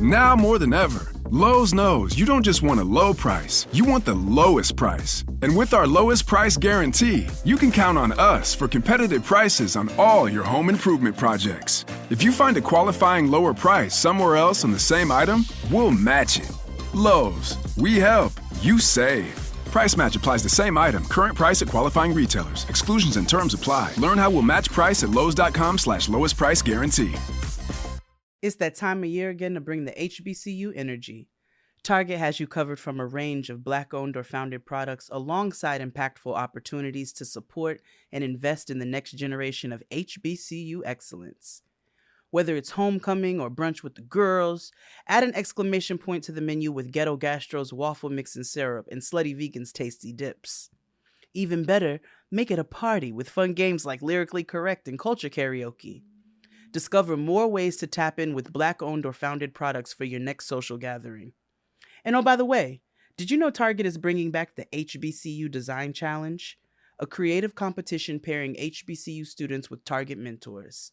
Now more than ever, Lowe's knows you don't just want a low price, you want the lowest price. And with our lowest price guarantee, you can count on us for competitive prices on all your home improvement projects. If you find a qualifying lower price somewhere else on the same item, we'll match it. Lowe's, we help, you save. Price match applies to same item. Current price at qualifying retailers. Exclusions and terms apply. Learn how we'll match price at lowes.com/lowest price guarantee. It's that time of year again to bring the HBCU energy. Target has you covered from a range of Black-owned or founded products alongside impactful opportunities to support and invest in the next generation of HBCU excellence. Whether it's homecoming or brunch with the girls, add an exclamation point to the menu with Ghetto Gastro's waffle mix and syrup and Slutty Vegan's tasty dips. Even better, make it a party with fun games like Lyrically Correct and Culture Karaoke. Discover more ways to tap in with Black-owned or founded products for your next social gathering. And oh, by the way, did you know Target is bringing back the HBCU Design Challenge? A creative competition pairing HBCU students with Target mentors.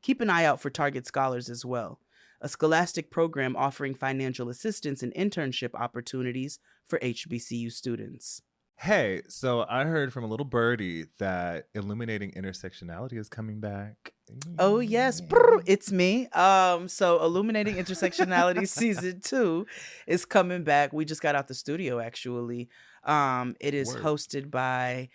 Keep an eye out for Target Scholars as well, a scholastic program offering financial assistance and internship opportunities for HBCU students. Hey, so I heard from a little birdie that Illuminating Intersectionality is coming back. Oh, yes. It's me. So Illuminating Intersectionality Season 2 is coming back. We just got out the studio, actually. It is hosted by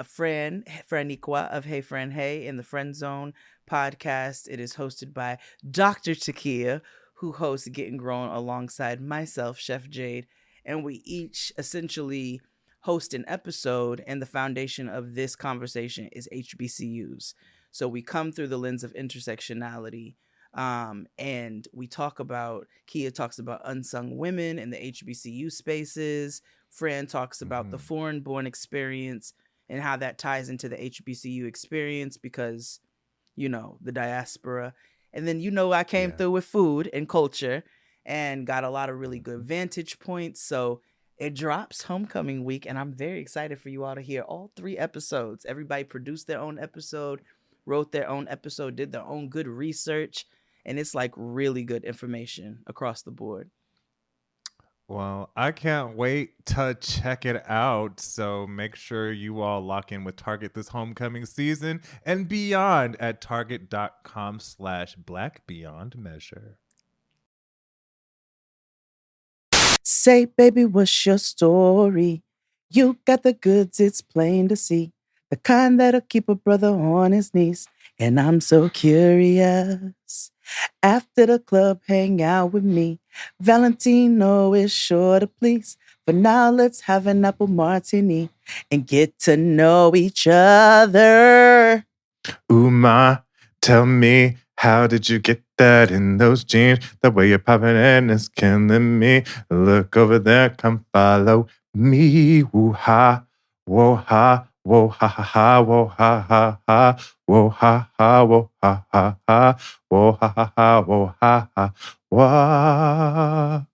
a friend, Franiqua of Hey Friend Hey in the Friend Zone podcast. It is hosted by Dr. Takia, who hosts Getting Grown alongside myself, Chef Jade. And we each essentially host an episode, and the foundation of this conversation is HBCUs. So we come through the lens of intersectionality, and we talk about, Kia talks about unsung women in the HBCU spaces. Fran talks about the foreign-born experience and how that ties into the HBCU experience because, you know, the diaspora. And then, you know, I came through with food and culture and got a lot of really good vantage points. So it drops homecoming week, and I'm very excited for you all to hear all 3 episodes. Everybody produced their own episode, wrote their own episode, did their own good research, and it's like really good information across the board. Well, I can't wait to check it out. So make sure you all lock in with Target this homecoming season and beyond at target.com/blackbeyondmeasure. Say, baby, what's your story? You got the goods, it's plain to see. The kind that'll keep a brother on his knees. And I'm so curious. After the club, hang out with me. Valentino is sure to please. But now let's have an apple martini and get to know each other. Ooh, ma, tell me, how did you get that in those jeans? The way you're popping in is killing me. Look over there, come follow me. Woo ha, whoa ha, whoa ha ha ha, whoa ha ha ha, whoa ha ha, whoa ha ha ha, whoa ha ha ha, whoa ha ha, whoa,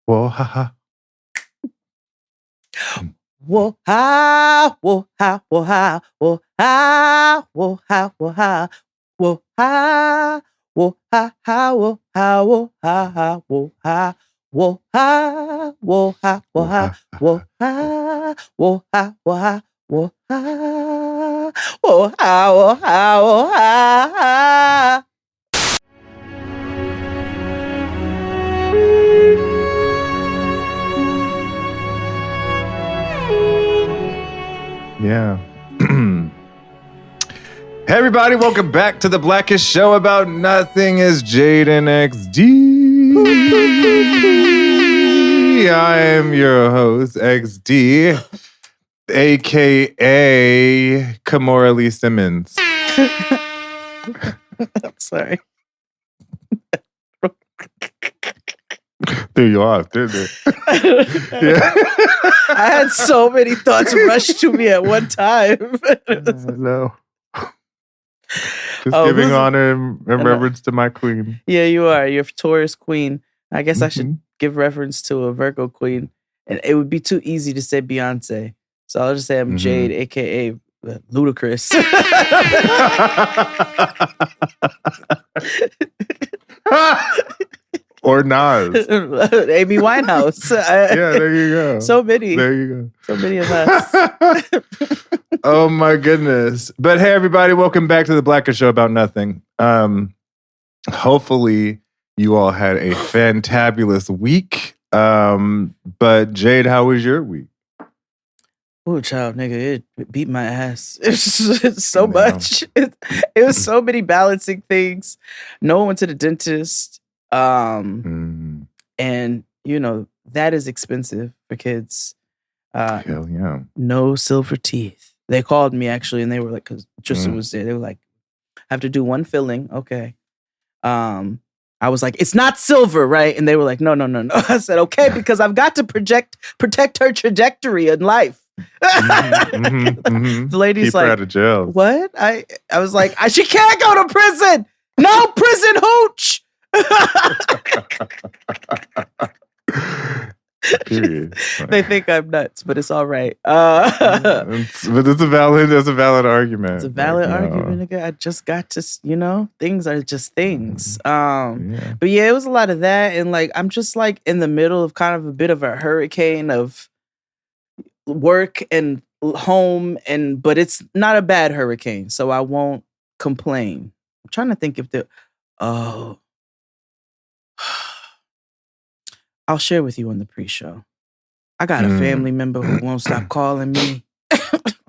whoa ha ha. Whoa ha, whoa ha, whoa ha, whoa ha, whoa ha, whoa ha. Whoa ha, whoa ha ha, whoa ha, whoa ha ha, whoa ha, whoa ha, whoa ha, whoa ha, whoa ha, whoa ha, whoa ha, whoa ha, whoa ha, whoa ha, whoa ha. Yeah. Hey everybody, welcome back to the Blackest Show About Nothing. Is Jade and XD. I am your host, XD, aka Kamora Lee Simmons. I'm sorry. Threw you off, didn't it? Yeah. I had so many thoughts rush to me at one time. No. Just giving honor and reverence to my queen. Yeah, you are. You're Taurus queen. I guess I should give reference to a Virgo queen. And it would be too easy to say Beyonce. So I'll just say I'm Jade, a.k.a. Ludacris. Or Nas. Amy Winehouse. Yeah, there you go. So many. There you go. So many of us. Oh my goodness. But hey, everybody, welcome back to the Blacker Show About Nothing. Hopefully you all had a fantabulous week. But Jade, how was your week? Oh, child, nigga, it beat my ass. It's so much. It was so many balancing things. No one went to the dentist. And you know, that is expensive for kids. Hell yeah. No silver teeth. They called me actually, and they were like, because Tristan was there. They were like, I have to do one filling. Okay. I was like, it's not silver, right? And they were like, no. I said, okay, because I've got to protect her trajectory in life. The lady's Keep like, her out of jail. What? I was like, she can't go to prison. No prison hooch. Period. They think I'm nuts, but it's all right. But that's a valid argument. It's a valid argument, nigga. I just got to, things are just things. But yeah, it was a lot of that, and like I'm just like in the middle of kind of a bit of a hurricane of work and home, but it's not a bad hurricane, so I won't complain. I'm trying to think if I'll share with you on the pre-show. I got a family member who won't stop calling me.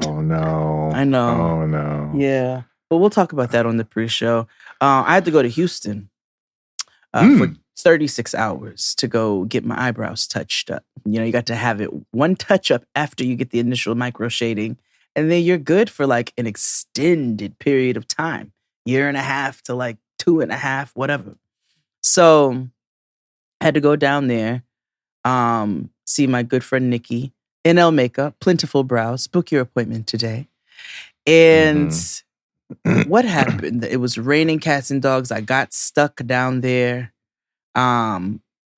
Oh no. I know. Oh no. Yeah. But we'll talk about that on the pre-show. I had to go to Houston for 36 hours to go get my eyebrows touched up. You got to have it one touch up after you get the initial micro shading, and then you're good for like an extended period of time, 1.5 to like 2.5, whatever. So I had to go down there, see my good friend Nikki, NL Makeup, Plentiful Brows, book your appointment today. And what happened? It was raining cats and dogs. I got stuck down there a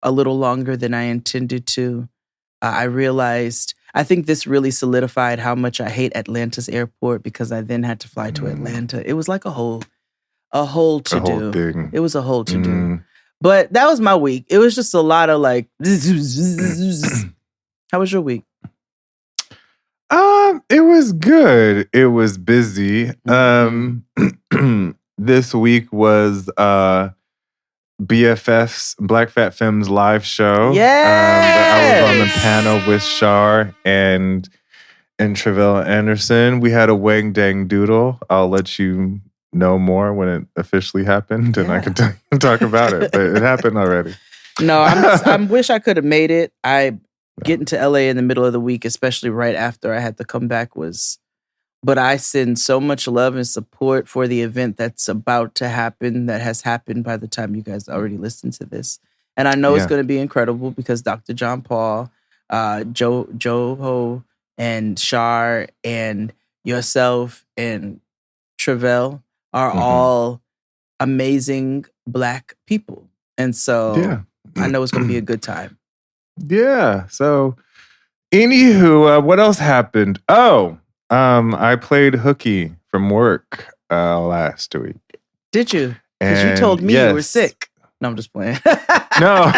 little longer than I intended to. I realized, I think this really solidified how much I hate Atlanta's airport, because I then had to fly to Atlanta. It was like a whole to do. Thing. It was a whole to do. But that was my week. It was just a lot of like. How was your week? It was good. It was busy. This week was BFF's Black Fat Femmes live show. Yes! I was on the panel with Shar and Travell Anderson. We had a wang dang doodle. I'll let you know more when it officially happened, and I can talk about it. But it happened already. No, I wish I could have made it. Getting to LA in the middle of the week, especially right after I had to come back, but I send so much love and support for the event that's about to happen, that has happened by the time you guys already listened to this. And I know it's going to be incredible, because Dr. John Paul, Joho, and Shar, and yourself, and Travell are all amazing Black people. And so I know it's going to be a good time. Yeah. So, anywho, what else happened? I played hooky from work last week. Did you? Because you told me you were sick. No, I'm just playing. No,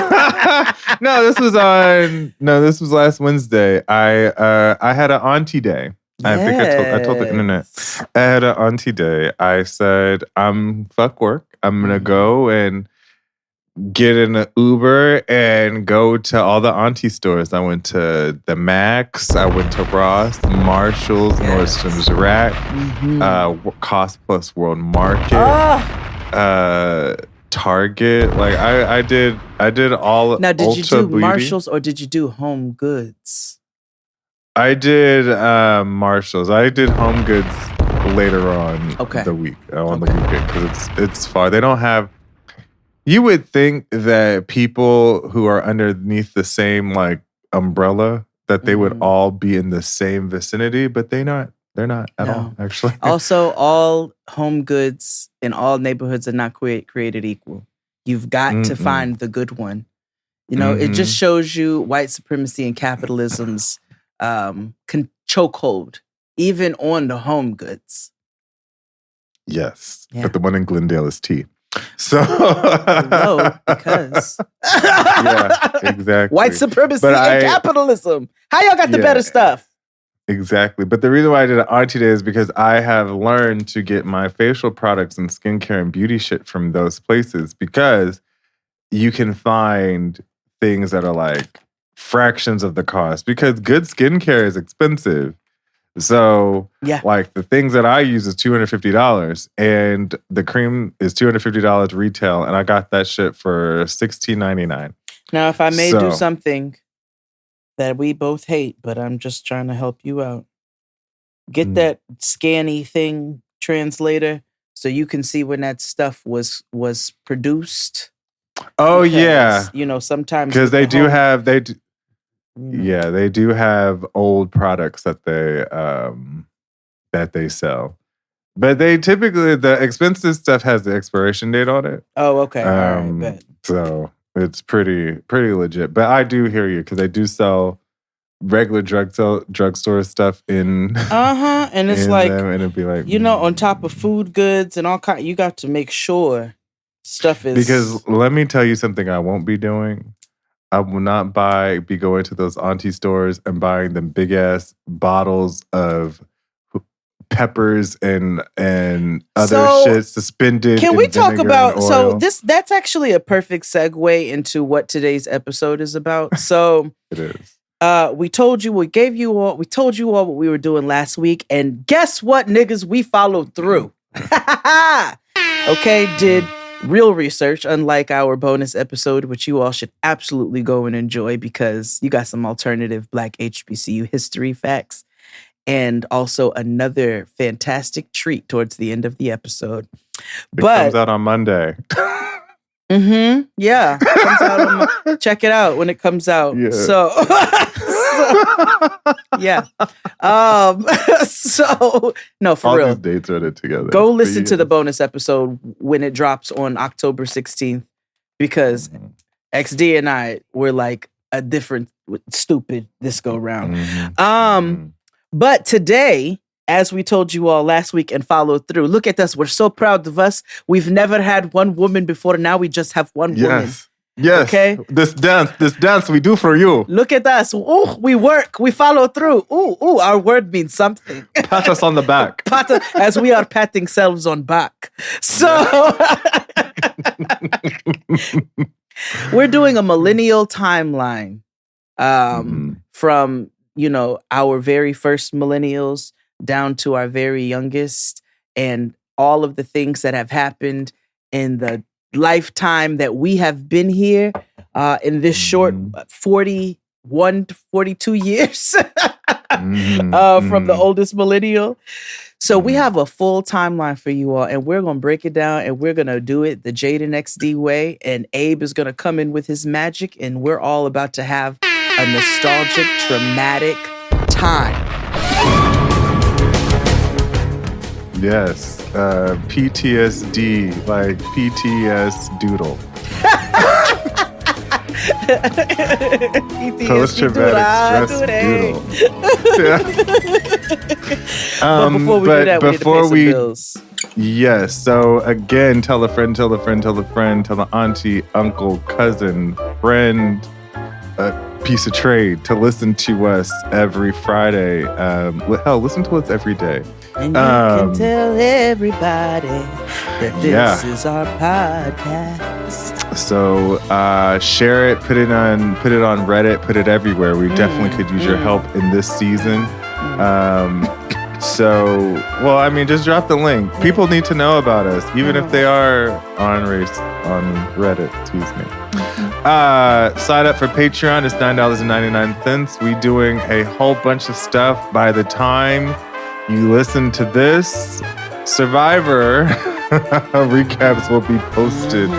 this was last Wednesday. I had an auntie day. I think I told the internet. I had an auntie day. I said, fuck work. I'm gonna go and get in an Uber and go to all the auntie stores. I went to the Max, I went to Ross, Marshalls, Nordstrom's Rack, Cost Plus World Market, Target. Like I did all. Now, did Ulta you do Beauty. Marshalls or did you do Home Goods? I did Marshalls. I did Home Goods later on the week, on the weekend, because it's far. They don't have. You would think that people who are underneath the same like umbrella, that they would all be in the same vicinity, but they're not at all, actually. Also, all Home Goods in all neighborhoods are not created equal. You've got to find the good one. It just shows you white supremacy and capitalism's chokehold, even on the Home Goods. Yes, but the one in Glendale is tea. So low because yeah, exactly. white supremacy and capitalism. How y'all got the better stuff? Exactly. But the reason why I did an Auntie Day is because I have learned to get my facial products and skincare and beauty shit from those places, because you can find things that are like fractions of the cost, because good skincare is expensive. So like the things that I use is $250 and the cream is $250 retail, and I got that shit for $16.99. Now, if I may do something that we both hate, but I'm just trying to help you out. Get that scanny thing translator so you can see when that stuff was produced. Oh, because, yeah. Sometimes because they do have old products that they sell. But they typically, the expensive stuff has the expiration date on it. Oh, okay. All right, bet. So it's pretty legit. But I do hear you, because they do sell regular drugstore stuff in. And it's like, them, and it'd be like, on top of food goods and all kind. You got to make sure stuff is. Because let me tell you something I won't be doing. I will not be going to those auntie stores and buying them big ass bottles of peppers and other shit suspended. Can we talk about that's actually a perfect segue into what today's episode is about. So it is. We told you what we were doing last week, and guess what, niggas? We followed through. Okay, did real research, unlike our bonus episode, which you all should absolutely go and enjoy, because you got some alternative Black HBCU history facts. And also another fantastic treat towards the end of the episode. It comes out on Monday. Yeah. Comes out check it out when it comes out. Yeah. So yeah. So no, for all real. These dates are together. Go listen to the bonus episode when it drops on October 16th, because XD and I were like a different stupid this go round. But today, as we told you all last week and followed through, look at us. We're so proud of us. We've never had one woman before. Now we just have one woman. Yes. Okay. This dance we do for you. Look at us. Ooh, we work. We follow through. Ooh, our word means something. Pat us on the back. As we are patting selves on back. So we're doing a millennial timeline from our very first millennials down to our very youngest, and all of the things that have happened in the lifetime that we have been here in this short 41 to 42 years from the oldest millennial. So we have a full timeline for you all, and we're going to break it down, and we're going to do it the Jaden XD way, and Abe is going to come in with his magic, and we're all about to have a nostalgic, traumatic time. Yes. PTSD, like PTS doodle. Post-traumatic stress doodle. But before we do that, we need to pay some bills. Yes. So again, tell a friend, tell a friend, tell a friend, tell an auntie, uncle, cousin, friend, piece of trade to listen to us every Friday. Hell, listen to us every day. And you can tell everybody that this is our podcast. So share it, put it on Reddit, put it everywhere. We definitely could use your help in this season. Just drop the link. People need to know about us, even if they are on Reddit. Excuse me. Sign up for Patreon. It's $9.99. We doing a whole bunch of stuff. By the time you listen to this, Survivor recaps will be posted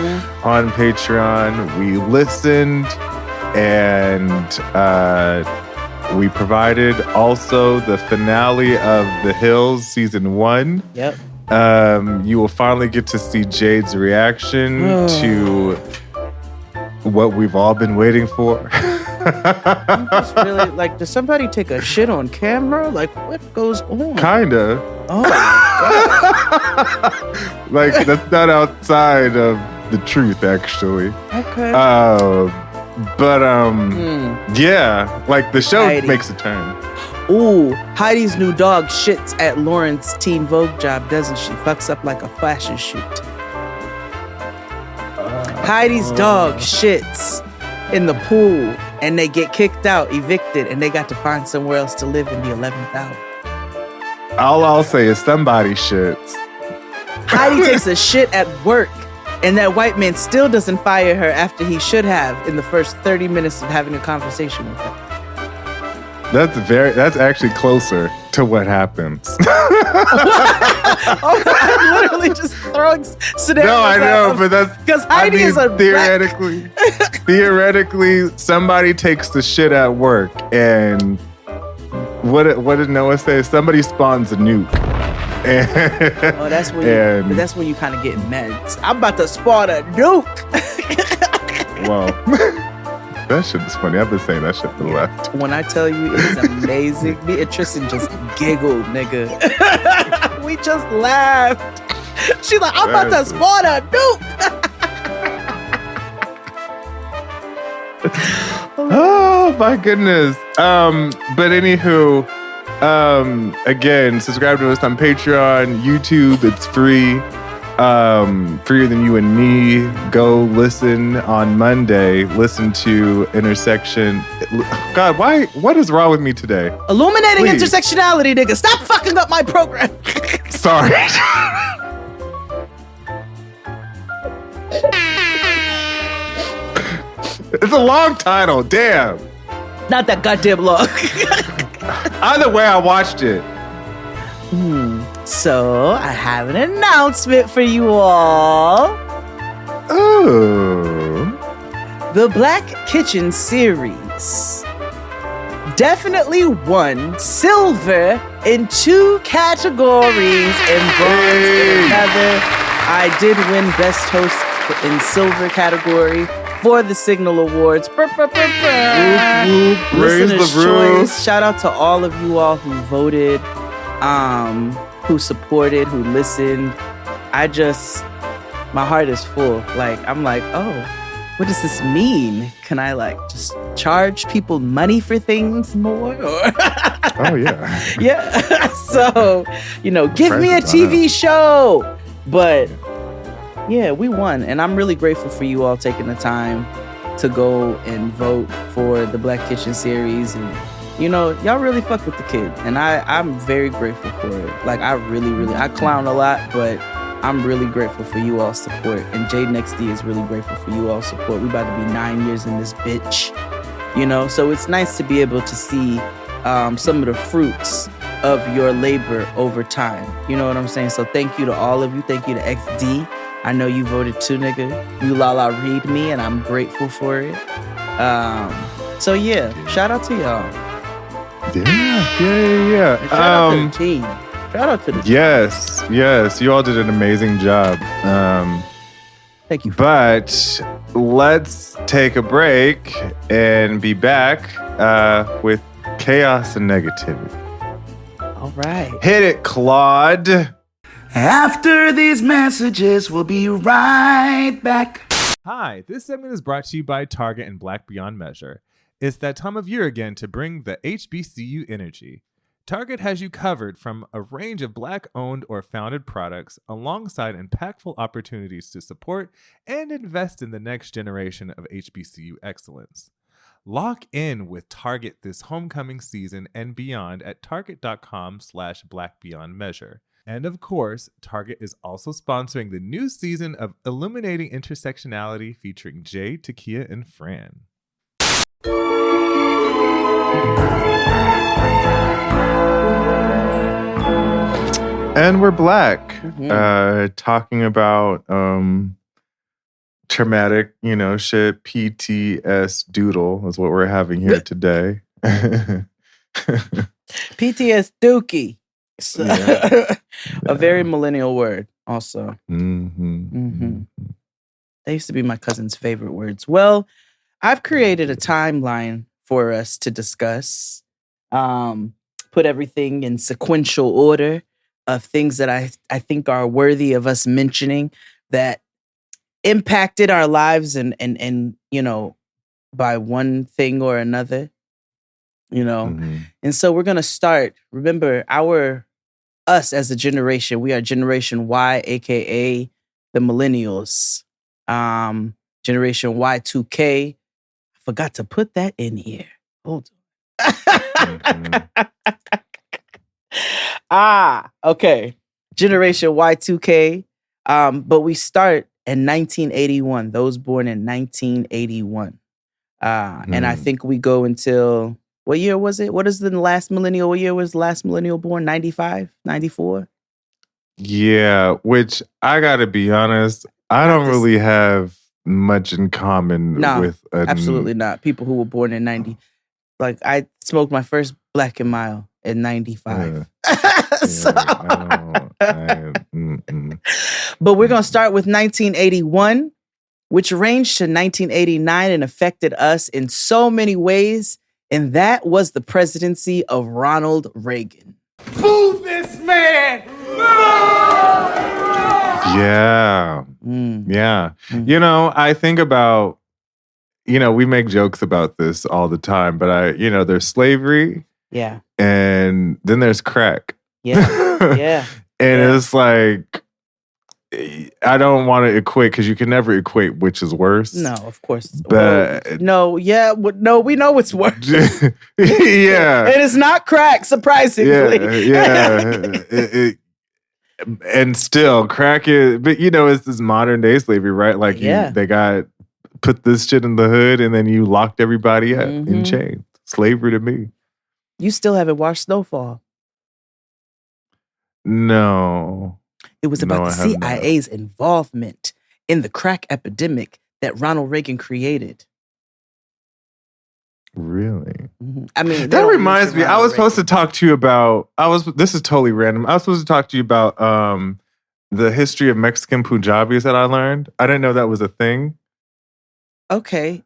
on Patreon. We listened, and we provided also the finale of The Hills season 1. Yep. You will finally get to see Jade's reaction to what we've all been waiting for. I'm just really like, does somebody take a shit on camera? Like, what goes on? Kinda. Oh. Like, that's not outside of the truth, actually. Okay. Yeah, like the show Heidi. makes a turn. Ooh, Heidi's new dog shits at Lauren's Teen Vogue job, doesn't she? Fucks up like a fashion shoot. Heidi's dog shits in the pool and they get kicked out, evicted, and they got to find somewhere else to live in the 11th hour. All I'll say is somebody shits. Heidi takes a shit at work, and that white man still doesn't fire her after he should have in the first 30 minutes of having a conversation with her. That's actually closer to what happens. Oh, I'm literally just throwing scenarios. No, I know, but that's because Heidi is a theoretically, somebody takes the shit at work, and what did Noah say? Somebody spawns a nuke. Oh, that's when you kind of get mad. I'm about to spawn a nuke. Well, that shit is funny. I've been saying that shit for the last. When I tell you it's amazing, me and Tristan just giggled, nigga. We just laughed. She's like, I'm about to spawn a nuke. Oh my goodness. But anywho, again, subscribe to us on Patreon, YouTube. It's free. Freer than you and me. Go listen on Monday. Listen to Intersection. God, what is wrong with me today? Illuminating Please. intersectionality, nigga. Stop fucking up my program. Sorry. It's a long title. Damn. Not that goddamn long. Either way, I watched it. So I have an announcement for you all. Ooh. The Black Kitchen series definitely won silver in 2 categories and bronze in another. I did win Best Host in silver category for the Signal Awards. Listener's Choice. Shout out to all of you all who voted, who supported, who listened. My heart is full. Like, I'm like, oh, what does this mean? Can I like just charge people money for things more? Oh, yeah. Yeah. So, give me a TV show. But yeah, we won. And I'm really grateful for you all taking the time to go and vote for the Black Kitchen series. And, y'all really fuck with the kid. And I'm very grateful for it. Like, I clown a lot, but I'm really grateful for you all's support. And Jade XD is really grateful for you all's support. We about to be 9 years in this bitch. So it's nice to be able to see some of the fruits of your labor over time. You know what I'm saying? So thank you to all of you. Thank you to XD. I know you voted too, nigga. You lala read me, and I'm grateful for it. So yeah, shout out to y'all. Yeah. And shout out to the team. Shout out to the team. Yes. You all did an amazing job. Thank you. But let's take a break and be back with chaos and negativity. All right. Hit it, Claude. After these messages, we'll be right back. Hi, this segment is brought to you by Target and Black Beyond Measure. It's that time of year again to bring the HBCU energy. Target has you covered from a range of Black-owned or founded products alongside impactful opportunities to support and invest in the next generation of HBCU excellence. Lock in with Target this homecoming season and beyond at target.com/blackbeyondmeasure. And of course, Target is also sponsoring the new season of Illuminating Intersectionality featuring Jay, Takia, and Fran. And we're black, talking about traumatic, shit. PTS doodle is what we're having here today. PTS dookie. Yeah. A very millennial word also. Mm-hmm. They used to be my cousin's favorite words. Well, I've created a timeline for us to discuss, put everything in sequential order. of things that I think are worthy of us mentioning that impacted our lives and by one thing or another, And so we're gonna start. Remember, us as a generation, we are Generation Y, aka the Millennials. Generation Y2K. I forgot to put that in here. Hold on. Okay. Generation Y2K. But we start in 1981. Those born in 1981. And I think we go until, what year was it? What is the last millennial? What year was the last millennial born? 95? 94? Yeah, which I gotta be honest, I don't really have much in common with absolutely not. People who were born in 90. Like, I smoked my first Black and Mild in 95. But we're going to start with 1981, which ranged to 1989 and affected us in so many ways. And that was the presidency of Ronald Reagan. Boo this man! Yeah. Yeah. I think about, we make jokes about this all the time, but there's slavery. Yeah. And then there's crack. Yeah. Yeah. And it's like, I don't want to equate because you can never equate which is worse. No, of course. But we know what's worse. Yeah. And it's not crack, surprisingly. Yeah. And still, crack is, but it's this modern day slavery, right? Like they put this shit in the hood and then you locked everybody up in chains. Slavery to me. You still haven't watched Snowfall. No. It was about the CIA's involvement in the crack epidemic that Ronald Reagan created. Really? Mm-hmm. I mean, that reminds me. I was supposed to talk to you about. This is totally random. I was supposed to talk to you about the history of Mexican Punjabis that I learned. I didn't know that was a thing. Okay.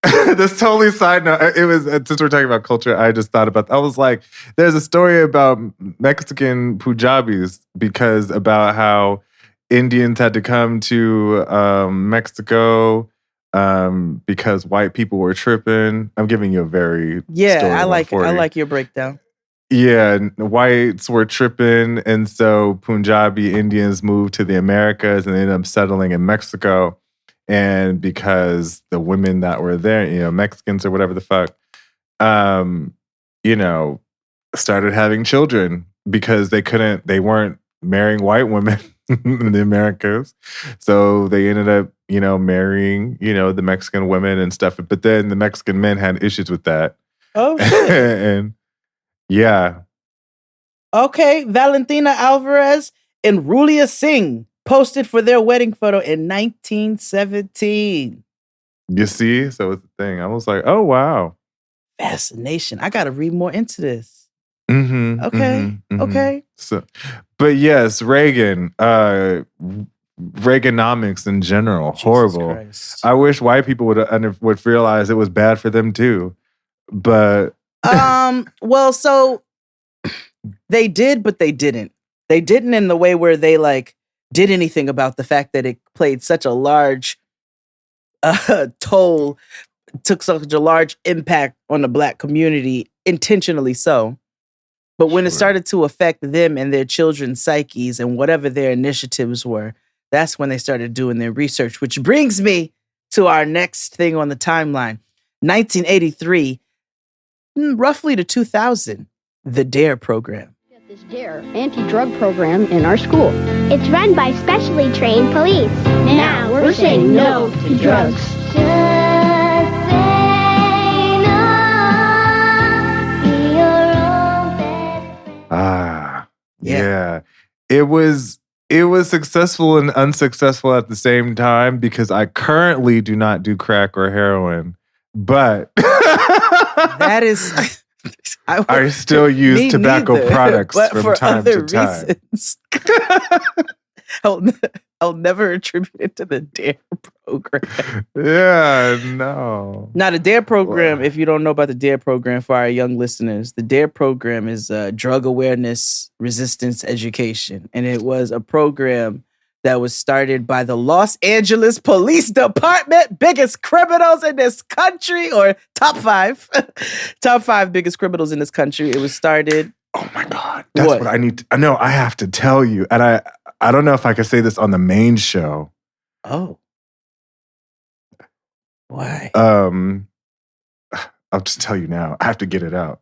This totally side note. It was, since we're talking about culture, I just thought about. I was like, there's a story about Mexican Punjabis about how Indians had to come to Mexico because white people were tripping. I'm giving you a very I like your breakdown. Yeah, whites were tripping, and so Punjabi Indians moved to the Americas and they ended up settling in Mexico. And because the women that were there, Mexicans or whatever the fuck, started having children because they weren't marrying white women in the Americas. So they ended up, marrying, the Mexican women and stuff. But then the Mexican men had issues with that. Oh, shit. And yeah. Okay. Valentina Alvarez and Rulia Singh posted for their wedding photo in 1917. You see? So it's the thing. I was like, oh, wow. Fascination. I got to read more into this. Mm-hmm, okay. Mm-hmm. Okay. So, but yes, Reagan, Reaganomics in general, Jesus horrible. Christ. I wish white people would realize it was bad for them too. But well, so they did, but they didn't. They didn't in the way where they did anything about the fact that it played such a large toll, took such a large impact on the Black community, intentionally so. But when it started to affect them and their children's psyches and whatever their initiatives were, that's when they started doing their research, which brings me to our next thing on the timeline. 1983, roughly to 2000, the DARE program. This DARE anti-drug program in our school. It's run by specially trained police. Now we're saying no to drugs. Just say no. Be your own best friend. Yeah. It was successful and unsuccessful at the same time because I currently do not do crack or heroin, but that is. I still use tobacco products from time to time. I'll never attribute it to the DARE program. Yeah, no. Now, the DARE program, if you don't know about the DARE program for our young listeners, the DARE program is drug awareness resistance education. And it was a program that was started by the Los Angeles Police Department, biggest criminals in this country, or top 5 biggest criminals in this country. It was started. Oh my God. That's what I need to know. I have to tell you. And I don't know if I can say this on the main show. Oh. Why? I'll just tell you now. I have to get it out.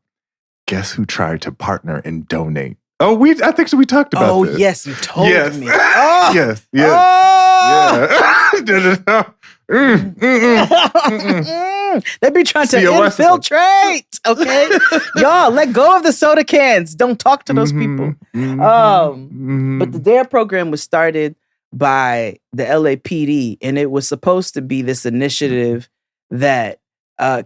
Guess who tried to partner and donate? Oh, I think we talked about this. Oh, yes, you told me. Oh! Yes. Oh! Yeah. They be trying to infiltrate. Okay, y'all, let go of the soda cans. Don't talk to those people. But the DARE program was started by the LAPD, and it was supposed to be this initiative that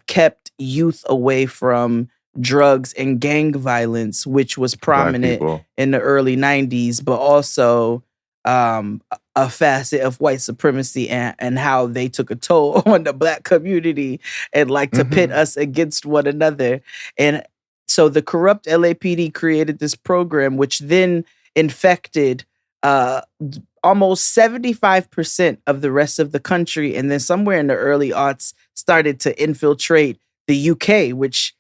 kept youth away from drugs and gang violence, which was prominent in the early 90s, but also a facet of white supremacy and how they took a toll on the Black community and like to pit us against one another. And so the corrupt LAPD created this program, which then infected almost 75% of the rest of the country. And then somewhere in the early aughts started to infiltrate the UK, which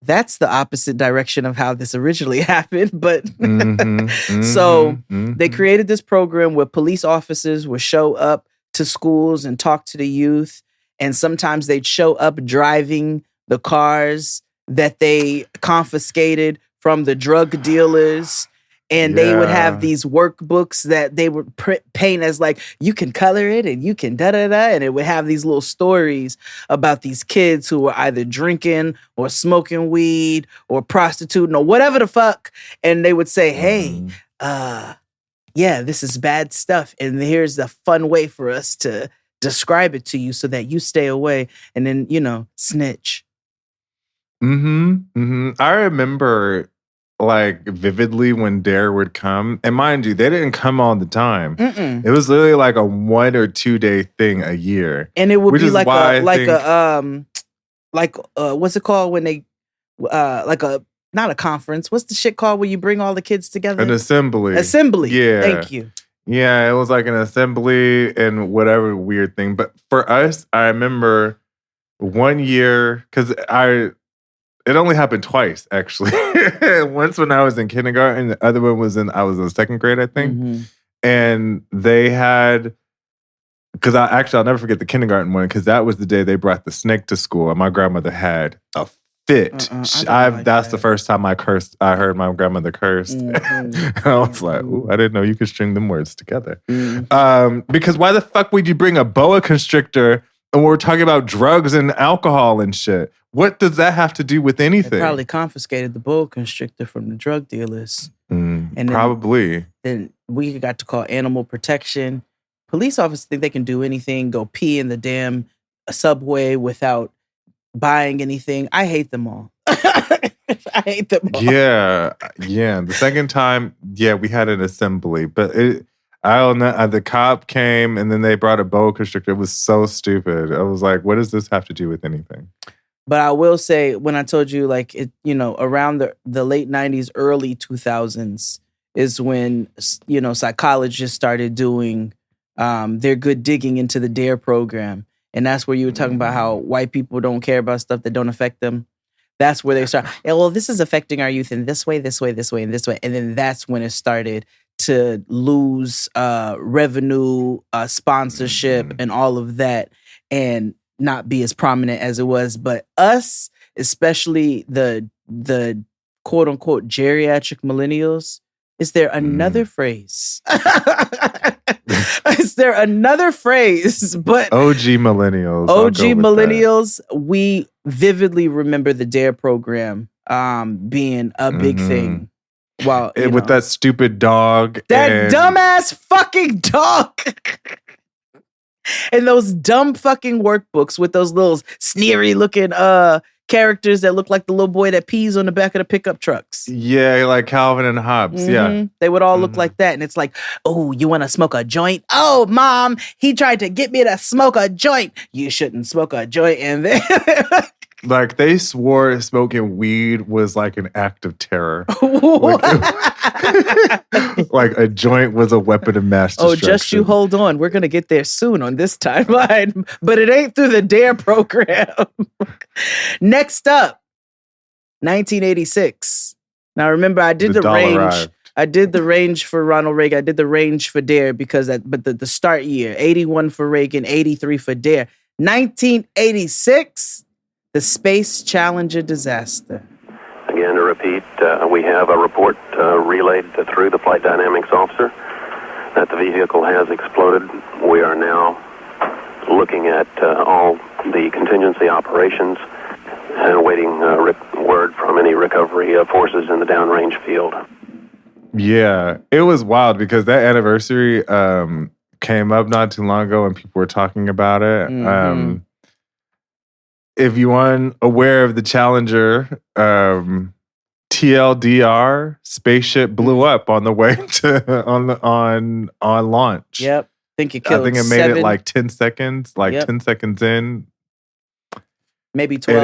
that's the opposite direction of how this originally happened. But so they created this program where police officers would show up to schools and talk to the youth. And sometimes they'd show up driving the cars that they confiscated from the drug dealers. And they would have these workbooks that they would paint as like, you can color it and you can da-da-da. And it would have these little stories about these kids who were either drinking or smoking weed or prostituting or whatever the fuck. And they would say, hey, yeah, this is bad stuff. And here's a fun way for us to describe it to you so that you stay away. And then, snitch. I remember like vividly when DARE would come, and mind you, they didn't come all the time. It was literally like a 1 or 2 day thing a year, and it would be like what's it called when they not a conference? What's the shit called when you bring all the kids together? An assembly. Yeah, thank you. Yeah, it was like an assembly and whatever weird thing. But for us, I remember 1 year because it only happened twice, actually. Once when I was in kindergarten, the other one was I was in 2nd grade, I think. And they had, because I'll never forget the kindergarten one, because that was the day they brought the snake to school, and my grandmother had a fit. That's the first time I heard my grandmother cursed. I was like, ooh, I didn't know you could string them words together. Because why the fuck would you bring a boa constrictor and we're talking about drugs and alcohol and shit? What does that have to do with anything? They probably confiscated the boa constrictor from the drug dealers. And probably. Then we got to call animal protection. Police officers think they can do anything, go pee in the damn subway without buying anything. I hate them all. I hate them all. Yeah. The second time, we had an assembly, but I don't know. The cop came and then they brought a boa constrictor. It was so stupid. I was like, what does this have to do with anything? But I will say, when I told you, like, it, around the late 90s, early 2000s is when, psychologists started doing their good digging into the DARE program. And that's where you were talking about how white people don't care about stuff that don't affect them. That's where they start. Well, this is affecting our youth in this way, this way, this way, and this way. And then that's when it started to lose revenue, sponsorship, and all of that. And not be as prominent as it was, but us, especially the quote unquote geriatric millennials, is there another phrase? Is there another phrase? But OG millennials. OG millennials, we vividly remember the DARE program being a big thing. Wow, with that stupid dog. That dumbass fucking dog. And those dumb fucking workbooks with those little sneery looking characters that look like the little boy that pees on the back of the pickup trucks. Yeah, like Calvin and Hobbes. Yeah. They would all look like that. And it's like, oh, you want to smoke a joint? Oh, mom, he tried to get me to smoke a joint. You shouldn't smoke a joint. And then like they swore smoking weed was like an act of terror. Like a joint was a weapon of mass destruction. Oh, just you hold on. We're going to get there soon on this timeline. But it ain't through the DARE program. Next up, 1986. Now remember, I did the range. Arrived. I did the range for Ronald Reagan. I did the range for DARE because but the start year, 81 for Reagan, 83 for DARE. 1986, the Space Challenger disaster. Again, to repeat, we have a report relayed through the flight dynamics officer that the vehicle has exploded. We are now looking at all the contingency operations and awaiting word from any recovery forces in the downrange field. Yeah, it was wild because that anniversary came up not too long ago and people were talking about it. If you aren't aware of the Challenger, TLDR spaceship blew up on the way to on launch. Yep, I think it made it like 10 seconds, 10 seconds in, maybe 12.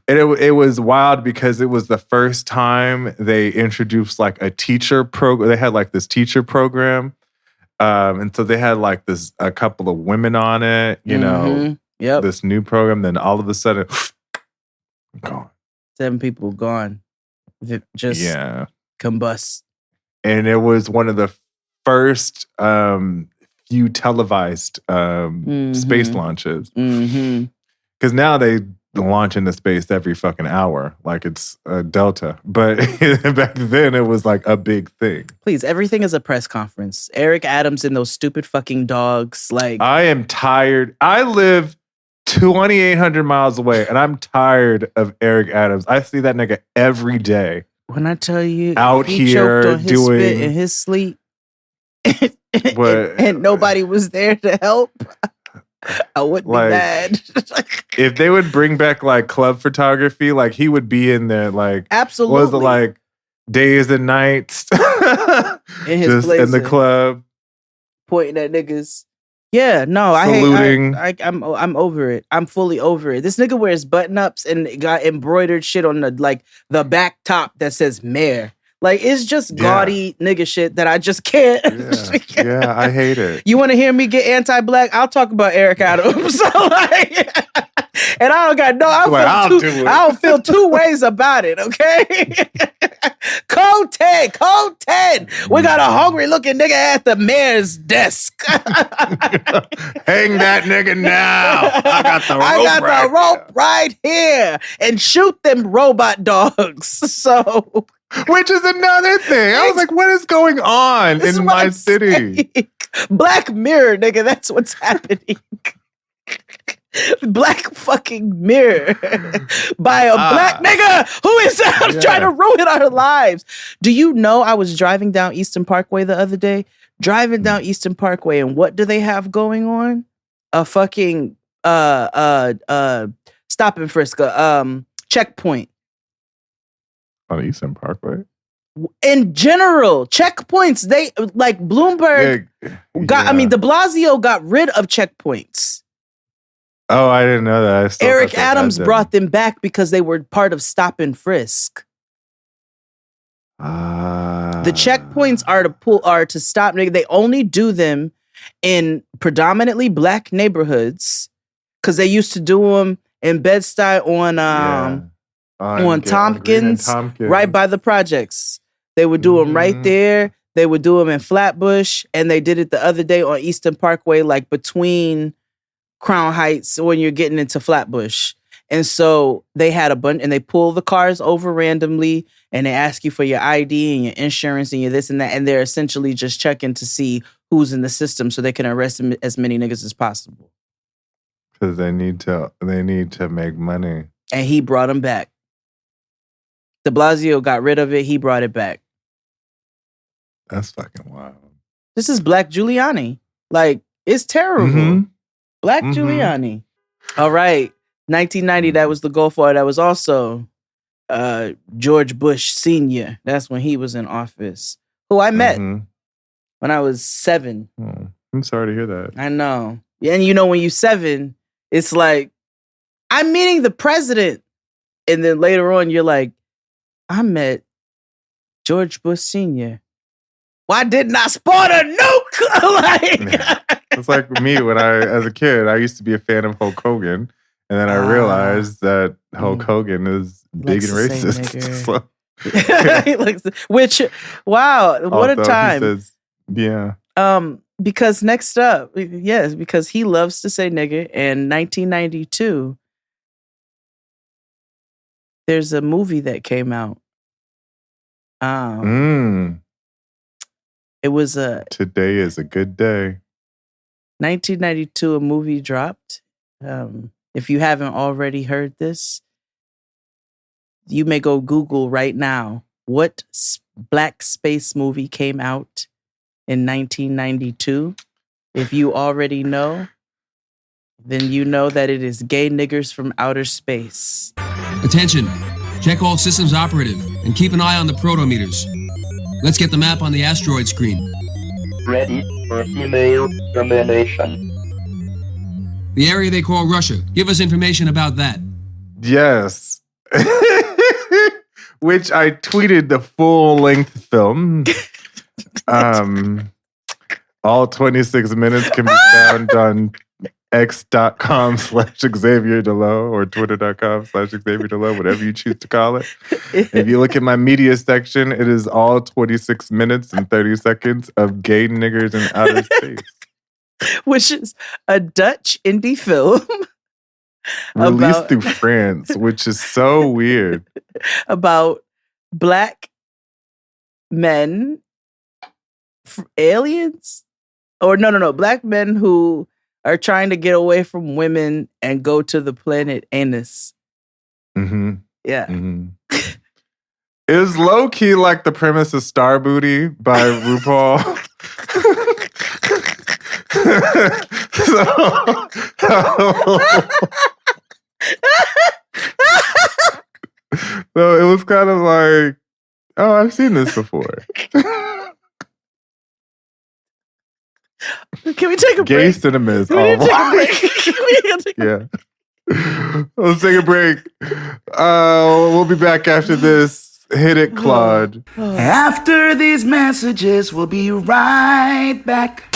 And it was wild because it was the first time they introduced like a teacher program. They had like this teacher program, and so they had like a couple of women on it, you know. Yep. This new program, then all of a sudden, gone. 7 people gone. Just combust. And it was one of the first few televised space launches. Because now they launch into space every fucking hour, like it's a Delta. But back then, it was like a big thing. Please, everything is a press conference. Eric Adams and those stupid fucking dogs. Like, I am tired. I live 2,800 miles away, and I'm tired of Eric Adams. I see that nigga every day. When I tell you, out he here choked on his doing spit in his sleep, and nobody was there to help, I wouldn't be mad. If they would bring back like club photography, like he would be in there, like absolutely. Was it like days and nights in his just in the club, pointing at niggas. Yeah, no, saluting. I'm over it. I'm fully over it. This nigga wears button ups and got embroidered shit on the back top that says mayor. Like, it's just gaudy nigga shit that I just can't. Yeah, I hate it. You want to hear me get anti-black? I'll talk about Eric Adams. So and I don't got I don't feel two ways about it, okay? Code 10. We got a hungry looking nigga at the mayor's desk. Hang that nigga now. I got the rope right here. And shoot them robot dogs. So, which is another thing. I was like, what is going on in my city? Black Mirror, nigga, that's what's happening. Black fucking Mirror by a black nigga who is trying to ruin our lives. Do you know I was driving down Eastern Parkway the other day? Driving down Eastern Parkway, and what do they have going on? A fucking stop and frisk, checkpoint. On Eastern Parkway? In general, checkpoints, they like Bloomberg got, I mean, de Blasio got rid of checkpoints. Oh, I didn't know that. Eric Adams brought them back because they were part of stop and frisk. The checkpoints are to stop. They only do them in predominantly black neighborhoods because they used to do them in Bed-Stuy on Tompkins, right by the projects. They would do them right there. They would do them in Flatbush, and they did it the other day on Eastern Parkway, like between Crown Heights when you're getting into Flatbush. And so they had a bunch, and they pull the cars over randomly, and they ask you for your ID and your insurance and your this and that, and they're essentially just checking to see who's in the system so they can arrest as many niggas as possible. Because they need to make money. And he brought them back. De Blasio got rid of it. He brought it back. That's fucking wild. This is Black Giuliani. Like, it's terrible. Black Giuliani. All right. 1990, that was the goal for it. That was also George Bush Sr. That's when he was in office, who I met when I was 7. Oh, I'm sorry to hear that. I know. And when you 7, it's like, I'm meeting the president. And then later on, you're like, I met George Bush Sr. Why didn't I spawn a nuke? It's like me when as a kid, I used to be a fan of Hulk Hogan. And then I realized that Hulk Hogan is big and racist. So, which, wow, what a time. He says, yeah. Because next up, yes, because he loves to say nigger. And 1992, there's a movie that came out. It was Today is a good day. 1992, a movie dropped. If you haven't already heard this, you may go Google right now. What black space movie came out in 1992? If you already know, then you know that it is Gay Niggers from Outer Space. Attention. Check all systems operative and keep an eye on the protometers. Let's get the map on the asteroid screen. Ready for email termination. The area they call Russia. Give us information about that. Yes. Which I tweeted the full-length film. All 26 minutes can be found on x.com/Xavier Delow or twitter.com/Xavier Delow, whatever you choose to call it. If you look at my media section, it is all 26 minutes and 30 seconds of Gay Niggers in Outer Space. Which is a Dutch indie film. Released through France, which is so weird. About black men, aliens? Or no, black men who are trying to get away from women and go to the planet Anus. Mm-hmm. Yeah. Mm-hmm. It was low-key like the premise of Star Booty by RuPaul. So it was kind of like, oh, I've seen this before. Can we take a break? Gay cinema is all yeah. Let's take a break. We'll be back after this. Hit it, Claude. After these messages, we'll be right back.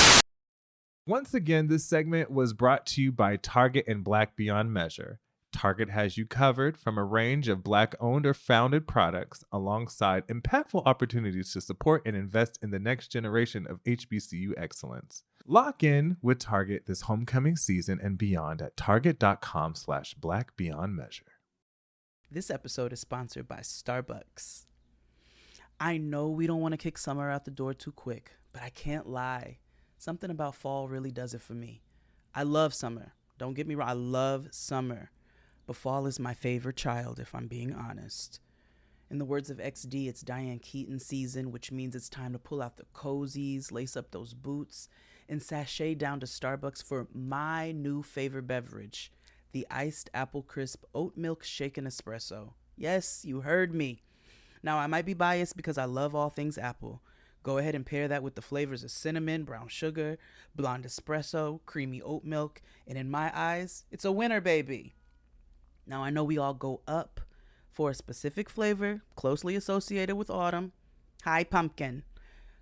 Once again, this segment was brought to you by Target and Black Beyond Measure. Target has you covered from a range of Black-owned or founded products alongside impactful opportunities to support and invest in the next generation of HBCU excellence. Lock in with Target this homecoming season and beyond at target.com/blackbeyondmeasure. This episode is sponsored by Starbucks. I know we don't want to kick summer out the door too quick, but I can't lie. Something about fall really does it for me. I love summer. Don't get me wrong. I love summer. But fall is my favorite child, if I'm being honest. In the words of XD, it's Diane Keaton season, which means it's time to pull out the cozies, lace up those boots, and sashay down to Starbucks for my new favorite beverage, the iced apple crisp Oatmilk shaken espresso. Yes, you heard me. Now, I might be biased because I love all things apple. Go ahead and pair that with the flavors of cinnamon, brown sugar, blonde espresso, creamy oat milk, and in my eyes, it's a winner, baby. Now, I know we all go up for a specific flavor closely associated with autumn. Hi, pumpkin.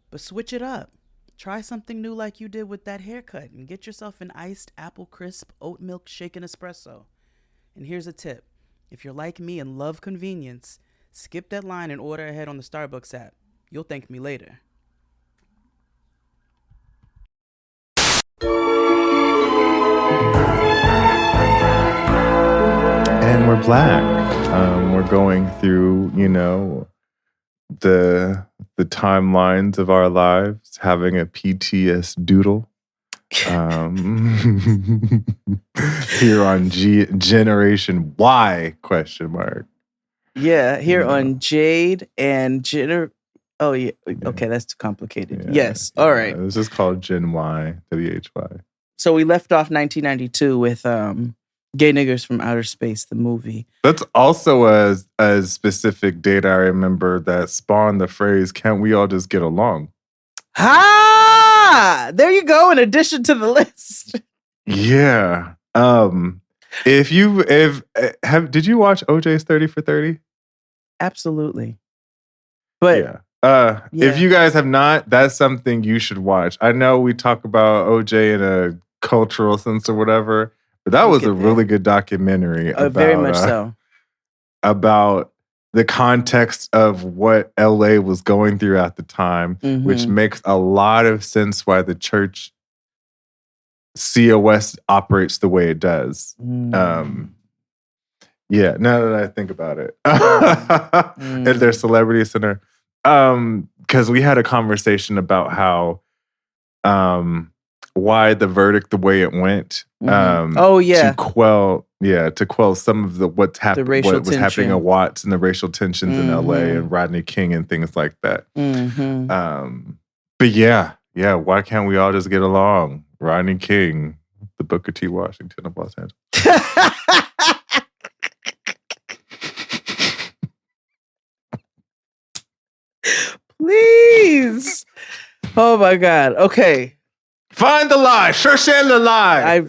But switch it up. Try something new like you did with that haircut and get yourself an iced apple crisp oat milk shaken espresso. And here's a tip. If you're like me and love convenience, skip that line and order ahead on the Starbucks app. You'll thank me later. And we're black. We're going through, the timelines of our lives, having a PTS doodle. Here on Generation Y ? Yeah, here on Jade and Oh, yeah. Okay, that's too complicated. Yeah, yes. All right. It's just called Gen Y, WHY. So we left off 1992 with Gay Niggers from Outer Space, the movie. That's also a specific date I remember that spawned the phrase, can't we all just get along? Ah! There you go, in addition to the list. Yeah. Did you watch OJ's 30 for 30? Absolutely. But yeah. If you guys have not, that's something you should watch. I know we talk about OJ in a cultural sense or whatever, but that was a really good documentary. Very much so. About the context of what LA was going through at the time, which makes a lot of sense why the church COS operates the way it does. Yeah, now that I think about it. At their celebrity center. Because we had a conversation about how why the verdict the way it went. To quell some of what was happening at Watts and the racial tensions in LA and Rodney King and things like that. But yeah, why can't we all just get along? Rodney King, the Booker T. Washington of Los Angeles. Please. Oh my God. Okay. Find the lie. Cherchez le lie.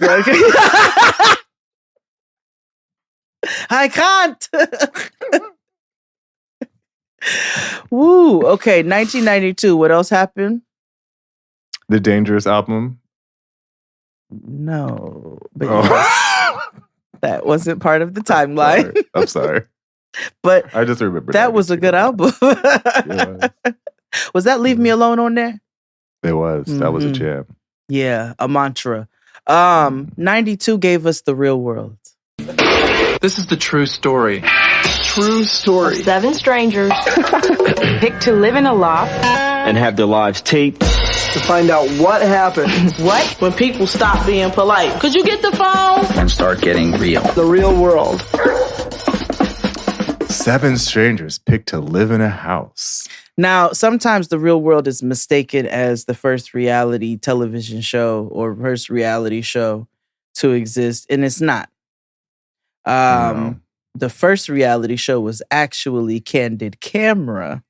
I can't. Woo. Okay. 1992. What else happened? The Dangerous album? No. But yes, that wasn't part of the timeline. I'm sorry. But I just remember that was a good album. Was that Leave Me Alone on there? It was. That was a jam. Yeah, a mantra. 92 gave us The Real World. This is the true story. True story. Of 7 strangers picked to live in a loft and have their lives taped to find out what happens. What? When people stop being polite. Could you get the phone? And start getting real. The real world. 7 strangers picked to live in a house. Now, sometimes The Real World is mistaken as the first reality television show or first reality show to exist, and it's not. The first reality show was actually Candid Camera,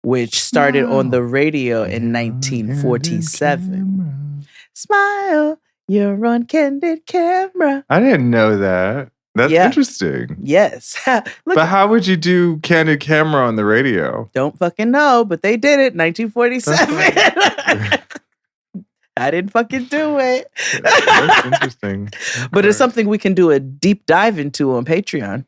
which started on the radio in 1947. Smile, you're on Candid Camera. I didn't know that. That's interesting. Yes. But how would you do Candid Camera on the radio? Don't fucking know, but they did it 1947. I didn't fucking do it. That's interesting. But it's something we can do a deep dive into on Patreon.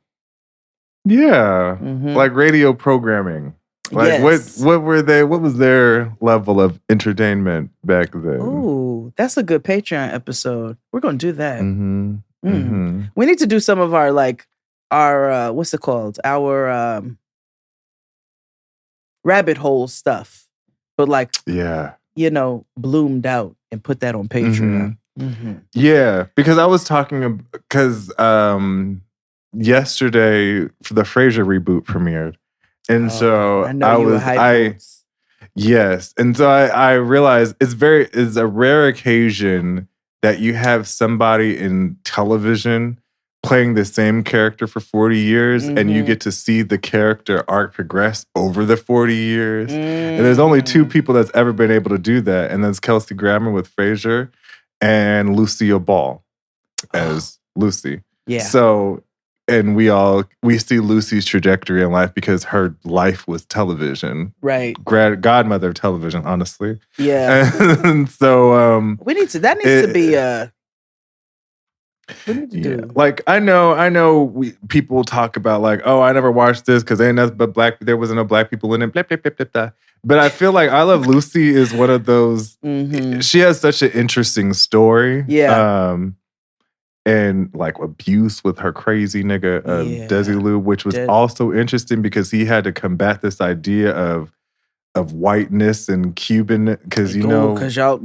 Yeah. Like radio programming. Like what were they? What was their level of entertainment back then? Ooh, that's a good Patreon episode. We're gonna do that. We need to do some of our what's it called? Our rabbit hole stuff, but bloomed out and put that on Patreon. Yeah, because I was talking yesterday the Frasier reboot premiered, and so I realized it's a rare occasion that you have somebody in television playing the same character for 40 years and you get to see the character arc progress over the 40 years. And there's only 2 people that's ever been able to do that. And that's Kelsey Grammer with Frasier and Lucille Ball as Lucy. Yeah. So, and we see Lucy's trajectory in life because her life was television. Right. Godmother of television, honestly. Yeah. And so we need to do. Like I know people talk about like, oh, I never watched this because ain't nothing but there wasn't no black people in it. Blah, blah, blah, blah, blah. But I feel like I Love Lucy is one of those. She has such an interesting story. Yeah. And like abuse with her crazy nigga Desilu, which was also interesting because he had to combat this idea of whiteness and Cuban because because y'all.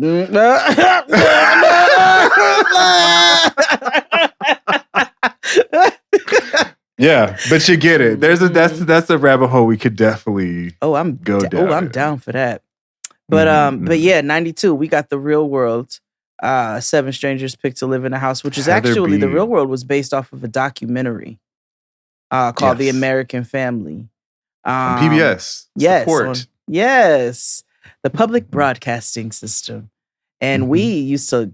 Yeah, but you get it. That's a rabbit hole we could definitely go down. I'm down for that. But but yeah, 92 we got The Real World. Seven Strangers Picked to Live in a House, which is Heather actually the B. real world was based off of a documentary called The Yes. American Family. On PBS. Yes. Support. Yes. The public broadcasting system. And we used to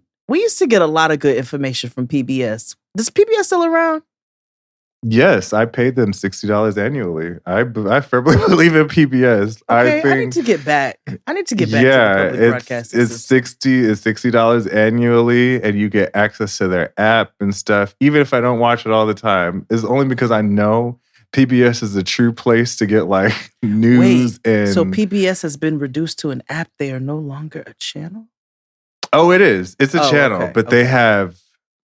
get a lot of good information from PBS. Does PBS still around? Yes, I paid them $60 annually. I firmly believe in PBS. Okay, I need to get back. to the public broadcasting it's system. $60 annually, and you get access to their app and stuff. Even if I don't watch it all the time, it's only because I know PBS is a true place to get like news. And so PBS has been reduced to an app. They are no longer a channel. Oh, it is. It's a channel, okay, but they have,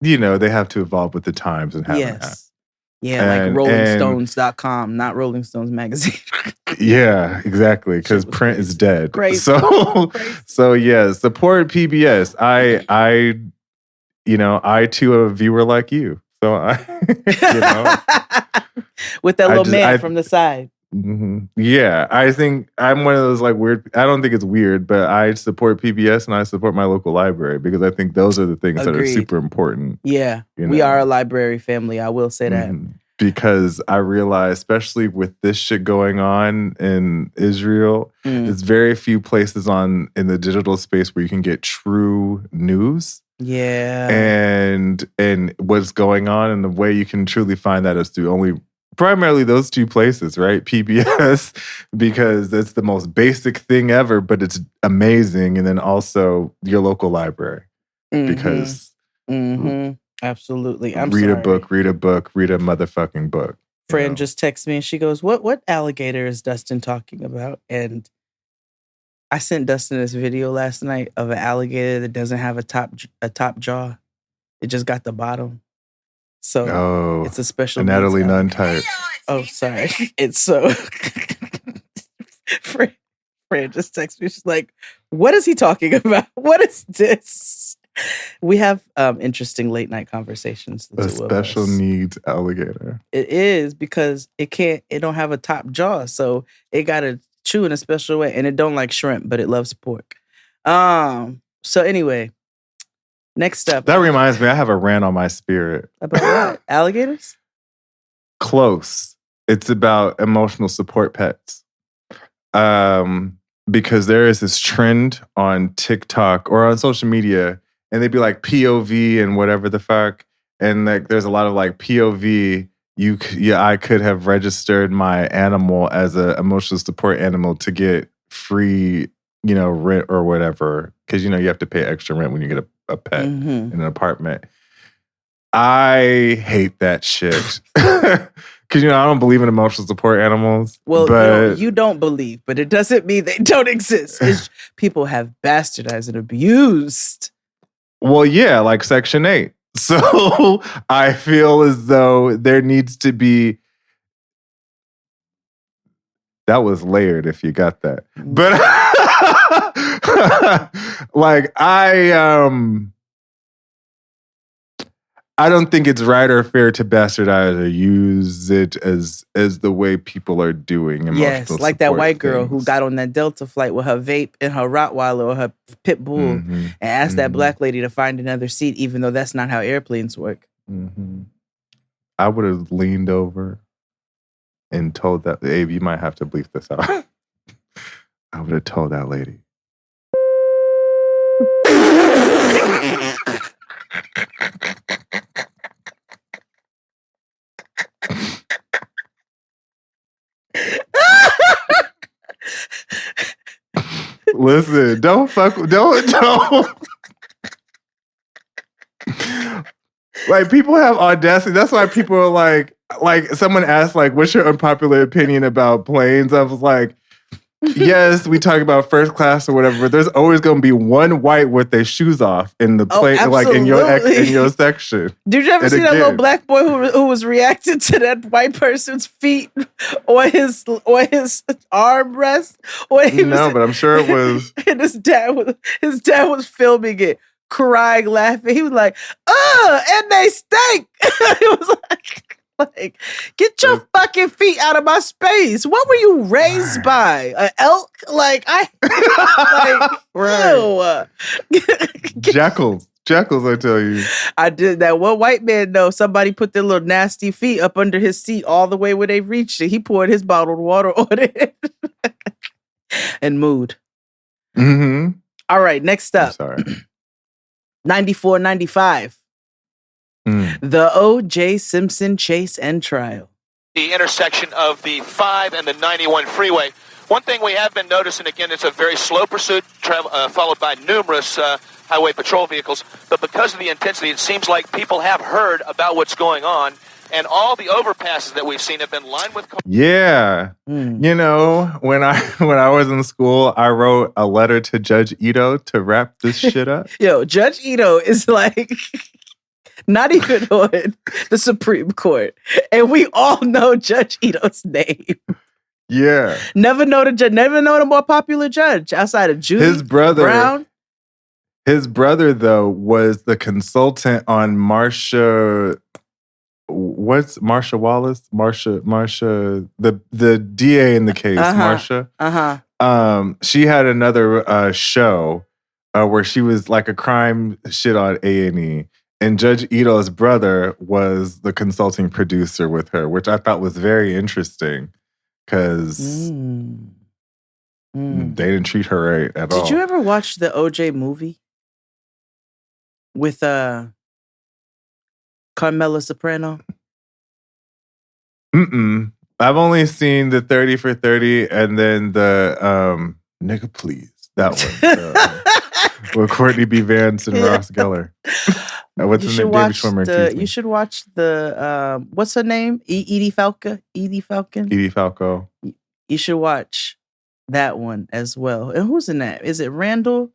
they have to evolve with the times and have an app. Yeah, like RollingStones.com, not Rolling Stones magazine. Yeah, exactly. Because print is dead. Crazy. So yeah, support PBS. I too am a viewer like you. So with that little man from the side. Yeah, I think I'm one of those like weird. I don't think it's weird, but I support PBS and I support my local library because I think those are the things that are super important. Yeah, we are a library family. I will say that. Because I realize, especially with this shit going on in Israel, there's very few places in the digital space where you can get true news. Yeah, and what's going on, and the way you can truly find that is through primarily those two places, right? PBS, because it's the most basic thing ever, but it's amazing. And then also your local library, because absolutely. Read a book, read a motherfucking book. Friend just texts me and she goes, what alligator is Dustin talking about? And I sent Dustin this video last night of an alligator that doesn't have a top jaw. It just got the bottom. So it's a special Natalie Nunn type. Oh, sorry. It's so Fran just texted me. She's like, what is he talking about? What is this? We have interesting late night conversations. A special needs alligator. It is because it don't have a top jaw, so it gotta chew in a special way, and it don't like shrimp, but it loves pork. So anyway. Next up. That reminds me, I have a rant on my spirit. About what? Alligators? Close. It's about emotional support pets. Because there is this trend on TikTok or on social media, and they'd be like POV and whatever the fuck. And like there's a lot of like POV. I could have registered my animal as an emotional support animal to get free, rent or whatever. Because you have to pay extra rent when you get a pet in an apartment. I hate that shit. Because, I don't believe in emotional support animals. Well, but you don't believe, but it doesn't mean they don't exist. People have bastardized and abused. Well, yeah, like Section 8. So I feel as though there needs to be... That was layered if you got that. But like I don't think it's right or fair to bastardize or use it as the way people are doing. Yes, like that white girl who got on that Delta flight with her vape and her Rottweiler or her pit bull and asked that black lady to find another seat, even though that's not how airplanes work. I would have leaned over and told that, Abe, you might have to bleep this out. I would have told that lady. Listen, don't. Like, people have audacity. That's why people are like someone asked, like, what's your unpopular opinion about planes? I was like, yes, we talk about first class or whatever, but there's always going to be one white with their shoes off in the plane, like in your section. Did you ever see that little black boy who was reacting to that white person's feet or his armrest? But I'm sure it was. And his dad was filming it, crying, laughing. He was like, and they stink. It was like, get your fucking feet out of my space. What were you raised by? An elk? Like, right. Ew. Jackals. Jackals, I tell you. I did that. One white man, though, somebody put their little nasty feet up under his seat all the way where they reached it. He poured his bottled water on it and moved. Mm-hmm. All right, next up. Sorry. 94, 95. The O.J. Simpson chase and trial. The intersection of the 5 and the 91 freeway. One thing we have been noticing, again, it's a very slow pursuit, followed by numerous highway patrol vehicles. But because of the intensity, it seems like people have heard about what's going on. And all the overpasses that we've seen have been lined with cars. Yeah. You know, when I was in school, I wrote a letter to Judge Ito to wrap this shit up. Yo, Judge Ito is like not even on the Supreme Court. And we all know Judge Ito's name. Yeah. Never known a more popular judge outside of Judy Brown. His brother, though, was the consultant on Marsha. What's Marsha Wallace? Marsha, the DA in the case, Marsha. She had another show where she was like a crime shit on A&E. And Judge Ito's brother was the consulting producer with her, which I thought was very interesting because they didn't treat her right at all. Did you ever watch the OJ movie with Carmela Soprano? I've only seen the 30 for 30 and then the Nigga Please. That one. With Courtney B. Vance and Ross Geller. What's the name? David Schwimmer. You should watch the what's her name? Edie Falco. Edie Falco. You should watch that one as well. And who's in that? Is it Randall?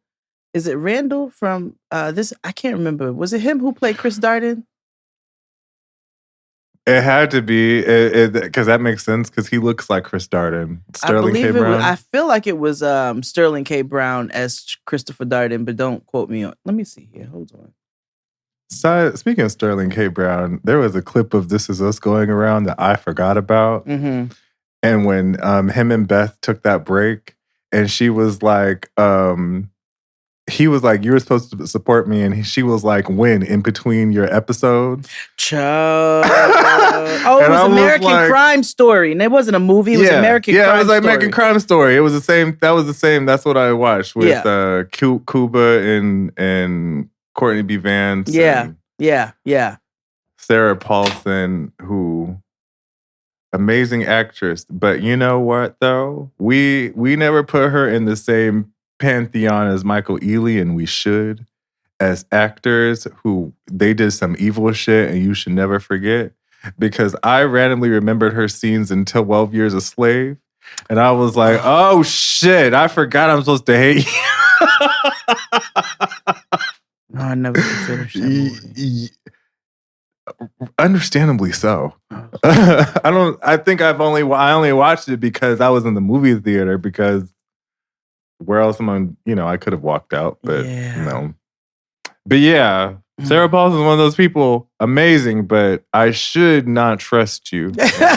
Is it Randall from this? I can't remember. Was it him who played Chris Darden? It had to be because that makes sense because he looks like Chris Darden. Sterling K. Brown. I feel like it was Sterling K. Brown as Christopher Darden, but don't quote me on. Let me see here. Hold on. So, speaking of Sterling K. Brown, there was a clip of This Is Us going around that I forgot about. Mm-hmm. And when him and Beth took that break, and she was like, he was like, you were supposed to support me. And she was like, when? In between your episodes? Oh, it was American Crime Story. And it wasn't a movie. It was American Crime Story. Yeah, it was like American Crime Story. It was the same. That was the same. That's what I watched with Cuba and Courtney B. Vance. Yeah. Sarah Paulson, who... amazing actress. But you know what, though? We never put her in the same pantheon as Michael Ealy, and we should, as actors who they did some evil shit and you should never forget, because I randomly remembered her scenes in 12 Years a Slave, and I was like, oh shit, I forgot I'm supposed to hate you. No, I never could finish that movie. Understandably so. I think I only watched it because I was in the movie theater, because where else am I, I could have walked out, but no. But yeah, Sarah Paulson is one of those people, amazing, but I should not trust you.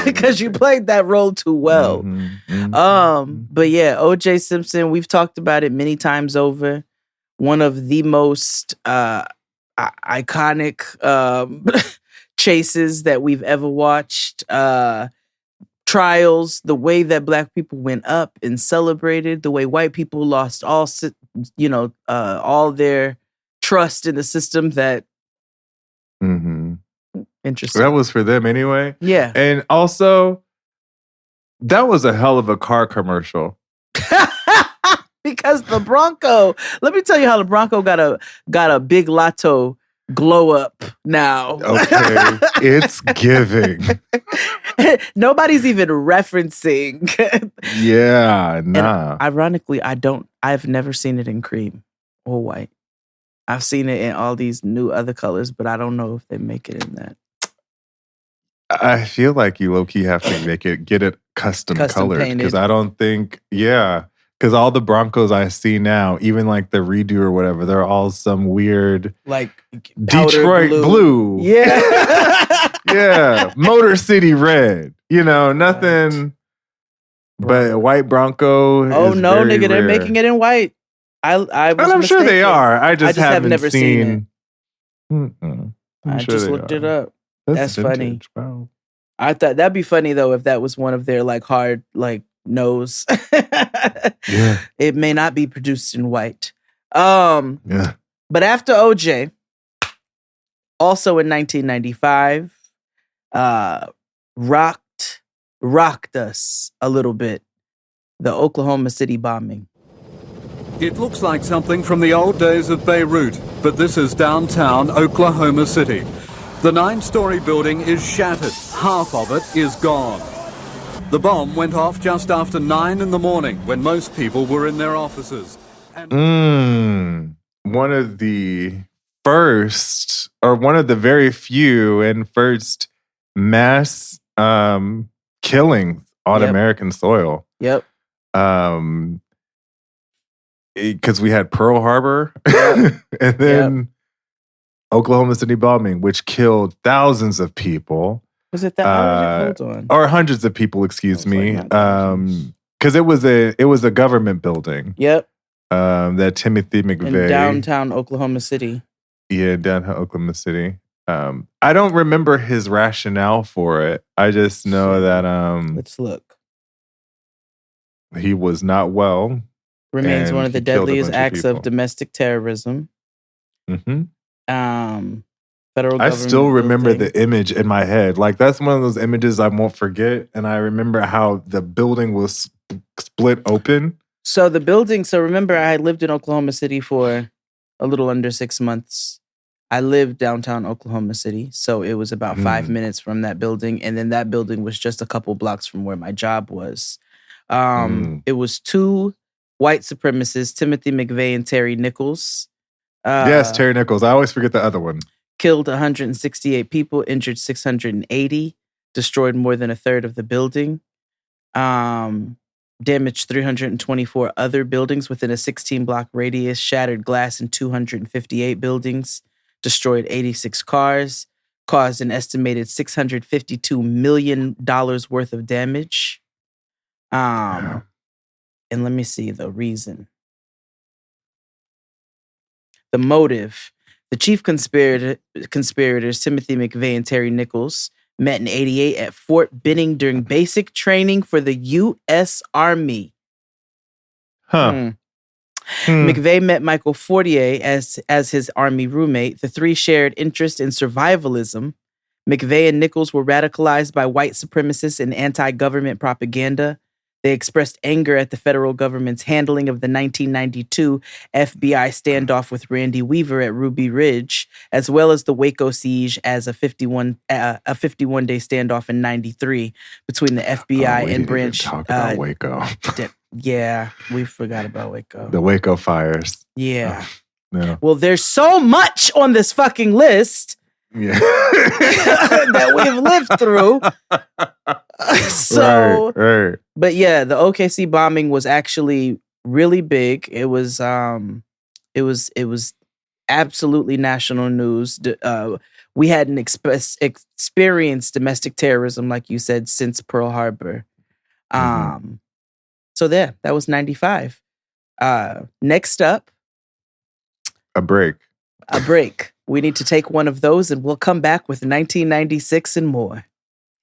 Because you played that role too well. But yeah, O.J. Simpson, we've talked about it many times over. One of the most iconic chases that we've ever watched. Trials, the way that Black people went up and celebrated, the way white people lost all their trust in the system. That interesting. That was for them anyway. Yeah, and also that was a hell of a car commercial. Because the Bronco, let me tell you how the Bronco got a big lotto glow up now. Okay, it's giving. Nobody's even referencing. Yeah, nah. And ironically, I've never seen it in cream or white. I've seen it in all these new other colors, but I don't know if they make it in that. I feel like you low-key have to get it custom colored, because I don't think, because all the Broncos I see now, even like the redo or whatever, they're all some weird like Detroit blue. Yeah. Yeah. Motor City red. Nothing but white Bronco. Oh no, nigga, rare. They're making it in white. I was and I'm mistaken. sure they are. I just haven't never seen it. I just looked it up. That's funny. Wow. I thought that'd be funny though if that was one of their like hard like no's. Yeah. It may not be produced in white. Yeah. But after OJ, also in 1995, rocked us a little bit. The Oklahoma City bombing. It looks like something from the old days of Beirut, but this is downtown Oklahoma City. The 9-story building is shattered. Half of it is gone. The bomb went off just after 9 in the morning when most people were in their offices. One of the first, or one of the very few and first mass killings on American soil. Yep. Because we had Pearl Harbor and then Oklahoma City bombing, which killed thousands of people. Was it that? Hold on. Or hundreds of people, excuse me. Because it was a government building. Yep. That Timothy McVeigh. In downtown Oklahoma City. Yeah, downtown Oklahoma City. I don't remember his rationale for it. I just know that let's look. He was not well. Remains one of the deadliest acts of domestic terrorism. Mm-hmm. Federal I still remember building. the image in my head. Like, that's one of those images I won't forget. And I remember how the building was split open. So the building, remember I lived in Oklahoma City for a little under 6 months. I lived downtown Oklahoma City. So it was about 5 minutes from that building. And then that building was just a couple blocks from where my job was. It was 2 white supremacists, Timothy McVeigh and Terry Nichols. Yes, Terry Nichols. I always forget the other one. Killed 168 people, injured 680, destroyed more than a third of the building, damaged 324 other buildings within a 16-block radius, shattered glass in 258 buildings, destroyed 86 cars, caused an estimated $652 million worth of damage. And let me see the reason. The motive. The chief conspirators, Timothy McVeigh and Terry Nichols, met in 88 at Fort Benning during basic training for the U.S. Army. McVeigh met Michael Fortier as his Army roommate. The 3 shared interest in survivalism. McVeigh and Nichols were radicalized by white supremacists and anti-government propaganda. They expressed anger at the federal government's handling of the 1992 FBI standoff with Randy Weaver at Ruby Ridge, as well as the Waco siege as a 51-day standoff in 93 between the FBI and branch. Talk about Waco. Yeah, we forgot about Waco. The Waco fires. Yeah. Yeah. Well, there's so much on this fucking list. Yeah. that we've lived through. Right. But yeah, the OKC bombing was actually really big. It was absolutely national news. We hadn't experienced domestic terrorism, like you said, since Pearl Harbor. So there, that was 95. Next up, a break. We need to take one of those, and we'll come back with 1996 and more.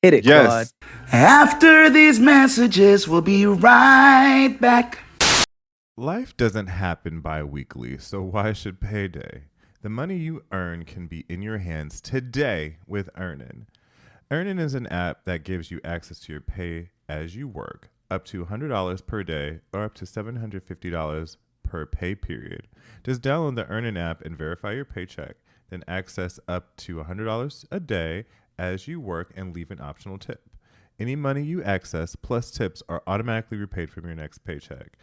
Hit it, Claude. After these messages, we'll be right back. Life doesn't happen bi-weekly, so why should payday? The money you earn can be in your hands today with Earnin. Earnin is an app that gives you access to your pay as you work, up to $100 per day or up to $750 per pay period. Just download the Earnin app and verify your paycheck, then access up to $100 a day as you work and leave an optional tip. Any money you access plus tips are automatically repaid from your next paycheck.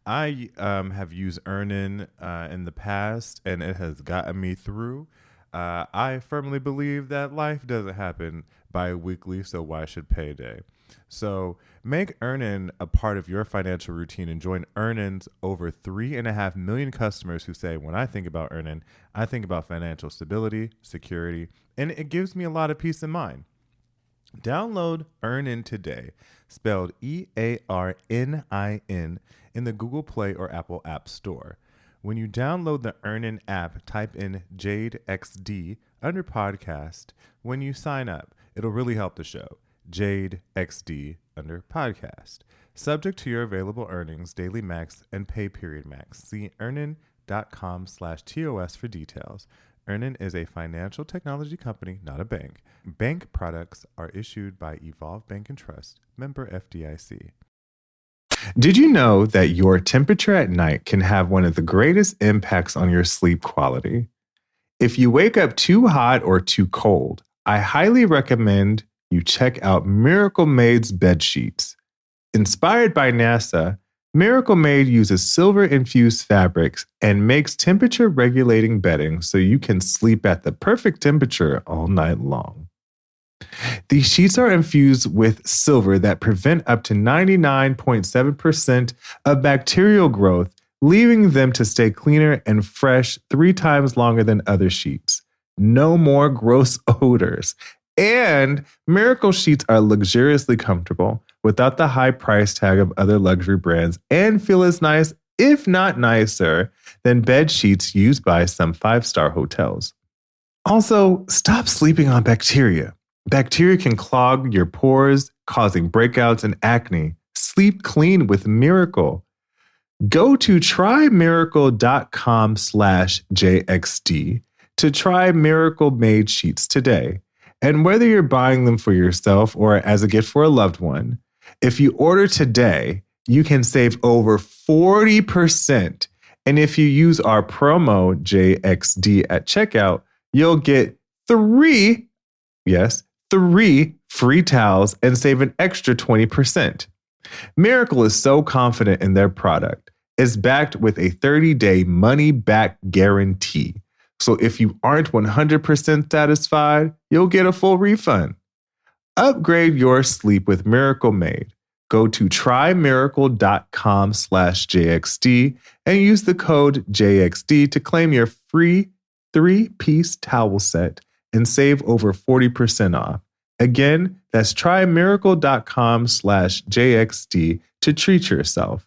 I have used Earnin in the past, and it has gotten me through. I firmly believe that life doesn't happen bi-weekly, so why should payday? So make Earnin a part of your financial routine and join Earnin's over 3.5 million customers who say, when I think about Earnin, I think about financial stability, security, and it gives me a lot of peace of mind. Download Earnin today, spelled EARNIN, in the Google Play or Apple App Store. When you download the Earnin app, type in Jade XD under podcast. When you sign up, it'll really help the show. Jade XD under podcast. Subject to your available earnings, daily max, and pay period max. See earnin.com/TOS for details. Earnin is a financial technology company, not a bank. Bank products are issued by Evolve Bank and Trust, member FDIC. Did you know that your temperature at night can have one of the greatest impacts on your sleep quality? If you wake up too hot or too cold, I highly recommend you check out Miracle Made's bed sheets. Inspired by NASA, Miracle Made uses silver-infused fabrics and makes temperature-regulating bedding so you can sleep at the perfect temperature all night long. These sheets are infused with silver that prevent up to 99.7% of bacterial growth, leaving them to stay cleaner and fresh 3 times longer than other sheets. No more gross odors. And Miracle sheets are luxuriously comfortable without the high price tag of other luxury brands and feel as nice, if not nicer, than bed sheets used by some 5-star hotels. Also, stop sleeping on bacteria. Bacteria can clog your pores, causing breakouts and acne. Sleep clean with Miracle. Go to trymiracle.com/JXD to try Miracle Made sheets today. And whether you're buying them for yourself or as a gift for a loved one, if you order today, you can save over 40%. And if you use our promo JXD at checkout, you'll get 3 free towels and save an extra 20%. Miracle is so confident in their product. It's backed with a 30-day money-back guarantee. So if you aren't 100% satisfied, you'll get a full refund. Upgrade your sleep with Miracle Made. Go to trymiracle.com/JXD and use the code JXD to claim your free 3-piece towel set and save over 40% off. Again, that's trymiracle.com/JXD to treat yourself.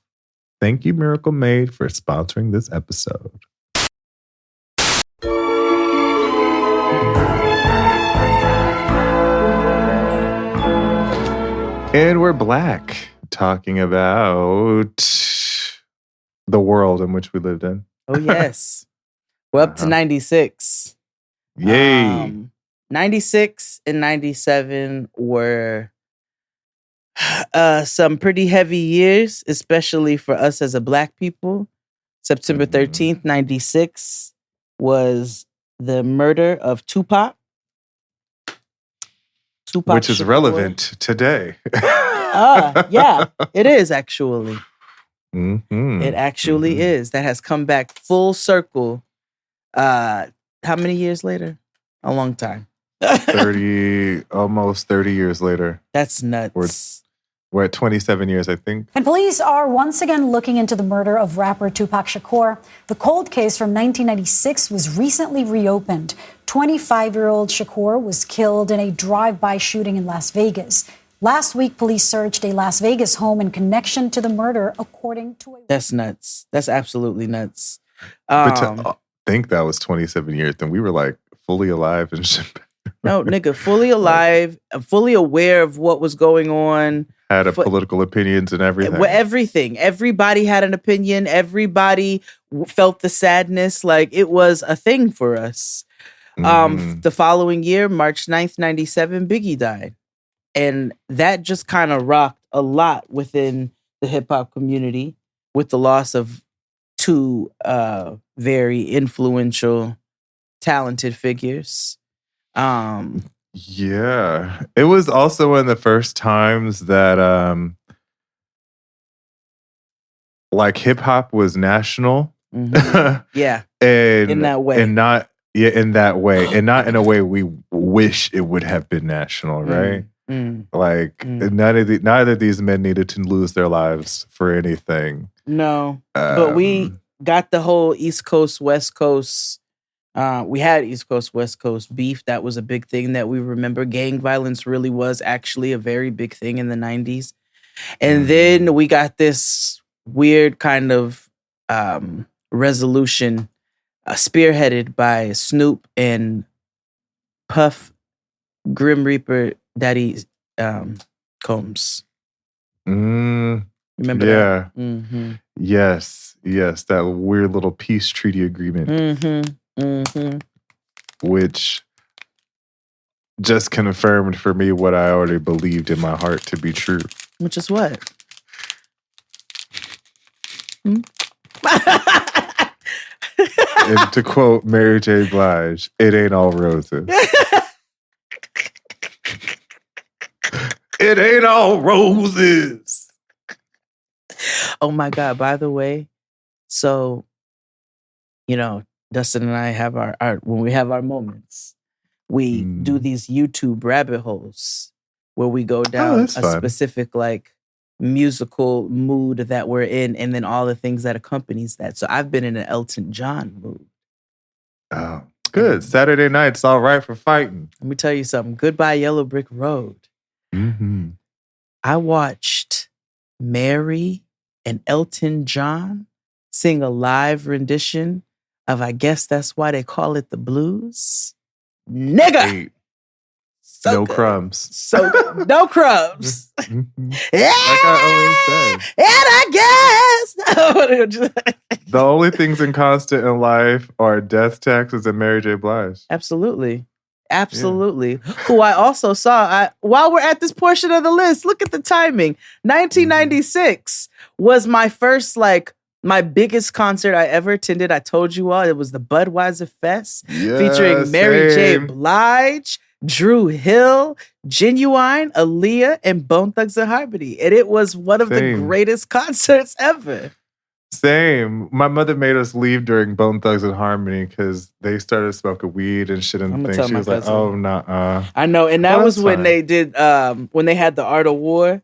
Thank you, Miracle Made, for sponsoring this episode. And we're back, talking about the world in which we lived in. Oh, yes. We're up to 96. Yay. 96 and 97 were some pretty heavy years, especially for us as a Black people. September 13th, 96 was the murder of Tupac. Which is relevant today. Yeah, it is actually. Mm-hmm. It actually is. That has come back full circle. How many years later? A long time. Almost 30 years later. That's nuts. We're at 27 years, I think. And police are once again looking into the murder of rapper Tupac Shakur. The cold case from 1996 was recently reopened. 25-year-old Shakur was killed in a drive-by shooting in Las Vegas. Last week, police searched a Las Vegas home in connection to the murder, according to a... That's nuts. That's absolutely nuts. But to think that was 27 years, then we were like fully alive and shit. No, nigga, fully alive, fully aware of what was going on. Had political opinions and everything. Everything. Everybody had an opinion. Everybody felt the sadness. Like, it was a thing for us. The following year, March 9th, 97, Biggie died. And that just kind of rocked a lot within the hip-hop community with the loss of 2 very influential, talented figures. Yeah. It was also one of the first times that like hip hop was national. Mm-hmm. Yeah. And in that way. And not in that way. And not in a way we wish it would have been national, right? Neither of these men needed to lose their lives for anything. No. But we got the whole East Coast, West Coast. We had East Coast, West Coast beef. That was a big thing that we remember. Gang violence really was actually a very big thing in the 90s. And then we got this weird kind of resolution spearheaded by Snoop and Puff Grim Reaper Daddy Combs. Remember that? Mm-hmm. Yes, that weird little peace treaty agreement, which just confirmed for me what I already believed in my heart to be true. Which is what? And to quote Mary J. Blige, it ain't all roses. It ain't all roses. Oh my God, by the way, so, Dustin and I have our when we have our moments, we do these YouTube rabbit holes where we go down a specific like musical mood that we're in and then all the things that accompanies that. So I've been in an Elton John mood. Oh, good. Saturday night's all right for fighting. Let me tell you something. Goodbye Yellow Brick Road. I watched Mary and Elton John sing a live rendition of I Guess That's Why They Call It the Blues. Nigga! So no good. crumbs. So good. No crumbs. Like I always say. And I guess. The only things in constant in life are death, taxes, and Mary J. Blige. Absolutely. Who I also saw. While we're at this portion of the list, look at the timing. 1996 was my first, my biggest concert I ever attended. I told you all, it was the Budweiser Fest featuring Mary J. Blige, Drew Hill, Genuine, Aaliyah, and Bone Thugs and Harmony. And it was one of the greatest concerts ever. Same. My mother made us leave during Bone Thugs and Harmony because they started smoking weed and shit and things. She was like, "Oh, nah." I know, and that was when they did when they had the Art of War,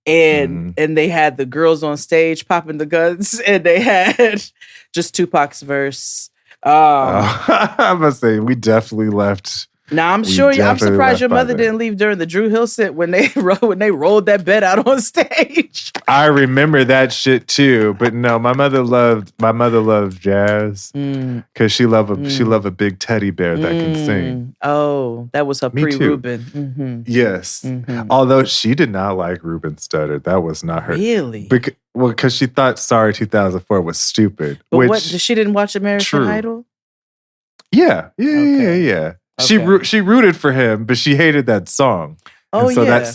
and they had the girls on stage popping the guns, and they had just Tupac's verse. I must say, we definitely left. Now I'm surprised your mother didn't leave during the Drew Hill set when they rolled that bed out on stage. I remember that shit too, but no, my mother loved jazz because she loved a big teddy bear that can sing. Oh, that was her pre-Ruben. Yes, although she did not like Ruben Studdard, that was not her. Really? Because she thought Sorry 2004 was stupid. But she didn't watch American Idol? Yeah. Okay. She rooted for him, but she hated that song. Oh, and so yeah. that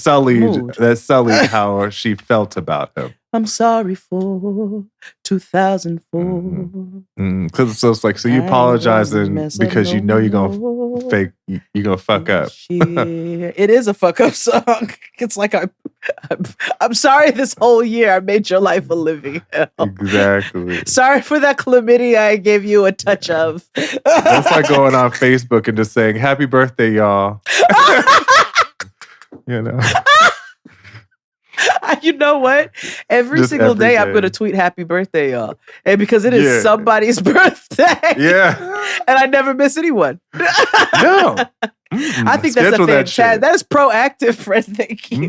sullied how she felt about him. I'm sorry for 2004. Because so you apologizing because you know you're gonna you're gonna fuck up. It is a fuck up song. It's like I'm sorry this whole year I made your life a living hell. Exactly. Sorry for that chlamydia I gave you a touch of. That's like going on Facebook and just saying happy birthday, y'all. You know what? Every single day I'm going to tweet happy birthday, y'all. And because it is somebody's birthday. Yeah. And I never miss anyone. No. I think that's a fantastic. That is proactive, Fred. Thank you.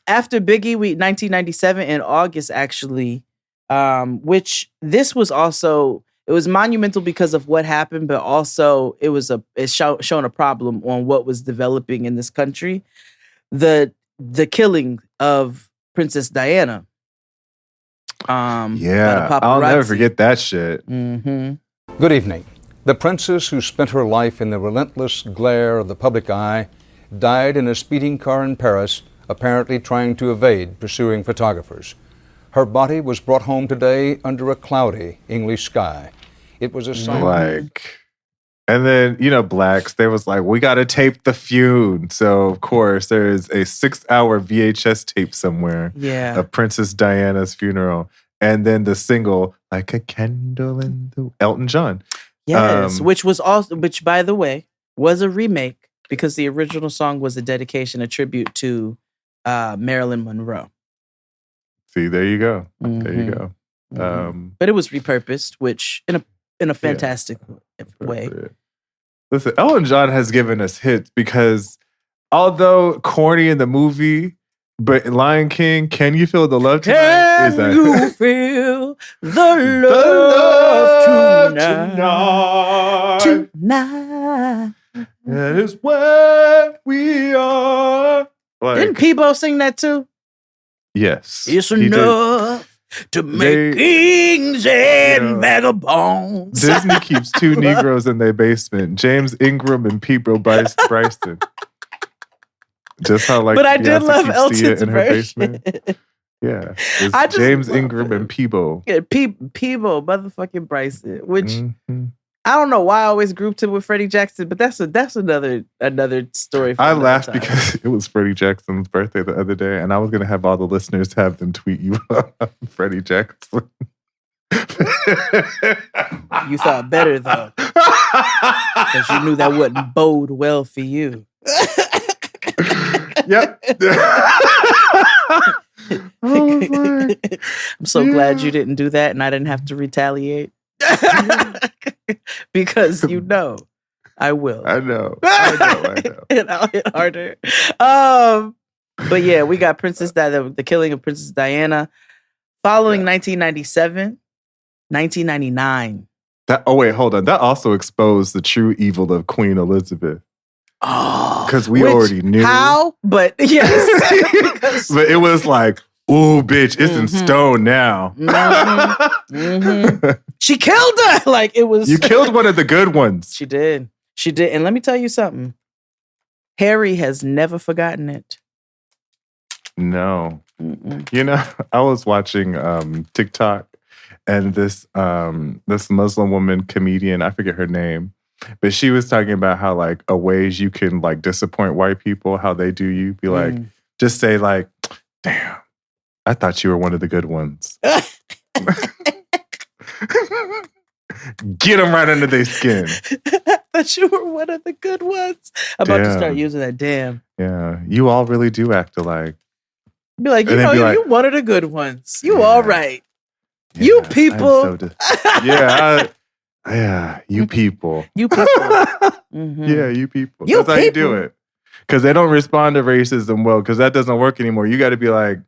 After Biggie, 1997 in August, actually, which this was also, it was monumental because of what happened, but also it's shown a problem on what was developing in this country. The killing of Princess Diana. I'll never forget that shit. Good evening. The princess who spent her life in the relentless glare of the public eye died in a speeding car in Paris, apparently trying to evade pursuing photographers. Her body was brought home today under a cloudy English sky. It was a sign. And then, blacks, they was like, we got to tape the feud. So, of course, there is a 6-hour VHS tape somewhere of Princess Diana's funeral. And then the single, Like a Candle in the Elton John. Yes, which, by the way, was a remake because the original song was a dedication, a tribute to Marilyn Monroe. See, there you go. There you go. But it was repurposed, which in a fantastic way. Listen, Elton John has given us hits because although corny in the movie, but in Lion King, Can You Feel the Love Tonight? Can you feel the love tonight. That is where we are. Like, didn't Peebo sing that too? Yes. It's enough to make kings and vagabonds. Disney keeps two Negroes in their basement, James Ingram and Peebo Bryson. Just how like but I did love Elton's in her basement. Yeah. It's James Ingram and Peebo. Yeah, Peebo, motherfucking Bryson, which I don't know why I always grouped him with Freddie Jackson, but that's another story. I laughed because it was Freddie Jackson's birthday the other day, and I was going to have all the listeners have them tweet you Freddie Jackson. You thought better though, because you knew that wouldn't bode well for you. Yep. I'm so glad you didn't do that, and I didn't have to retaliate. Because I will. I know. And I'll hit harder. But yeah, we got the killing of Princess Diana. Following 1997, 1999. Wait, hold on. That also exposed the true evil of Queen Elizabeth. Oh, because we already knew how, but yes, but it was like, ooh, bitch, it's in stone now. She killed her. Like it was. You killed one of the good ones. She did. And let me tell you something. Harry has never forgotten it. No. You know, I was watching TikTok, and this Muslim woman comedian, I forget her name, but she was talking about how like a ways you can like disappoint white people, how they do you. Be like, just say like, damn, I thought you were one of the good ones. Get them right under their skin. I thought you were one of the good ones. I'm about to start using that damn. Yeah, you all really do act alike. Be like, you one of the good ones. You all right. Yeah, you people. You people. You people. Yeah, you people. That's how you do it. Because they don't respond to racism well, because that doesn't work anymore. You got to be like,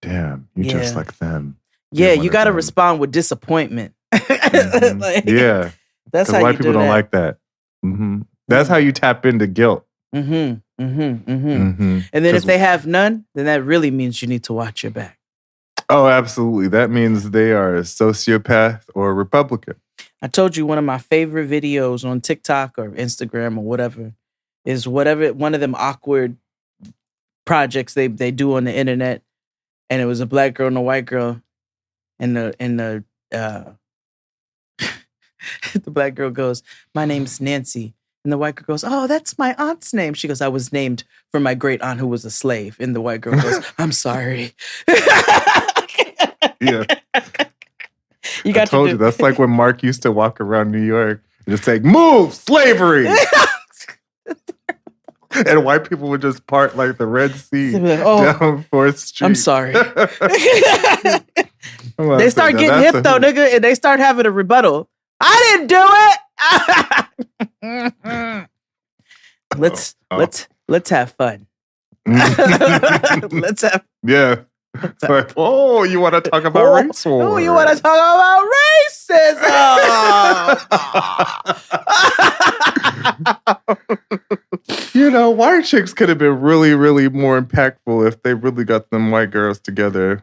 damn, you just like them. Yeah, you got to respond with disappointment. Like, yeah. That's how white people don't like that. That's how you tap into guilt. And then if they have none, then that really means you need to watch your back. Oh, absolutely. That means they are a sociopath or a Republican. I told you one of my favorite videos on TikTok or Instagram or whatever is whatever one of them awkward projects they do on the internet, and it was a black girl and a white girl, and the the black girl goes, "My name's Nancy." And the white girl goes, "Oh, that's my aunt's name." She goes, "I was named for my great aunt who was a slave." And the white girl goes, "I'm sorry." Yeah. I told you, that's like when Mark used to walk around New York and just say, "Move, slavery." And white people would just part like the Red Sea down 4th Street. I'm sorry. They start getting hip though, nigga, and they start having a rebuttal. I didn't do it. Let's have fun. Let's have Like, oh, you want to talk about race war? Oh, you want to talk about racism? You know, white chicks could have been really, really more impactful if they really got them white girls together.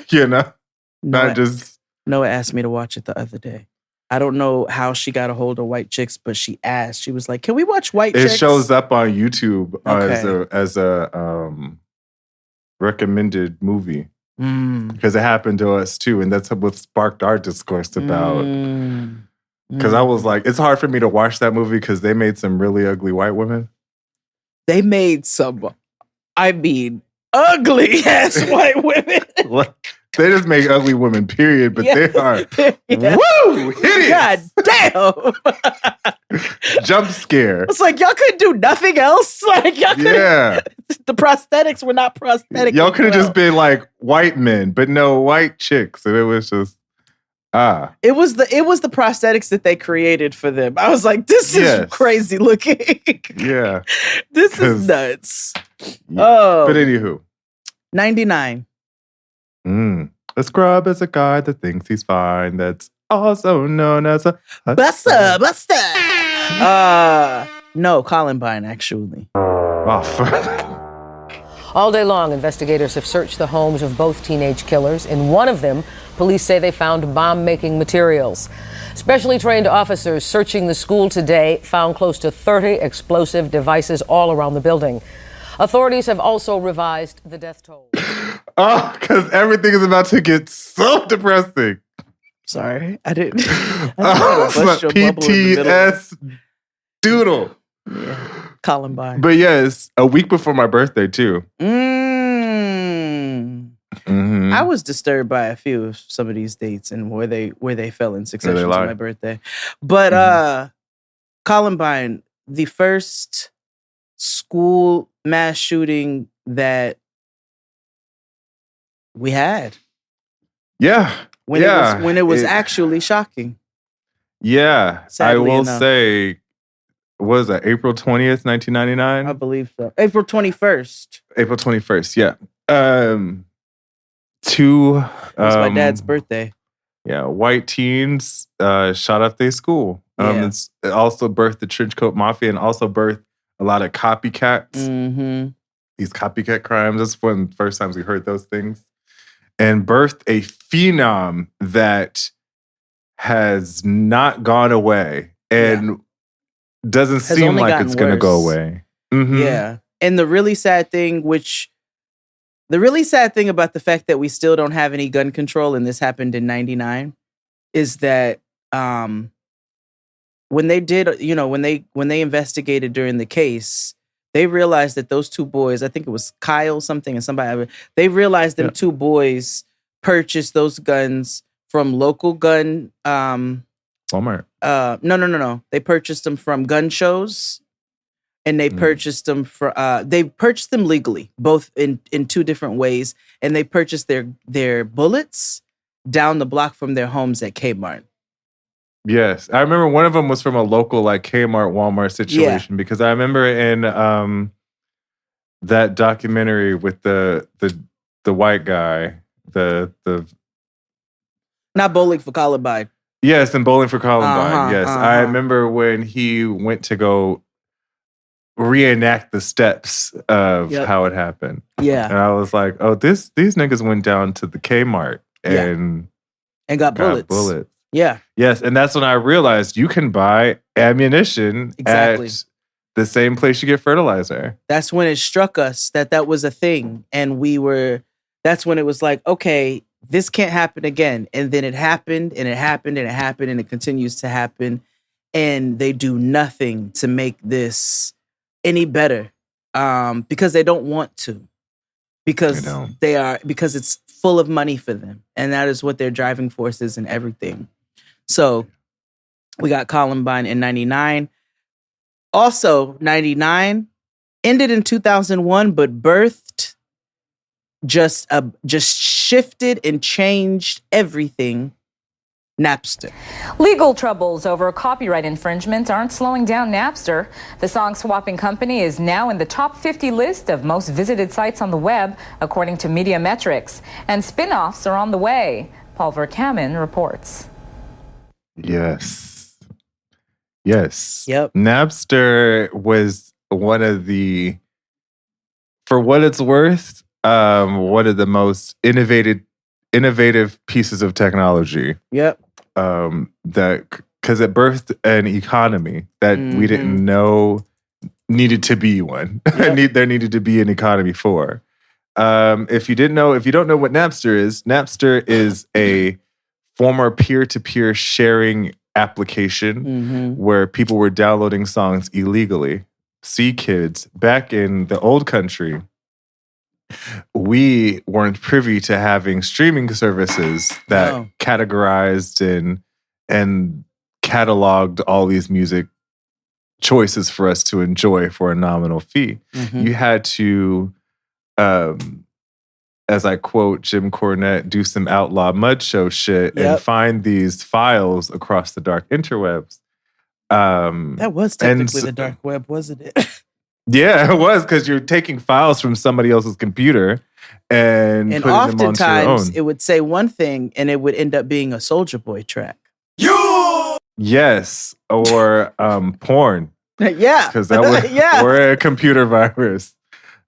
You know, Noah asked me to watch it the other day. I don't know how she got a hold of white chicks, but she asked. She was like, "Can we watch white chicks?" It shows up on YouTube as a recommended movie because it happened to us too, and that's what sparked our discourse about. Because I was like, it's hard for me to watch that movie because they made some really ugly white women. They made some, ugly ass white women. They just make ugly women, period. But they are woo hideous. God damn. Jump scare. It's like y'all couldn't do nothing else. Like y'all couldn't. The prosthetics were not prosthetic. Y'all could have just been like white men, but no white chicks, and it was just It was the prosthetics that they created for them. I was like, this is crazy looking. Yeah, this is nuts. Yeah. But anywho, 99. A scrub is a guy that thinks he's fine. That's also known as a Buster. No, Columbine, actually. All day long, investigators have searched the homes of both teenage killers. In one of them, police say they found bomb-making materials. Specially trained officers searching the school today found close to 30 explosive devices all around the building. Authorities have also revised the death toll. Oh, because everything is about to get so depressing. Sorry, I didn't. PTS doodle. Yeah. Columbine. But yes, a week before my birthday too. I was disturbed by a few of some of these dates and where they fell in succession to my birthday. But Columbine, the first school mass shooting that we had. Yeah. When it was actually shocking. Yeah. Sadly I will enough. say, was that April 20th, 1999? I believe so. April 21st. April 21st, yeah. Two It was my dad's birthday. Yeah, white teens shot up their school. It also birthed the Trenchcoat Mafia and also birthed a lot of copycats. Mm-hmm. These copycat crimes. That's one of the first times we heard those things. And birthed a phenom that has not gone away and doesn't seem like it's going to go away. Mm-hmm. Yeah. And the really sad thing about the fact that we still don't have any gun control, and this happened in 99, is that when they did, when they investigated during the case, they realized that those two boys, I think it was Kyle something and somebody, they realized them two boys purchased those guns from local gun Walmart. No. They purchased them from gun shows, and they purchased them they purchased them legally, both in two different ways, and they purchased their bullets down the block from their homes at Kmart. Yes, I remember one of them was from a local like Kmart, Walmart situation because I remember in that documentary with the white guy, the not Bowling for Columbine. Yes, and Bowling for Columbine. Yes, I remember when he went to go reenact the steps of how it happened. Yeah, and I was like, oh, these niggas went down to the Kmart and got bullets. Yeah. Yes, and that's when I realized you can buy ammunition at the same place you get fertilizer. That's when it struck us that was a thing, and that's when it was like, okay, this can't happen again. And then it happened, and it happened, and it happened, and it continues to happen, and they do nothing to make this any better, because they don't want to, because because it's full of money for them, and that is what their driving force is in everything. So we got Columbine in 99. Also, 99 ended in 2001, but birthed just shifted and changed everything. Napster. Legal troubles over copyright infringement aren't slowing down Napster. The song-swapping company is now in the top 50 list of most visited sites on the web, according to Media Metrics. And spin-offs are on the way. Paul Verkaman reports. Yes. Yep. Napster was one of the, for what it's worth, one of the most innovative pieces of technology. Yep. Because it birthed an economy that we didn't know needed to be one. Yep. There needed to be an economy for. If you don't know what Napster is a former peer-to-peer sharing application where people were downloading songs illegally. See, kids, back in the old country, we weren't privy to having streaming services that categorized and cataloged all these music choices for us to enjoy for a nominal fee. You had to, as I quote Jim Cornette, do some outlaw mud show shit and find these files across the dark interwebs. That was technically the dark web, wasn't it? Yeah, it was, because you're taking files from somebody else's computer and putting them onto your oftentimes own. it would say one thing and it would end up being a Soulja Boy track. Yes, or porn. Yeah. Because that was Yeah. or a computer virus.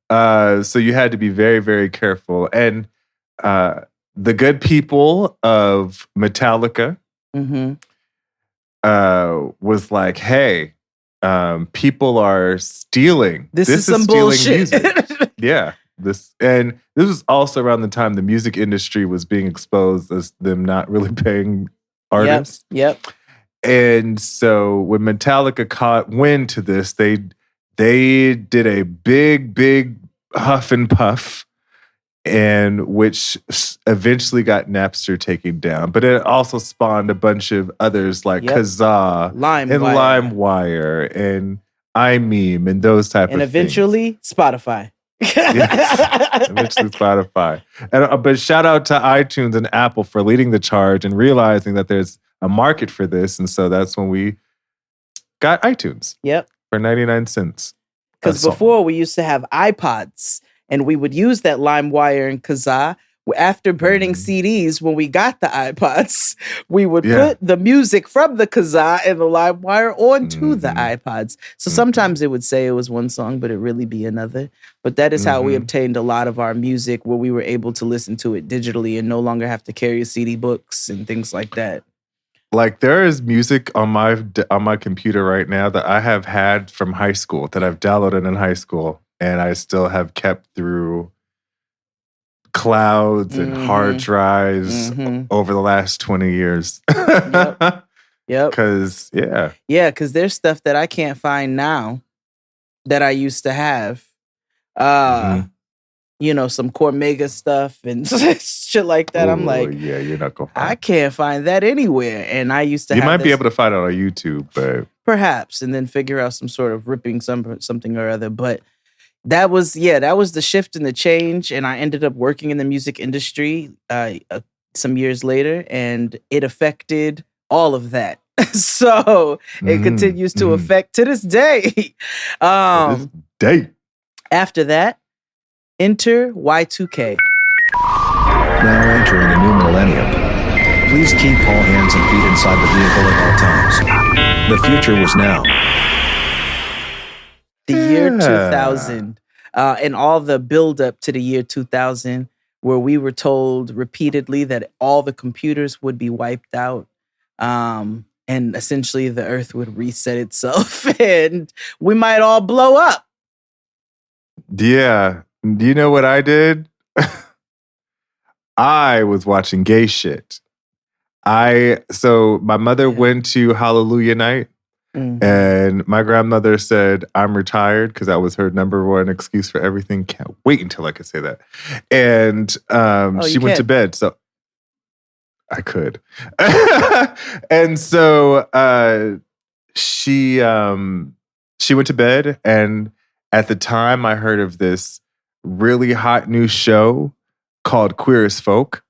So you had to be very, very careful. And the good people of Metallica was like, hey, people are stealing. This is some stealing bullshit. music. Yeah. This was also around the time the music industry was being exposed as them not really paying artists. Yep. And so when Metallica caught wind to this, they did a big huff and puff, and which eventually got Napster taken down. But it also spawned a bunch of others like Kazaa and LimeWire and iMeme and those type of things. And eventually Spotify. Yes, eventually Spotify. And, but shout out to iTunes and Apple for leading the charge and realizing that there's a market for this. And so that's when we got iTunes. Yep. For 99 cents. Because before we used to have iPods and we would use that LimeWire and Kazaa. After burning CDs, when we got the iPods, we would put the music from the Kazaa and the LimeWire onto the iPods. So sometimes it would say it was one song, but it really be another. But that is how we obtained a lot of our music, where we were able to listen to it digitally and no longer have to carry CD books and things like that. Like there is music on my computer right now that I have had from high school that I've downloaded in high school, and I still have kept through clouds and hard drives over the last 20 years. Yep. Because, Yeah, because there's stuff that I can't find now that I used to have. You know, some Cormega stuff and shit like that. I'm like, yeah, you're not going to find I can't find that anywhere. And I used to You have might be able to find it on YouTube, but perhaps, and then figure out some sort of ripping something or other. But that was the shift and the change. And I ended up working in the music industry some years later, and it affected all of that. So it continues to affect to this day. After that, enter Y2K. Now entering a new millennium. Please keep all hands and feet inside the vehicle at all times. The future was now. The year 2000, and all the build up to the year 2000, where we were told repeatedly that all the computers would be wiped out, and essentially the earth would reset itself and we might all blow up. Yeah. Do you know what I did? I was watching gay shit. So my mother went to Hallelujah Night, and my grandmother said, I'm retired, because that was her number one excuse for everything. Can't wait until I could say that. And she went to bed. So I could. And so she went to bed, and at the time I heard of this really hot new show called Queer as Folk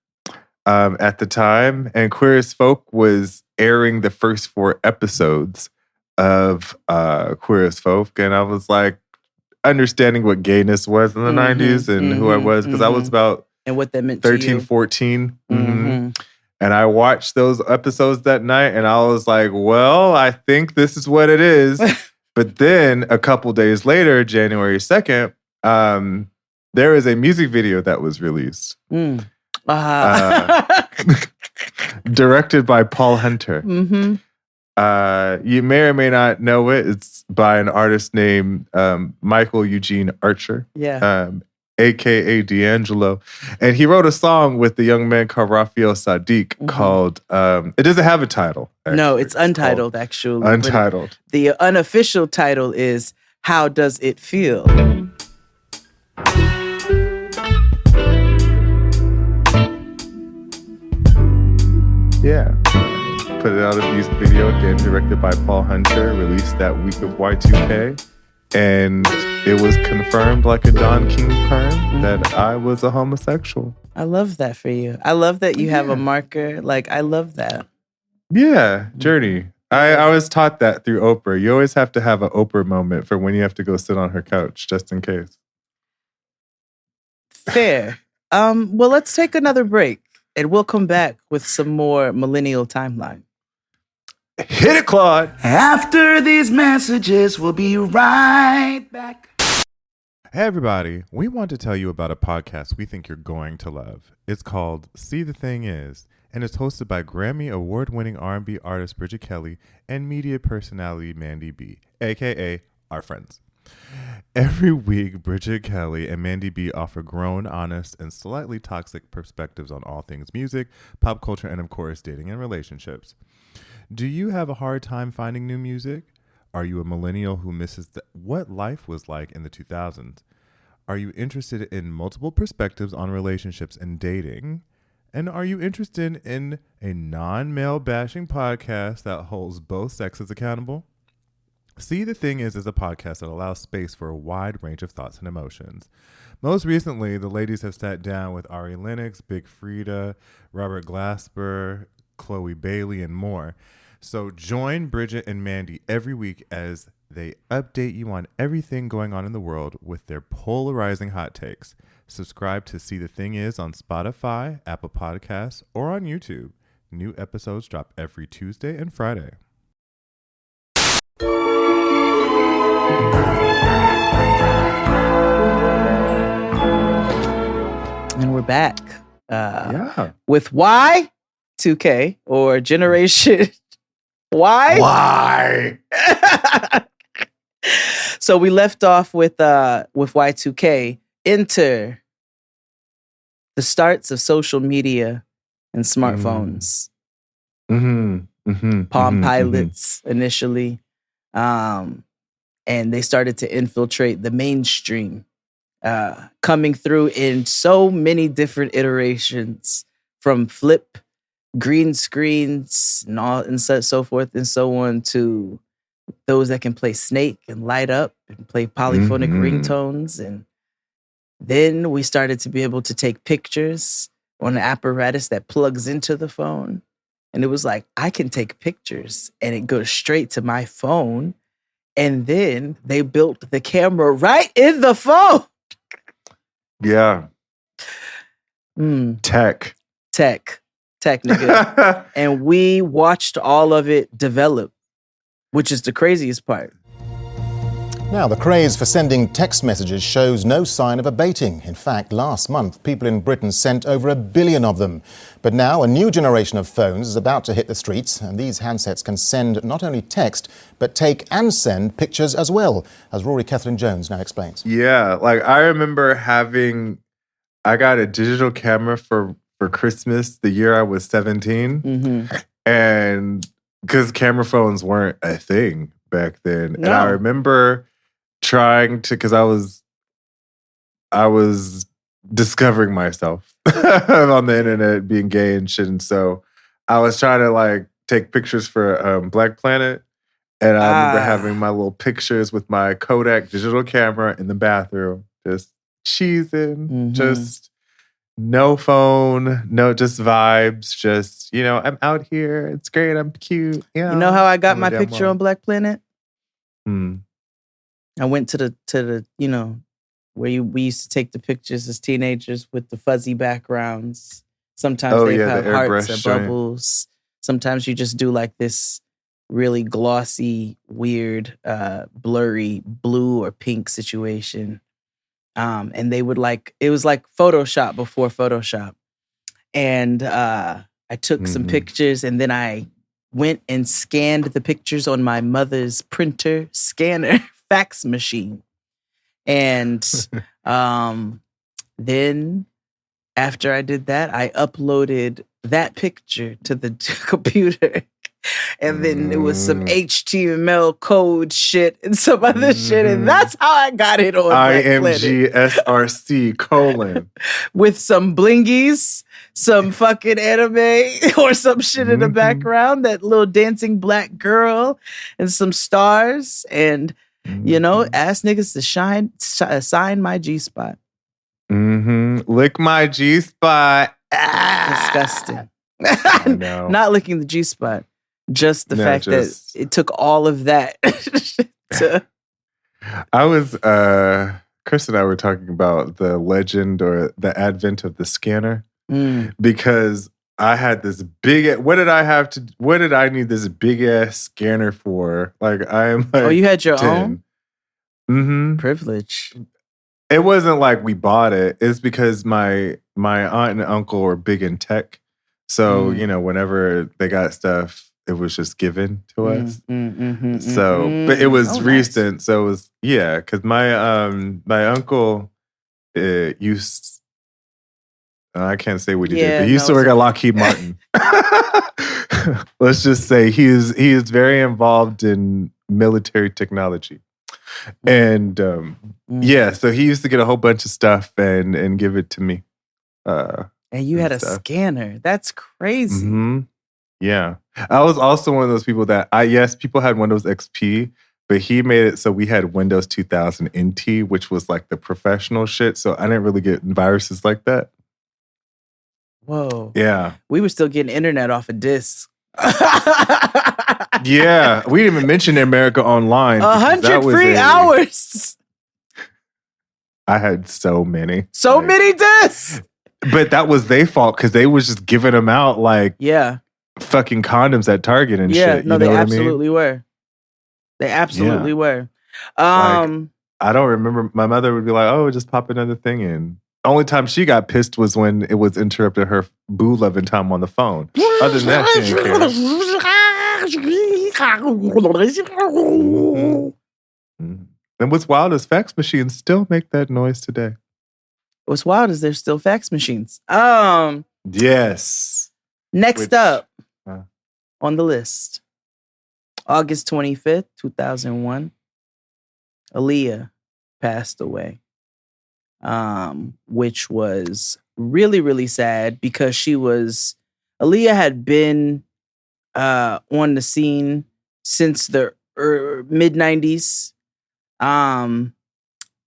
at the time. And Queer as Folk was airing the first 4 episodes of Queer as Folk. And I was like, understanding what gayness was in the 90s and who I was, because I was about and what that meant 13, 14. And I watched those episodes that night, and I was like, well, I think this is what it is. But then a couple days later, January 2nd, there is a music video that was released. Directed by Paul Hunter. You may or may not know it. It's by an artist named Michael Eugene Archer. A.K.A. D'Angelo. And he wrote a song with the young man called Raphael Sadiq called, it doesn't have a title. Actually. No, it's untitled, actually. Untitled. The unofficial title is How Does It Feel? Yeah. Put it out as a music video, again, directed by Paul Hunter, released that week of Y2K. And it was confirmed like a Don King perm that I was a homosexual. I love that for you. I love that you have a marker. Like, I love that. Yeah, journey. I was taught that through Oprah. You always have to have an Oprah moment for when you have to go sit on her couch, just in case. Fair. Well, let's take another break and we'll come back with some more Millennial Timeline. Hit it, Claude. After these messages, we'll be right back. Hey everybody, we want to tell you about a podcast we think you're going to love. It's called See the Thing Is, and it's hosted by Grammy award-winning R&B artist Bridget Kelly and media personality Mandy B, aka our friends. Every week, Bridget Kelly and Mandy B offer grown, honest, and slightly toxic perspectives on all things music, pop culture, and of course, dating and relationships. Do you have a hard time finding new music? Are you a millennial who misses what life was like in the 2000s? Are you interested in multiple perspectives on relationships and dating? And are you interested in a non-male bashing podcast that holds both sexes accountable? See the Thing Is a podcast that allows space for a wide range of thoughts and emotions. Most recently, the ladies have sat down with Ari Lennox, Big Frida, Robert Glasper, Chloe Bailey, and more. So join Bridget and Mandy every week as they update you on everything going on in the world with their polarizing hot takes. Subscribe to See the Thing Is on Spotify, Apple Podcasts, or on YouTube. New episodes drop every Tuesday and Friday. And we're back with Y2K or Generation Y. Why? So we left off with Y2K. Enter the starts of social media and smartphones. Palm Pilots initially. And they started to infiltrate the mainstream, coming through in so many different iterations, from flip, green screens, and all, and so forth and so on, to those that can play Snake and light up and play polyphonic ringtones. And then we started to be able to take pictures on an apparatus that plugs into the phone. And it was like, I can take pictures and it goes straight to my phone. And then they built the camera right in the phone. Yeah. Tech, nigga. And we watched all of it develop, which is the craziest part. Now, the craze for sending text messages shows no sign of abating. In fact, last month, people in Britain sent over 1 billion of them. But now, a new generation of phones is about to hit the streets, and these handsets can send not only text, but take and send pictures as well, as Rory Kathleen Jones now explains. Yeah, like I remember I got a digital camera for Christmas the year I was 17. And because camera phones weren't a thing back then. No. And I remember trying to, because I was discovering myself on the internet, being gay and shit. And so I was trying to like take pictures for Black Planet. And I remember having my little pictures with my Kodak digital camera in the bathroom, just cheesing, just no phone, no, just vibes, just, you know, I'm out here. It's great. I'm cute. You know how I got my picture on Black Planet? I went to the you know, where we used to take the pictures as teenagers with the fuzzy backgrounds. Sometimes they have hearts or bubbles. Sometimes you just do like this really glossy, weird, blurry blue or pink situation. And they would it was like Photoshop before Photoshop. And I took some pictures, and then I went and scanned the pictures on my mother's printer scanner fax machine. And then after I did that, I uploaded that picture to the computer. And then it was some HTML code shit and some other shit. And that's how I got it on IMGSRC : with some blingies, some fucking anime or some shit in the background, that little dancing black girl and some stars. And, you know, ask niggas to sign my G-spot. Lick my G-spot. Disgusting. Not licking the G-spot. Just the fact that it took all of that to... I was, Chris and I were talking about the legend or the advent of the scanner because I had this big. What did I need this big ass scanner for? Like I am. Like, oh, you had your 10. own? Mm-hmm. Privilege. It wasn't like we bought it. It's because my aunt and uncle were big in tech. So, whenever they got stuff, it was just given to us. But it was recent. Nice. So it was, because my uncle used, I can't say what he did, but he used to work at Lockheed Martin. Let's just say he is very involved in military technology. And so he used to get a whole bunch of stuff and give it to me. And you had a scanner. That's crazy. Mm-hmm. Yeah. I was also one of those people that people had Windows XP, but he made it so we had Windows 2000 NT, which was like the professional shit. So I didn't really get viruses like that. Whoa. Yeah. We were still getting internet off of discs. Yeah. We didn't even mention America Online. 100 free hours. I had so many. So many discs. But that was their fault because they was just giving them out like fucking condoms at Target and shit. No, they absolutely were. They absolutely were. I don't remember. My mother would be like, "Oh, just pop another thing in." Only time she got pissed was when it was interrupted her boo loving time on the phone. Other than that, she didn't care. And what's wild is fax machines still make that noise today. What's wild is there's still fax machines. Yes. Next up on the list, August 25th, 2001, Aaliyah passed away, which was really, really sad because Aaliyah had been on the scene since the mid-90s. And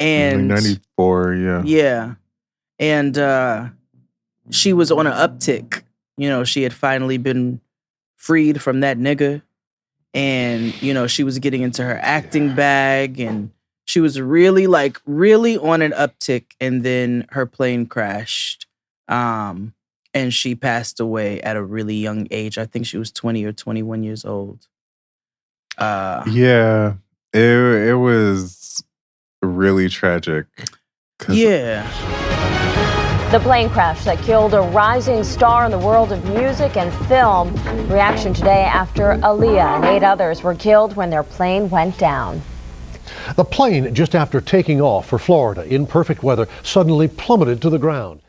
94, yeah. And she was on an uptick. She had finally been freed from that nigga. And, she was getting into her acting bag. And she was really on an uptick. And then her plane crashed. And she passed away at a really young age. I think she was 20 or 21 years old. It was really tragic. Yeah. The plane crash that killed a rising star in the world of music and film. Reaction today after Aaliyah and 8 others were killed when their plane went down. The plane, just after taking off for Florida in perfect weather, suddenly plummeted to the ground.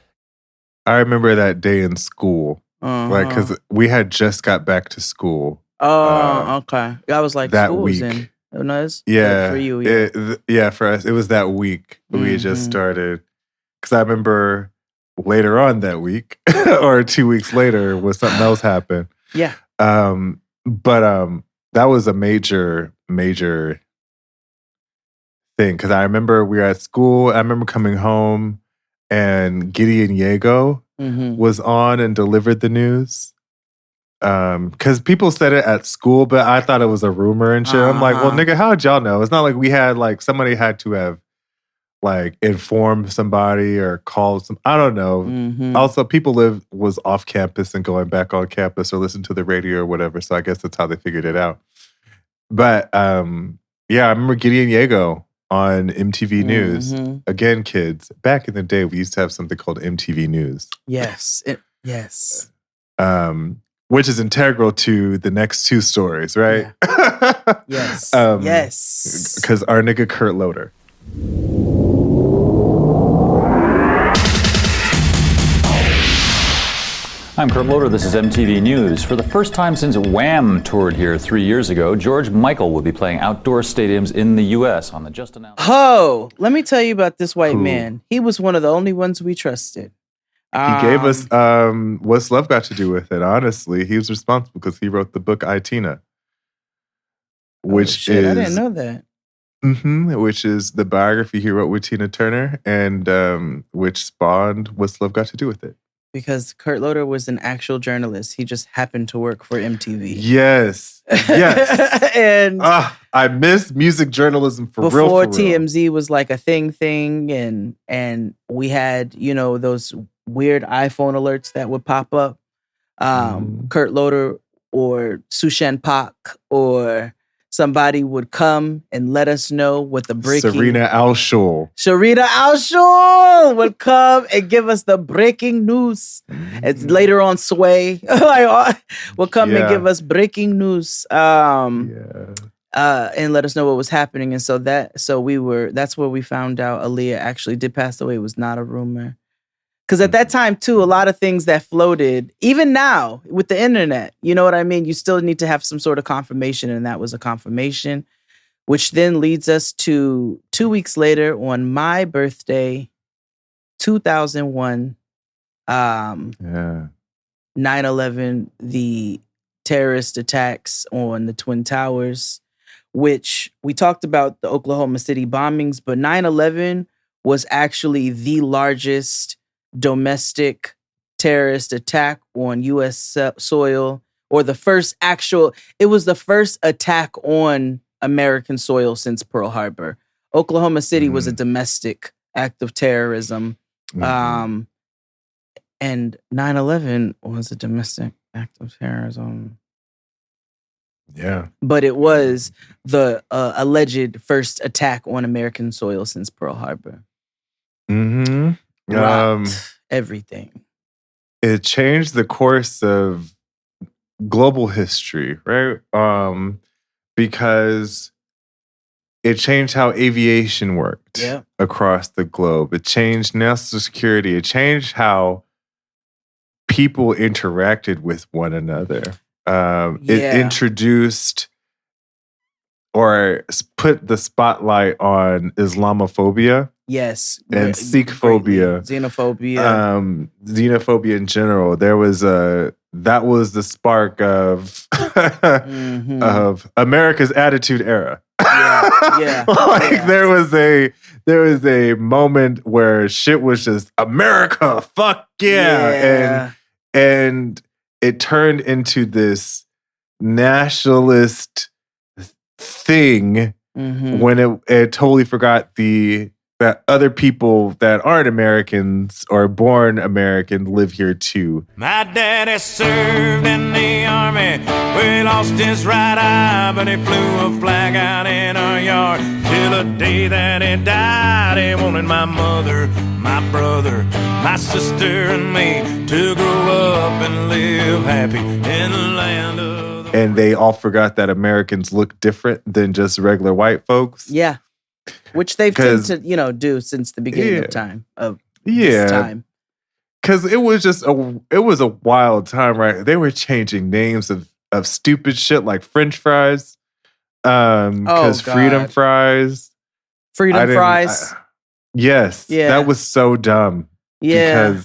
I remember that day in school, because we had just got back to school. Oh, okay. I was like, that school week. Was in. Yeah. For you, for us, it was that week. We had just started. Because I remember later on that week, or 2 weeks later, was something else happened. Yeah. But that was a major thing. Because I remember we were at school. I remember coming home and Gideon Yago was on and delivered the news. Because people said it at school, but I thought it was a rumor and shit. I'm like, well, nigga, how'd y'all know? It's not like we had somebody had to have informed somebody or called some. I don't know. Also, people was off campus and going back on campus or listen to the radio or whatever. So I guess that's how they figured it out. But I remember Gideon Yago on MTV News. Again, kids, back in the day, we used to have something called MTV News. Yes. Yes. Which is integral to the next 2 stories, right? Yeah. Yes. Yes. Because our nigga Kurt Loder. I'm Kurt Loder. This is MTV News. For the first time since Wham toured here 3 years ago, George Michael will be playing outdoor stadiums in the U.S. on the just announced. Let me tell you about this white man. He was one of the only ones we trusted. He gave us What's Love Got to Do with It, honestly. He was responsible because he wrote the book I, Tina. Which is... I didn't know that. Which is the biography he wrote with Tina Turner and which spawned What's Love Got to Do with It. Because Kurt Loder was an actual journalist. He just happened to work for MTV. Yes. And I miss music journalism for real. Before TMZ was like a thing, and we had, those weird iPhone alerts that would pop up. Kurt Loder or Sushan Pak or somebody would come and let us know what the breaking... Sharina Al-Shul would come and give us the breaking news. And later on, Sway will come and give us breaking news. And let us know what was happening. And so that's where we found out Aaliyah actually did pass away. It was not a rumor. Because at that time, too, a lot of things that floated, even now with the internet, you know what I mean? You still need to have some sort of confirmation, and that was a confirmation, which then leads us to 2 weeks later on my birthday, 2001, 9/11, the terrorist attacks on the Twin Towers, which we talked about the Oklahoma City bombings, but 9/11 was actually the largest domestic terrorist attack on U.S. soil, or it was the first attack on American soil since Pearl Harbor. Oklahoma City was a domestic act of terrorism. And 9/11 was a domestic act of terrorism. Yeah. But it was the alleged first attack on American soil since Pearl Harbor. Mm-hmm. Everything. It changed the course of global history, right? Because it changed how aviation worked across the globe. It changed national security. It changed how people interacted with one another. It introduced or put the spotlight on Islamophobia. Yes. And Sikh-phobia. Xenophobia. Xenophobia in general. That was the spark of of America's Attitude Era. There was a moment where shit was just America, fuck yeah. And it turned into this nationalist thing when it totally forgot that other people that aren't Americans or born American live here too. My daddy served in the army. We lost his right eye, but he flew a flag out in our yard. Till the day that he died, he wanted my mother, my brother, my sister, and me to grow up and live happy in the land of the... And they all forgot that Americans look different than just regular white folks. Yeah. Which they've tended to, do since the beginning of time. This time. Because it was a wild time, right? They were changing names of stupid shit like French fries. Because Freedom Fries. Yes. Yeah. That was so dumb. Yeah.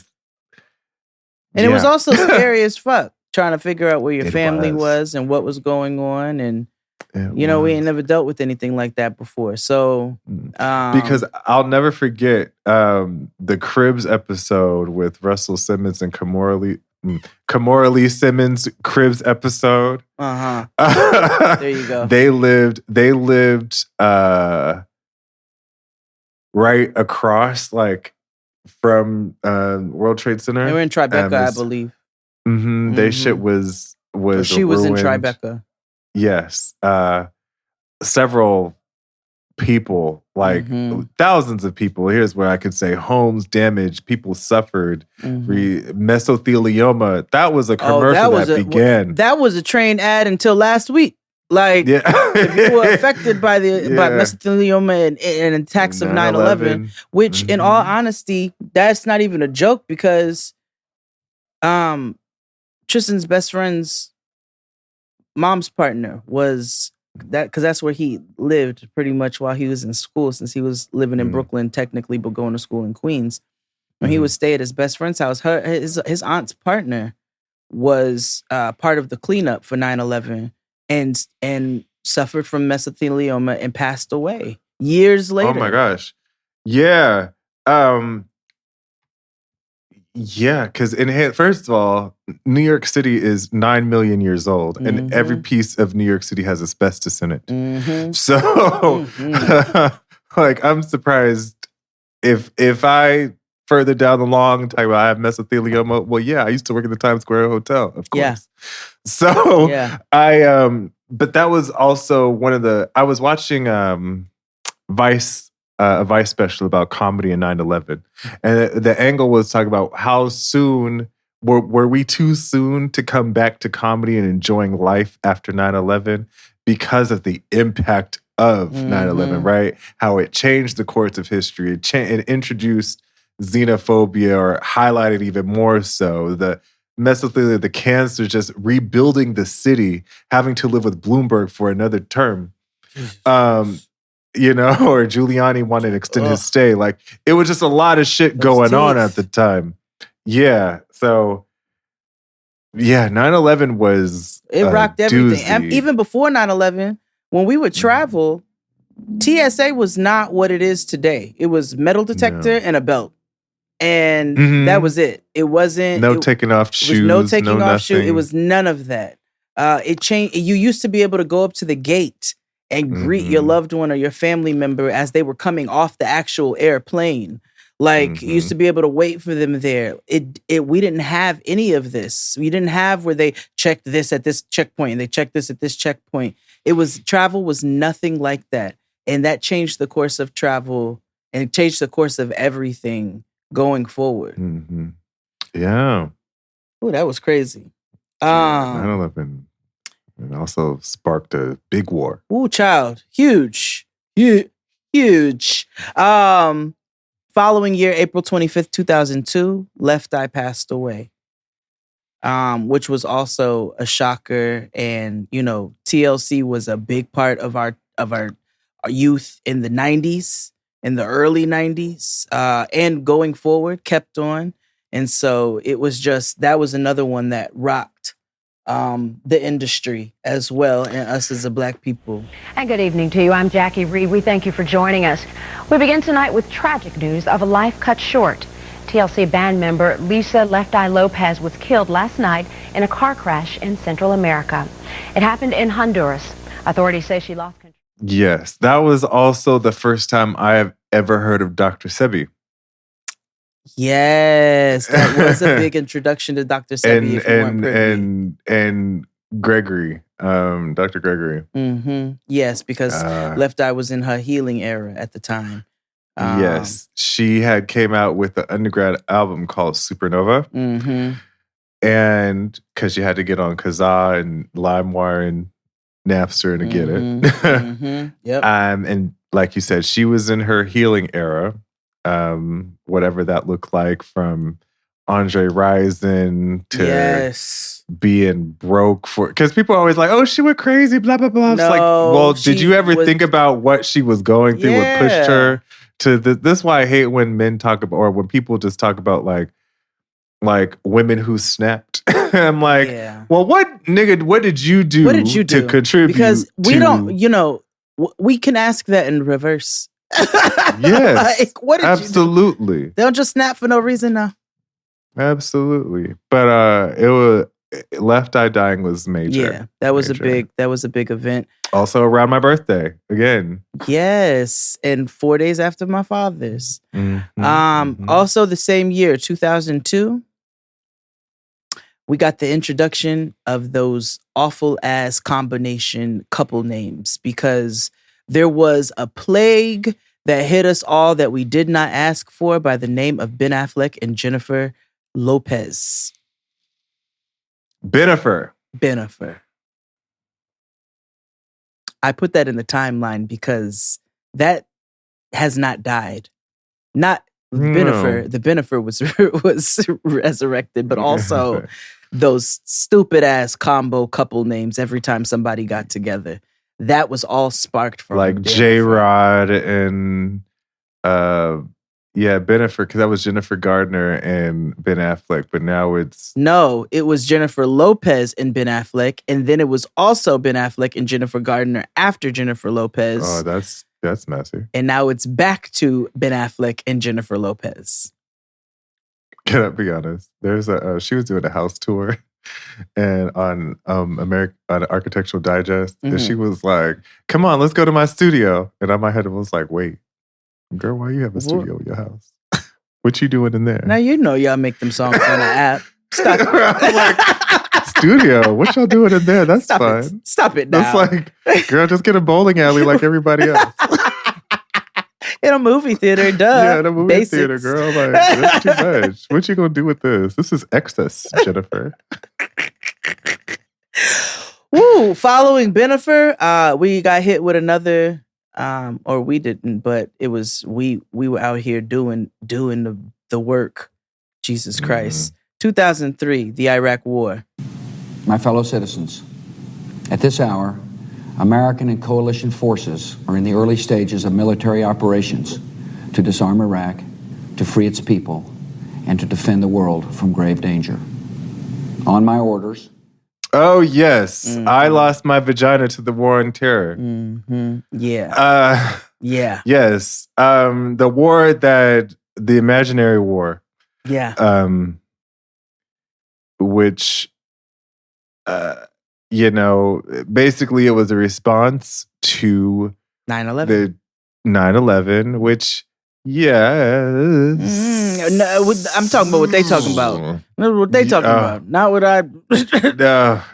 And it was also scary as fuck, trying to figure out where your family was and what was going on. And we ain't never dealt with anything like that before. So, because I'll never forget the Cribs episode with Russell Simmons and Kimora Lee Simmons Cribs episode. There you go. They lived right across, like from World Trade Center. They were in Tribeca, I believe. They shit was she was in ruined. Tribeca. Yes. Several people, like thousands of people. Here's where I could say homes damaged, people suffered, mesothelioma. That was a commercial that began. That was a train ad until last week. Like, if you were affected by by mesothelioma and attacks of 9/11, which in all honesty, that's not even a joke because Tristan's best friend's mom's partner was that, because that's where he lived pretty much while he was in school, since he was living in Brooklyn technically, but going to school in Queens. When he would stay at his best friend's house, his aunt's partner was part of the cleanup for 9/11 and suffered from mesothelioma and passed away years later. Oh my gosh. Yeah. Yeah, because first of all, New York City is 9 million years old, and every piece of New York City has asbestos in it. So, like, I'm surprised if I further down the long talk about I have mesothelioma. Well, yeah, I used to work at the Times Square Hotel, of course. Yeah. So Yeah. but that was also one of the. I was watching Vice. A Vice special about comedy and 9/11. And the angle was talking about how soon, were we too soon to come back to comedy and enjoying life after 9/11 because of the impact of 9/11, right? How it changed the course of history. It introduced xenophobia, or highlighted even more so the mesothelioma, the cancer, just rebuilding the city, having to live with Bloomberg for another term. Or Giuliani wanted to extend his stay. Like, it was just a lot of shit going on at the time. Yeah. So, 9/11 was It rocked everything. doozy. And even before 9/11, when we would travel, TSA was not what it is today. It was metal detector and a belt. And that was it. It wasn't taking off shoes. No taking off shoes. nothing. It was none of that. It changed. You used to be able to go up to the gate and greet your loved one or your family member as they were coming off the actual airplane. Like, you used to be able to wait for them there. We didn't have any of this. We didn't have where they checked this at this checkpoint and they checked this at this checkpoint. Travel was nothing like that. And that changed the course of travel and changed the course of everything going forward. Yeah. Oh, that was crazy. 9/11. And also sparked a big war. Ooh, child. Huge. Huge. Following year, April 25th, 2002, Left Eye passed away. Which was also a shocker. And, TLC was a big part of our youth in the 90s, in the early 90s, and going forward, kept on. And so that was another one that rocked the industry as well, and us as a Black people. And good evening to you. I'm Jackie Reed. We thank you for joining us. We begin tonight with tragic news of a life cut short. TLC band member Lisa Left Eye Lopez was killed last night in a car crash in Central America. It happened in Honduras. Authorities say she lost control. Yes, that was also the first time I have ever heard of Dr. Sebi. Yes, that was a big introduction to Dr. Sebi. if you weren't privy. and Gregory, Dr. Gregory. Yes, because Left Eye was in her healing era at the time. Yes, she had came out with an undergrad album called Supernova, and because she had to get on Kazaa and LimeWire and Napster to get it. Yep. And like you said, she was in her healing era. Whatever that looked like, from Andre Rison to being broke because people are always like, oh, she went crazy, blah, blah, blah. It's like, well, did you ever think about what she was going through, what pushed her to this is why I hate when men talk about, or when people just talk about like women who snapped. I'm like, well, what did you do to contribute? Because we don't, we can ask that in reverse. Yes, like, what did absolutely. You do? They don't just snap for no reason now. Absolutely, but it was Left Eye dying was major. Yeah, that was a big event. Also around my birthday again. Yes, and 4 days after my father's. Also the same year, 2002. We got the introduction of those awful ass combination couple names, because there was a plague that hit us all that we did not ask for, by the name of Ben Affleck and Jennifer Lopez. Bennifer. I put that in the timeline because that has not died. Not Bennifer. The Bennifer was resurrected, but also those stupid ass combo couple names every time somebody got together. That was all sparked from like J-Rod and Bennifer, because that was Jennifer Gardner and Ben Affleck, but now it was Jennifer Lopez and Ben Affleck, and then it was also Ben Affleck and Jennifer Gardner after Jennifer Lopez. Oh, that's messy. And now it's back to Ben Affleck and Jennifer Lopez. Can I be honest? There's she was doing a house tour and on on Architectural Digest, and she was like, "Come on, let's go to my studio." And on my head, it was like, "Wait, girl, why you have a studio in your house? What you doing in there?" Now you know y'all make them songs on the app. Stop it. Studio, what y'all doing in there? That's fun. Stop it now. That's like, girl, just get a bowling alley like everybody else. In a movie theater, duh. Yeah, in a movie Basics. theater, girl. Like, that's too much. What you gonna do with this? This is excess, Jennifer. Woo! Following Benifer, we got hit with another, or we didn't, but it was we were out here doing the work. Jesus Christ. 2003, the Iraq War. My fellow citizens, at this hour, American and coalition forces are in the early stages of military operations to disarm Iraq, to free its people, and to defend the world from grave danger. On my orders. Oh, yes. I lost my vagina to the war on terror. Yeah. Yeah. Yes. The war the imaginary war. Yeah. Which, basically it was a response to 9/11. The 9/11, which, no, I'm talking about what they talking about. What they talking about, not what I.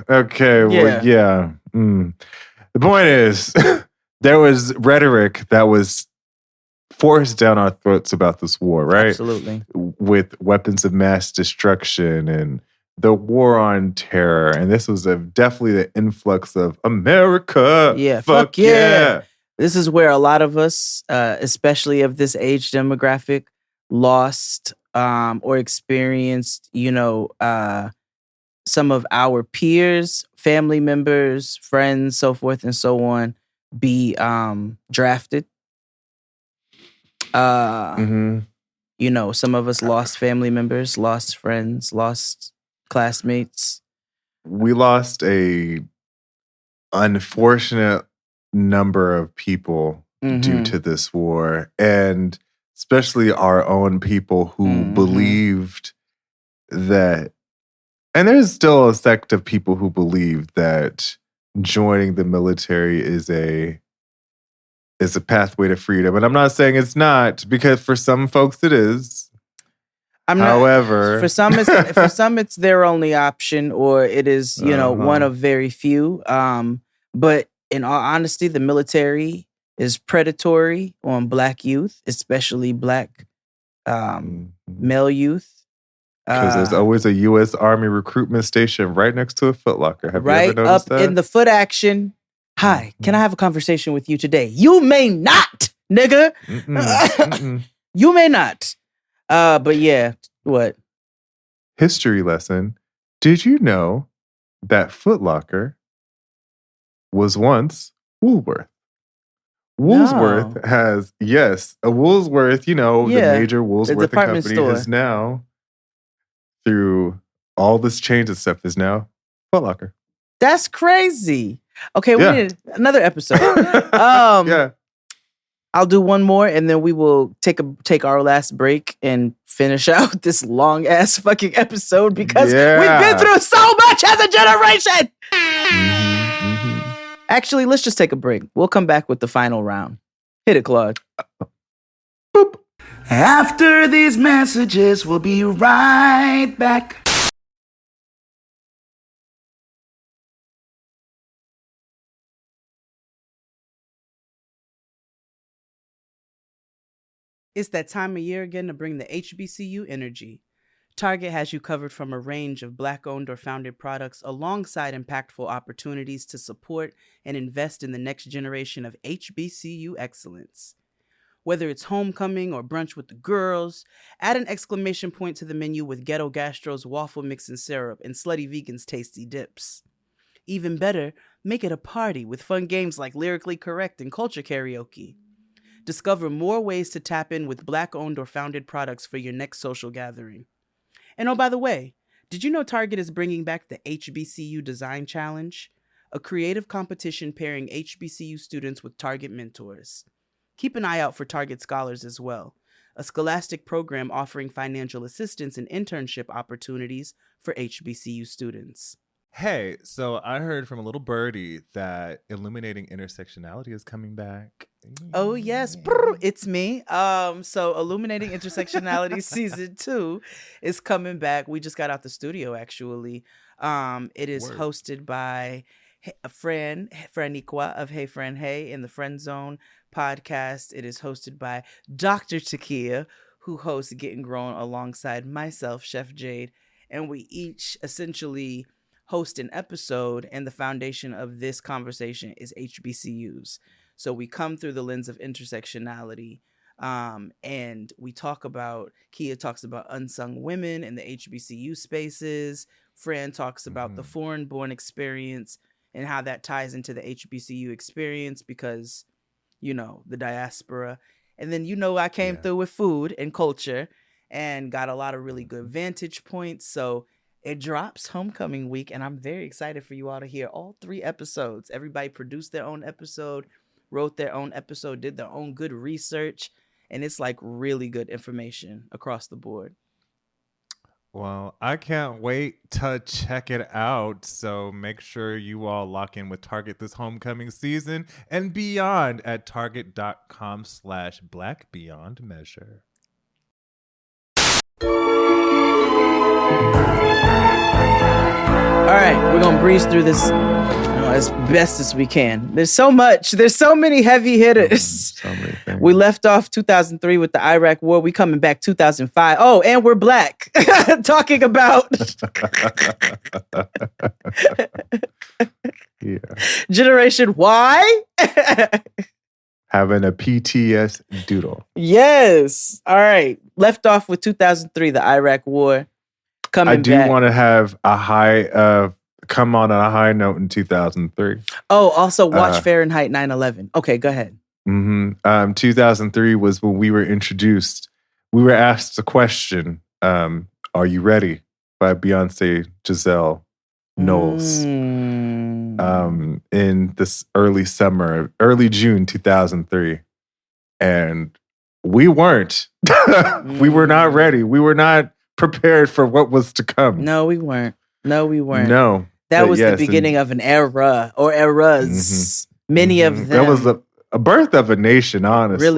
Okay. Well, yeah. The point is, there was rhetoric that was forced down our throats about this war, right? Absolutely. With weapons of mass destruction and the war on terror. And this was definitely the influx of America. Yeah. Fuck yeah. This is where a lot of us, especially of this age demographic, lost or experienced, some of our peers, family members, friends, so forth and so on, be drafted. Some of us lost family members, lost friends, lost classmates. We lost a unfortunate number of people due to this war, and especially our own people who believed that, and there's still a sect of people who believe that joining the military is a pathway to freedom. And I'm not saying it's not, because for some folks it is. However, for some it's their only option, or it is, one of very few. But in all honesty, the military is predatory on Black youth, especially Black male youth. Because there's always a U.S. Army recruitment station right next to a Foot Locker. Have you ever noticed that? Right up in the foot action. Hi, can I have a conversation with you today? You may not, nigga. You may not. But yeah, what? History lesson. Did you know that Foot Locker was once Woolworth? Woolworth has, a Woolworth, the major Woolworth and Company is now, through all this change and stuff, is now Foot Locker. That's crazy. Okay, we need another episode. I'll do one more, and then we will take our last break and finish out this long ass fucking episode, because we've been through so much as a generation. Actually, let's just take a break. We'll come back with the final round. Hit it, Claude. Boop. After these messages, we'll be right back. It's that time of year again to bring the HBCU energy. Target has you covered from a range of Black-owned or founded products, alongside impactful opportunities to support and invest in the next generation of HBCU excellence. Whether it's homecoming or brunch with the girls, add an exclamation point to the menu with Ghetto Gastro's waffle mix and syrup and Slutty Vegan's tasty dips. Even better, make it a party with fun games like Lyrically Correct and Culture Karaoke. Discover more ways to tap in with Black-owned or founded products for your next social gathering. And oh, by the way, did you know Target is bringing back the HBCU Design Challenge? A creative competition pairing HBCU students with Target mentors. Keep an eye out for Target scholars as well. a scholastic program offering financial assistance and internship opportunities for HBCU students. Hey, so I heard from a little birdie that Illuminating Intersectionality is coming back. Oh yes, it's me. So Illuminating Intersectionality season 2 is coming back. We just got out the studio actually. It is hosted by a friend, Franiqua of Hey Friend Hey in the Friend Zone podcast. It is hosted by Dr. Takia, who hosts Getting Grown alongside myself, Chef Jade, and we each essentially host an episode, and the foundation of this conversation is HBCUs. So we come through the lens of intersectionality, and we talk about, Kia talks about unsung women in the HBCU spaces. Fran talks about the foreign-born experience and how that ties into the HBCU experience because, you know, the diaspora. And then, you know, I came through with food and culture and got a lot of really good vantage points. So it drops homecoming week, and I'm very excited for you all to hear all 3 episodes. Everybody produced their own episode, wrote their own episode, did their own good research, and it's like really good information across the board. Well, I can't wait to check it out. So make sure you all lock in with Target this homecoming season and beyond at target.com/blackbeyondmeasure. All right, we're going to breeze through this as best as we can. There's so much. There's so many heavy hitters. So many things. We left off 2003 with the Iraq War. We coming back 2005. Oh, and we're black. Talking about Generation Y. Having a PTS doodle. Yes. All right. Left off with 2003, the Iraq War. Coming I do back. want to have a high, come on a high note in 2003. Oh, also watch Fahrenheit 9/11. Okay, go ahead. 2003 was when we were introduced. We were asked the question, "Are you ready?" by Beyonce Giselle Knowles. In this early June 2003. And we weren't. We were not ready. We were not prepared for what was to come. No, we weren't. No. That was the beginning of an era or eras. Many of them. That was a birth of a nation, honestly. It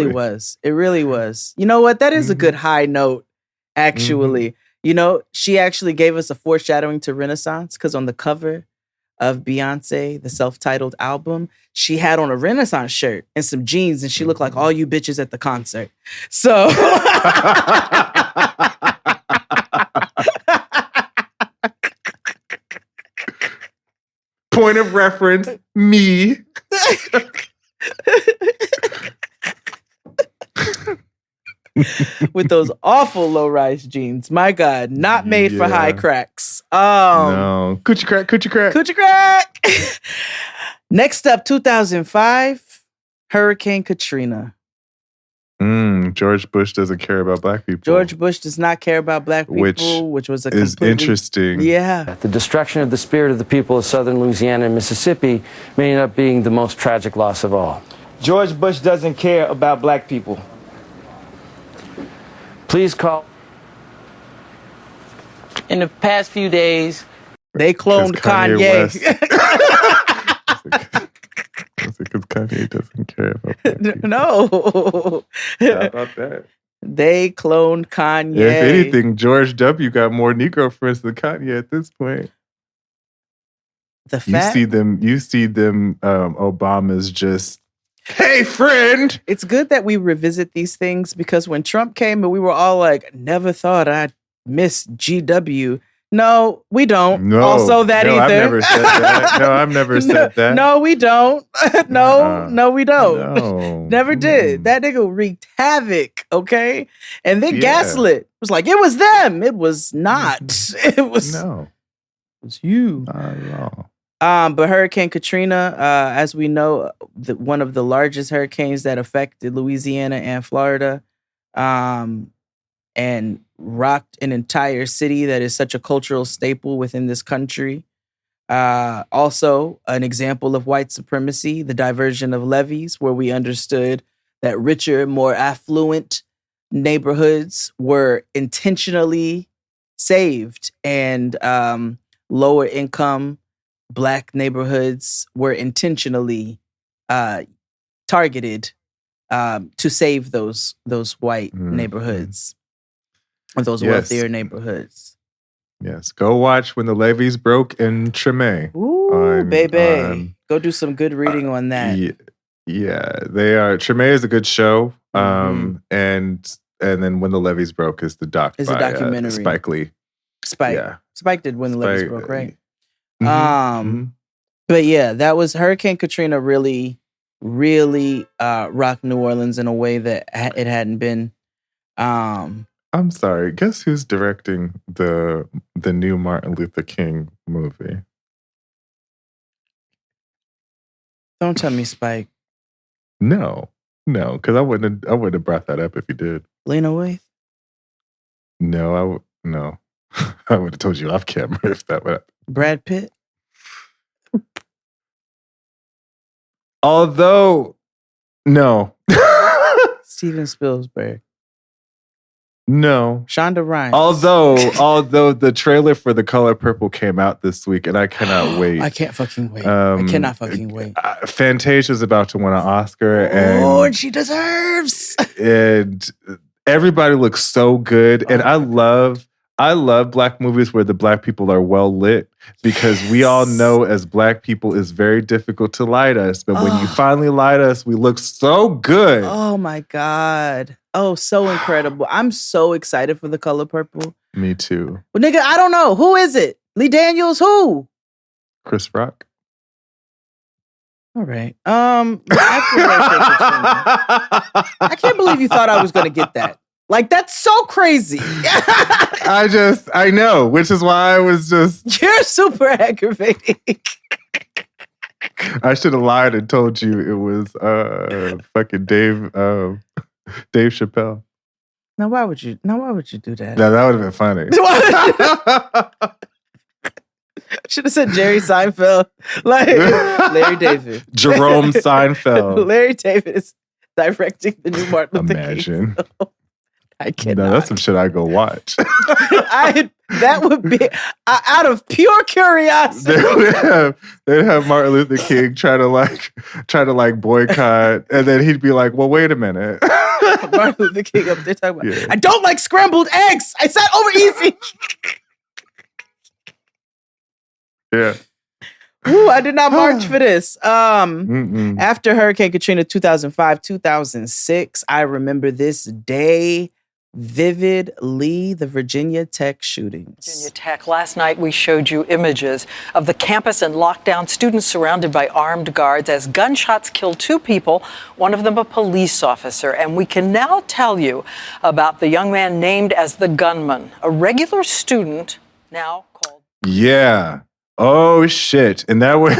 really was. You know what? That is a good high note, actually. You know, she actually gave us a foreshadowing to Renaissance because on the cover of Beyonce, the self-titled album, she had on a Renaissance shirt and some jeans, and she looked like all you bitches at the concert. So point of reference, me. With those awful low-rise jeans. My God, not made for high cracks. No. Coochie crack. Next up, 2005, Hurricane Katrina. George Bush doesn't care about black people. George Bush does not care about black people, which was a is interesting. Yeah. The destruction of the spirit of the people of southern Louisiana and Mississippi may end up being the most tragic loss of all. George Bush doesn't care about black people. Please call. In the past few days, they cloned Kanye. Because Kanye doesn't care about black people. No. How about that? They cloned Kanye. If anything, George W. got more Negro friends than Kanye at this point. The fact you see them. Obama's just, hey, friend. It's good that we revisit these things because when Trump came and we were all like, never thought I'd miss GW. No, we don't. No, also that either. I've never said that. No, I've never said that. No, we don't. No, we don't. No. Never did. That nigga wreaked havoc, okay? And they gaslit. It was like, it was them. It was not. It was you. Not at all. But Hurricane Katrina, as we know, one of the largest hurricanes that affected Louisiana and Florida, and rocked an entire city that is such a cultural staple within this country. Also, an example of white supremacy, the diversion of levees, where we understood that richer, more affluent neighborhoods were intentionally saved, and lower income Black neighborhoods were intentionally targeted to save those white neighborhoods or those wealthier neighborhoods. Yes, go watch When the Levees Broke in Treme. Ooh, baby. Go do some good reading on that. Yeah, they are. Treme is a good show. And then When the Levees Broke is the documentary. Spike Lee. Spike. Yeah. Spike did When the Levees Broke, right? Mhm. But yeah, that was Hurricane Katrina really rocked New Orleans in a way that it hadn't been. I'm sorry. Guess who's directing the new Martin Luther King movie? Don't tell me Spike. No, because I wouldn't have brought that up if you did. Lena Waithe? No, no. I would have told you off camera if that would. Brad Pitt? Although, no. Steven Spielberg. No. Shonda Rhimes. Although the trailer for The Color Purple came out this week, and I cannot wait. I can't fucking wait. I cannot fucking wait. Fantasia's about to win an Oscar, and she deserves. And everybody looks so good, and I love Black movies where the Black people are well lit, because we all know as Black people it's very difficult to light us, but when you finally light us, we look so good. Oh my God. Oh, so incredible. I'm so excited for The Color Purple. Me too. But nigga, I don't know. Who is it? Lee Daniels, who? Chris Rock. All right. I can't believe you thought I was going to get that. Like, that's so crazy. I know, which is why I was just... You're super aggravating. I should have lied and told you it was fucking Dave Chappelle. Now why would you do that? No, that would have been funny. Should have said Jerry Seinfeld. Like Larry David. Jerome Seinfeld. Larry David is directing the new Martin Luther King film. I cannot. No, that's some shit I go watch. That would be out of pure curiosity. They'd have Martin Luther King try to boycott, and then he'd be like, "Well, wait a minute." Martin Luther King up there talking about, I don't like scrambled eggs. I said over easy. Yeah. Ooh, I did not march for this. After Hurricane Katrina 2005, 2006, I remember this day vividly, the Virginia Tech shootings. Virginia Tech. Last night we showed you images of the campus in lockdown, students surrounded by armed guards as gunshots killed two people, one of them a police officer. And we can now tell you about the young man named as the gunman, a regular student now called... Yeah. Oh, shit. And that was...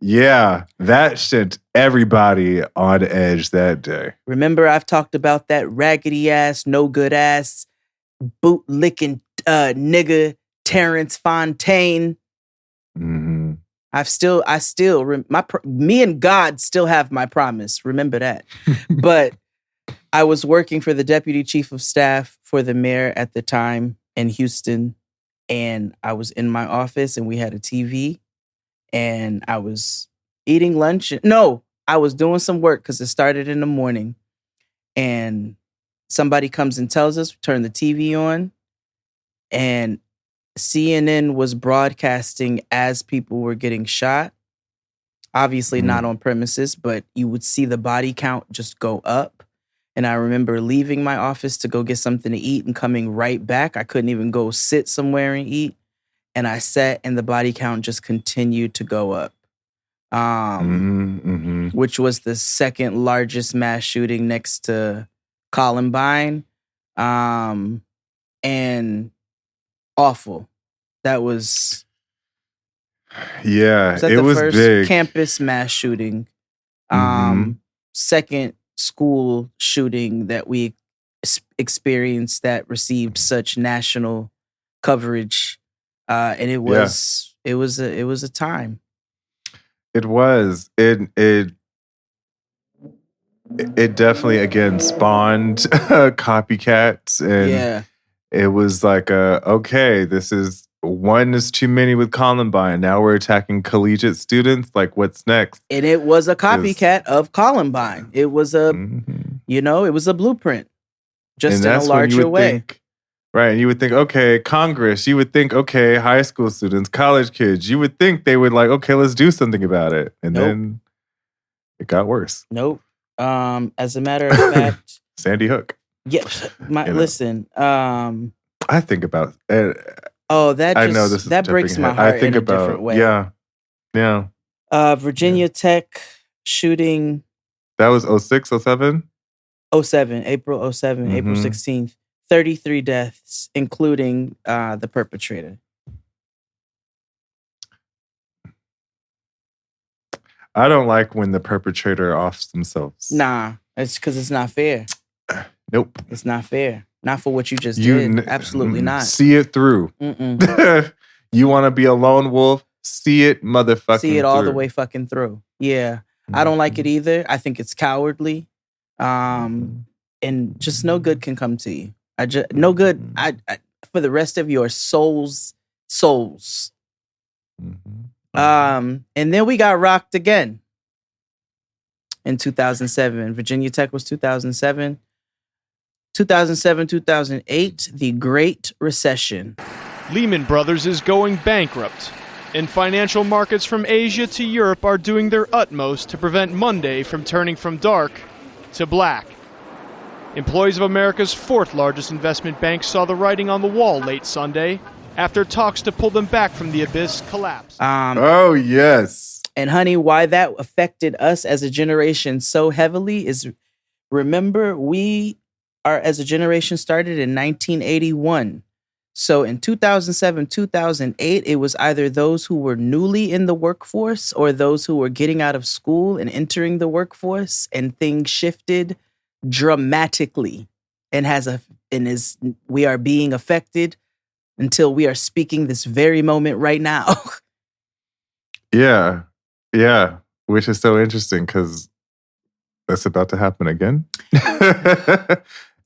yeah, that sent everybody on edge that day. Remember, I've talked about that raggedy ass, no good ass, boot licking nigga Terrence Fontaine. Mm-hmm. Me and God still have my promise. Remember that. But I was working for the deputy chief of staff for the mayor at the time in Houston. And I was in my office and we had a TV and I was eating lunch. No, I was doing some work because it started in the morning. And somebody comes and tells us, turn the TV on. And CNN was broadcasting as people were getting shot. Obviously not on premises, but you would see the body count just go up. And I remember leaving my office to go get something to eat and coming right back. I couldn't even go sit somewhere and eat. And I sat and the body count just continued to go up. Which was the second largest mass shooting next to Columbine. And awful. That was... Yeah, it was the first big campus mass shooting. Second school shooting that we experienced that received such national coverage, and it was a time. It was it it definitely again spawned copycats, and it was like okay, this is one is too many with Columbine. Now we're attacking collegiate students. Like, what's next? And it was a copycat of Columbine. It was a, it was a blueprint, just in a larger way. Right. You would think, okay, Congress. You would think, okay, high school students, college kids. You would think they would like, okay, let's do something about it. And then it got worse. Nope. As a matter of fact, Sandy Hook. Yes. Listen. I think about that breaks my heart in a different way. Yeah. Virginia Tech shooting. That was 06, 07? 07, April 07, April 16th. 33 deaths, including the perpetrator. I don't like when the perpetrator offs themselves. Nah, it's because it's not fair. Nope. It's not fair. Not for what you just did. Absolutely not. See it through. You want to be a lone wolf? See it motherfucking See it all the way fucking through. Yeah. I don't like it either. I think it's cowardly. And just no good can come to you. No good I for the rest of your souls. And then we got rocked again in 2007. Virginia Tech was 2007. 2007, 2008, the Great Recession. Lehman Brothers is going bankrupt, and financial markets from Asia to Europe are doing their utmost to prevent Monday from turning from dark to black. Employees of America's fourth largest investment bank saw the writing on the wall late Sunday after talks to pull them back from the abyss collapsed. Oh, yes. And honey, why that affected us as a generation so heavily is, remember, we are as a generation started in 1981. So in 2007, 2008, it was either those who were newly in the workforce or those who were getting out of school and entering the workforce, and things shifted dramatically we are being affected until we are speaking this very moment right now. Yeah. Which is so interesting because that's about to happen again.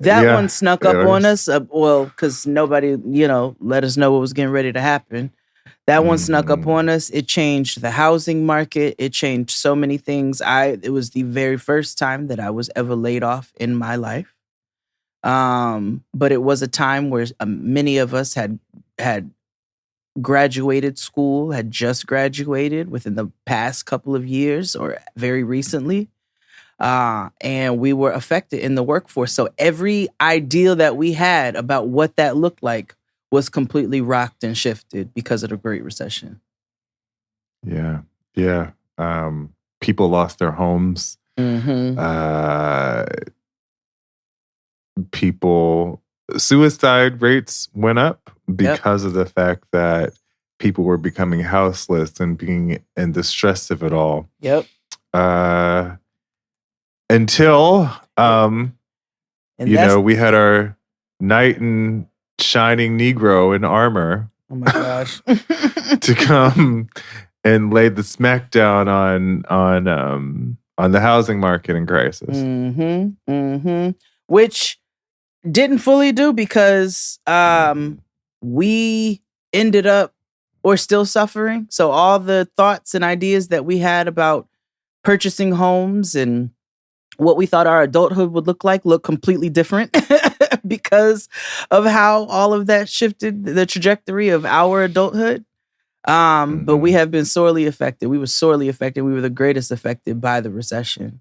That one snuck up on us. Because nobody, let us know what was getting ready to happen. That one snuck up on us. It changed the housing market. It changed so many things. It was the very first time that I was ever laid off in my life. But it was a time where many of us had graduated school, had just graduated within the past couple of years or very recently. And we were affected in the workforce. So every ideal that we had about what that looked like was completely rocked and shifted because of the Great Recession. Yeah. People lost their homes. Suicide rates went up because of the fact that people were becoming houseless and being in distress of it all. Until we had our knight in shining Negro in armor. Oh my gosh. to come and lay the smackdown on the housing market in crisis. Which didn't fully do because we ended up or still suffering. So all the thoughts and ideas that we had about purchasing homes and what we thought our adulthood would look completely different because of how all of that shifted the trajectory of our adulthood. But we have been sorely affected. We were sorely affected. We were the greatest affected by the recession.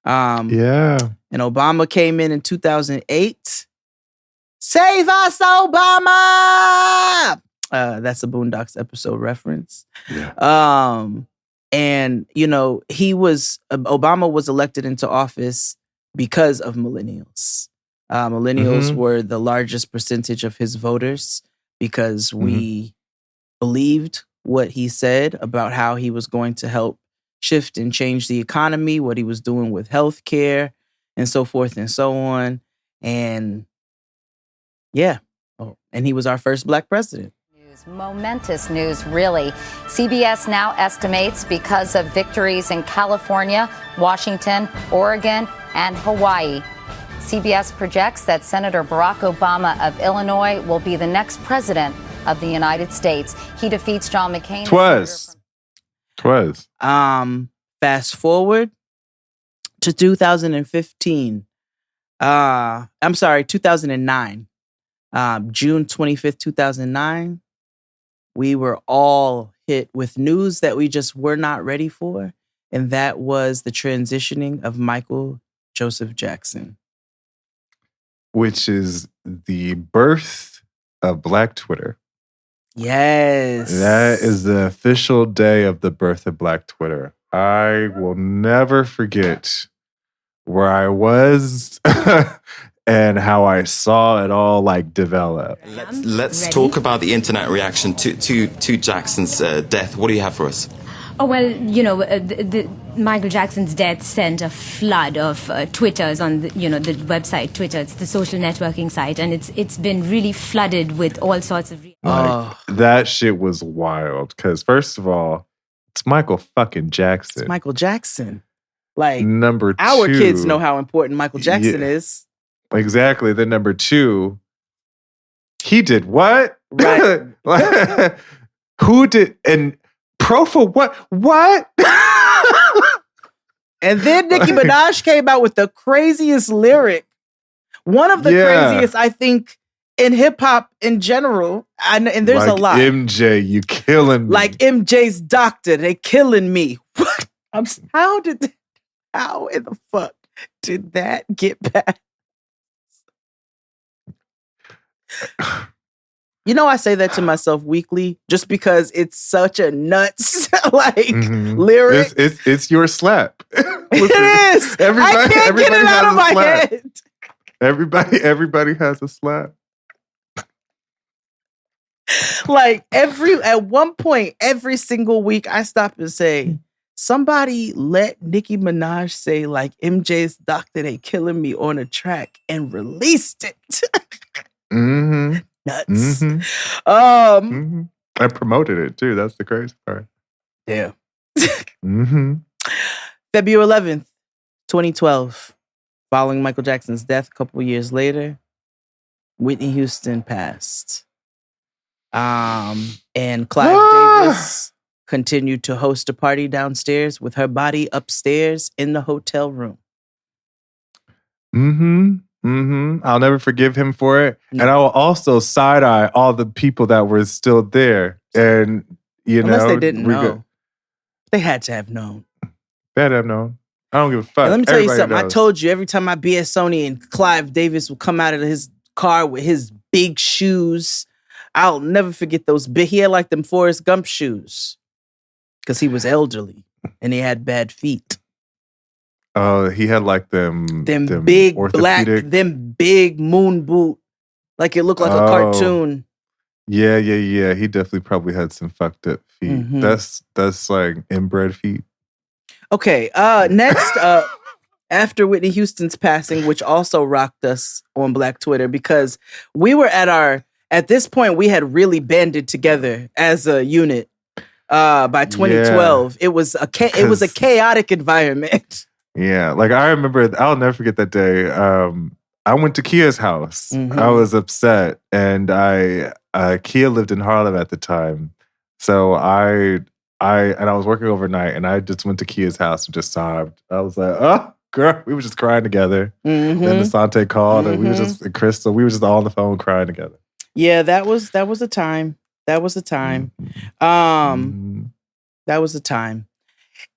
And Obama came in 2008. Save us, Obama! That's a Boondocks episode reference. And, Obama was elected into office because of millennials. Millennials were the largest percentage of his voters because we believed what he said about how he was going to help shift and change the economy, what he was doing with healthcare and so forth and so on. And and he was our first Black president. Momentous news, really. CBS now estimates because of victories in California, Washington, Oregon, and Hawaii. CBS projects that Senator Barack Obama of Illinois will be the next president of the United States. He defeats John McCain. Twas. Fast forward to 2015. 2009. June 25th, 2009. We were all hit with news that we just were not ready for. And that was the transitioning of Michael Joseph Jackson. Which is the birth of Black Twitter. Yes. That is the official day of the birth of Black Twitter. I will never forget where I was and how I saw it all develop. Let's talk about the internet reaction to Jackson's death. What do you have for us? Oh, well, Michael Jackson's death sent a flood of Twitters on the website Twitter. It's the social networking site, and it's been really flooded with all sorts of... That shit was wild, because first of all, it's Michael fucking Jackson. It's Michael Jackson. Number two, our kids know how important Michael Jackson is. Exactly. Then number two, he did what? Right. Who did... And pro for what? What? And then Nicki Minaj came out with the craziest lyric. One of the craziest, I think, in hip hop in general. And there's a lot. MJ, you killing me. Like MJ's doctor, they killing me. What? How in the fuck did that get back? I say that to myself weekly just because it's such a nuts lyric. It's your slap. It is. I can't get it out of my head. Everybody has a slap. At one point, every single week, I stop and say, somebody let Nicki Minaj say MJ's doctor, they killing me on a track and released it. Mm-hmm. Nuts. Mm-hmm. I promoted it too. That's the crazy part. Yeah. Mm-hmm. February 11th, 2012. Following Michael Jackson's death a couple years later, Whitney Houston passed. And Clive Davis continued to host a party downstairs with her body upstairs in the hotel room. Mm-hmm. Mm-hmm. I'll never forgive him for it. No. And I will also side-eye all the people that were still there. And, Unless they didn't know. They had to have known. They had to have known. I don't give a fuck. And let me tell you something. Knows. I told you, every time I be at Sony and Clive Davis would come out of his car with his big shoes, I'll never forget those big... He had them Forrest Gump shoes. Because he was elderly. And he had bad feet. He had them big black, them big moon boot. It looked like a cartoon. Yeah. He definitely probably had some fucked up feet. Mm-hmm. That's inbred feet. Okay. Next up, after Whitney Houston's passing, which also rocked us on Black Twitter, because we were at this point, we had really banded together as a unit. By 2012, it was a chaotic environment. Yeah, I remember, I'll never forget that day. I went to Kia's house. Mm-hmm. I was upset, and Kia lived in Harlem at the time. So I was working overnight, and I just went to Kia's house and just sobbed. I was like, oh, girl, we were just crying together. Mm-hmm. Then Asante called, and we were just, and Crystal, we were just all on the phone crying together. Yeah, that was a time. That was a time. That was a time.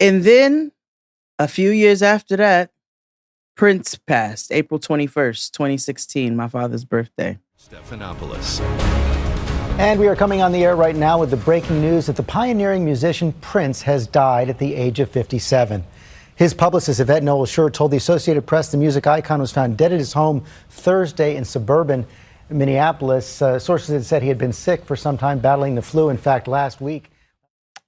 And then a few years after that, Prince passed, April 21st, 2016, my father's birthday. Stephanopoulos. And we are coming on the air right now with the breaking news that the pioneering musician Prince has died at the age of 57. His publicist, Yvette Noel-Schur, told the Associated Press the music icon was found dead at his home Thursday in suburban Minneapolis. Sources had said he had been sick for some time, battling the flu. In fact, last week.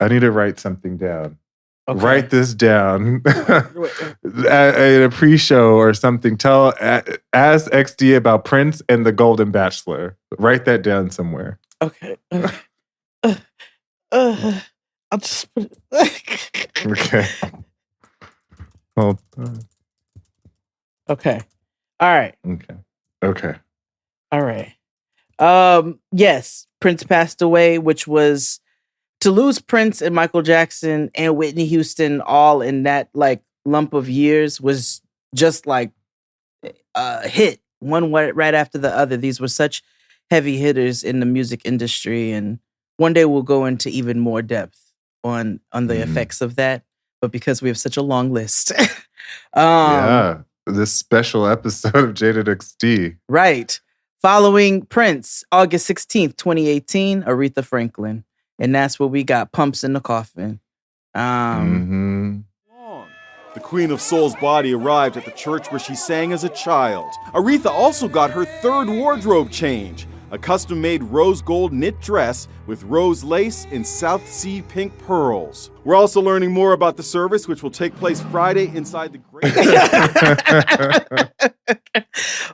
I need to write something down. Okay. Write this down at a pre-show or something. Ask XD about Prince and the Golden Bachelor. Write that down somewhere. Okay. I'll just put it. Okay. Hold on. Okay. All right. Okay. All right. Yes, Prince passed away, which was to lose Prince and Michael Jackson and Whitney Houston all in that like lump of years was just like a hit, one right after the other. These were such heavy hitters in the music industry, and one day we'll go into even more depth on the effects of that. But because we have such a long list, this special episode of Jaded XD. Right. Following Prince, August 16th, 2018, Aretha Franklin. And that's where we got Pumps in the Coffin. The Queen of Soul's body arrived at the church where she sang as a child. Aretha also got her third wardrobe change, a custom-made rose gold knit dress with rose lace and South Sea pink pearls. We're also learning more about the service, which will take place Friday inside the Great...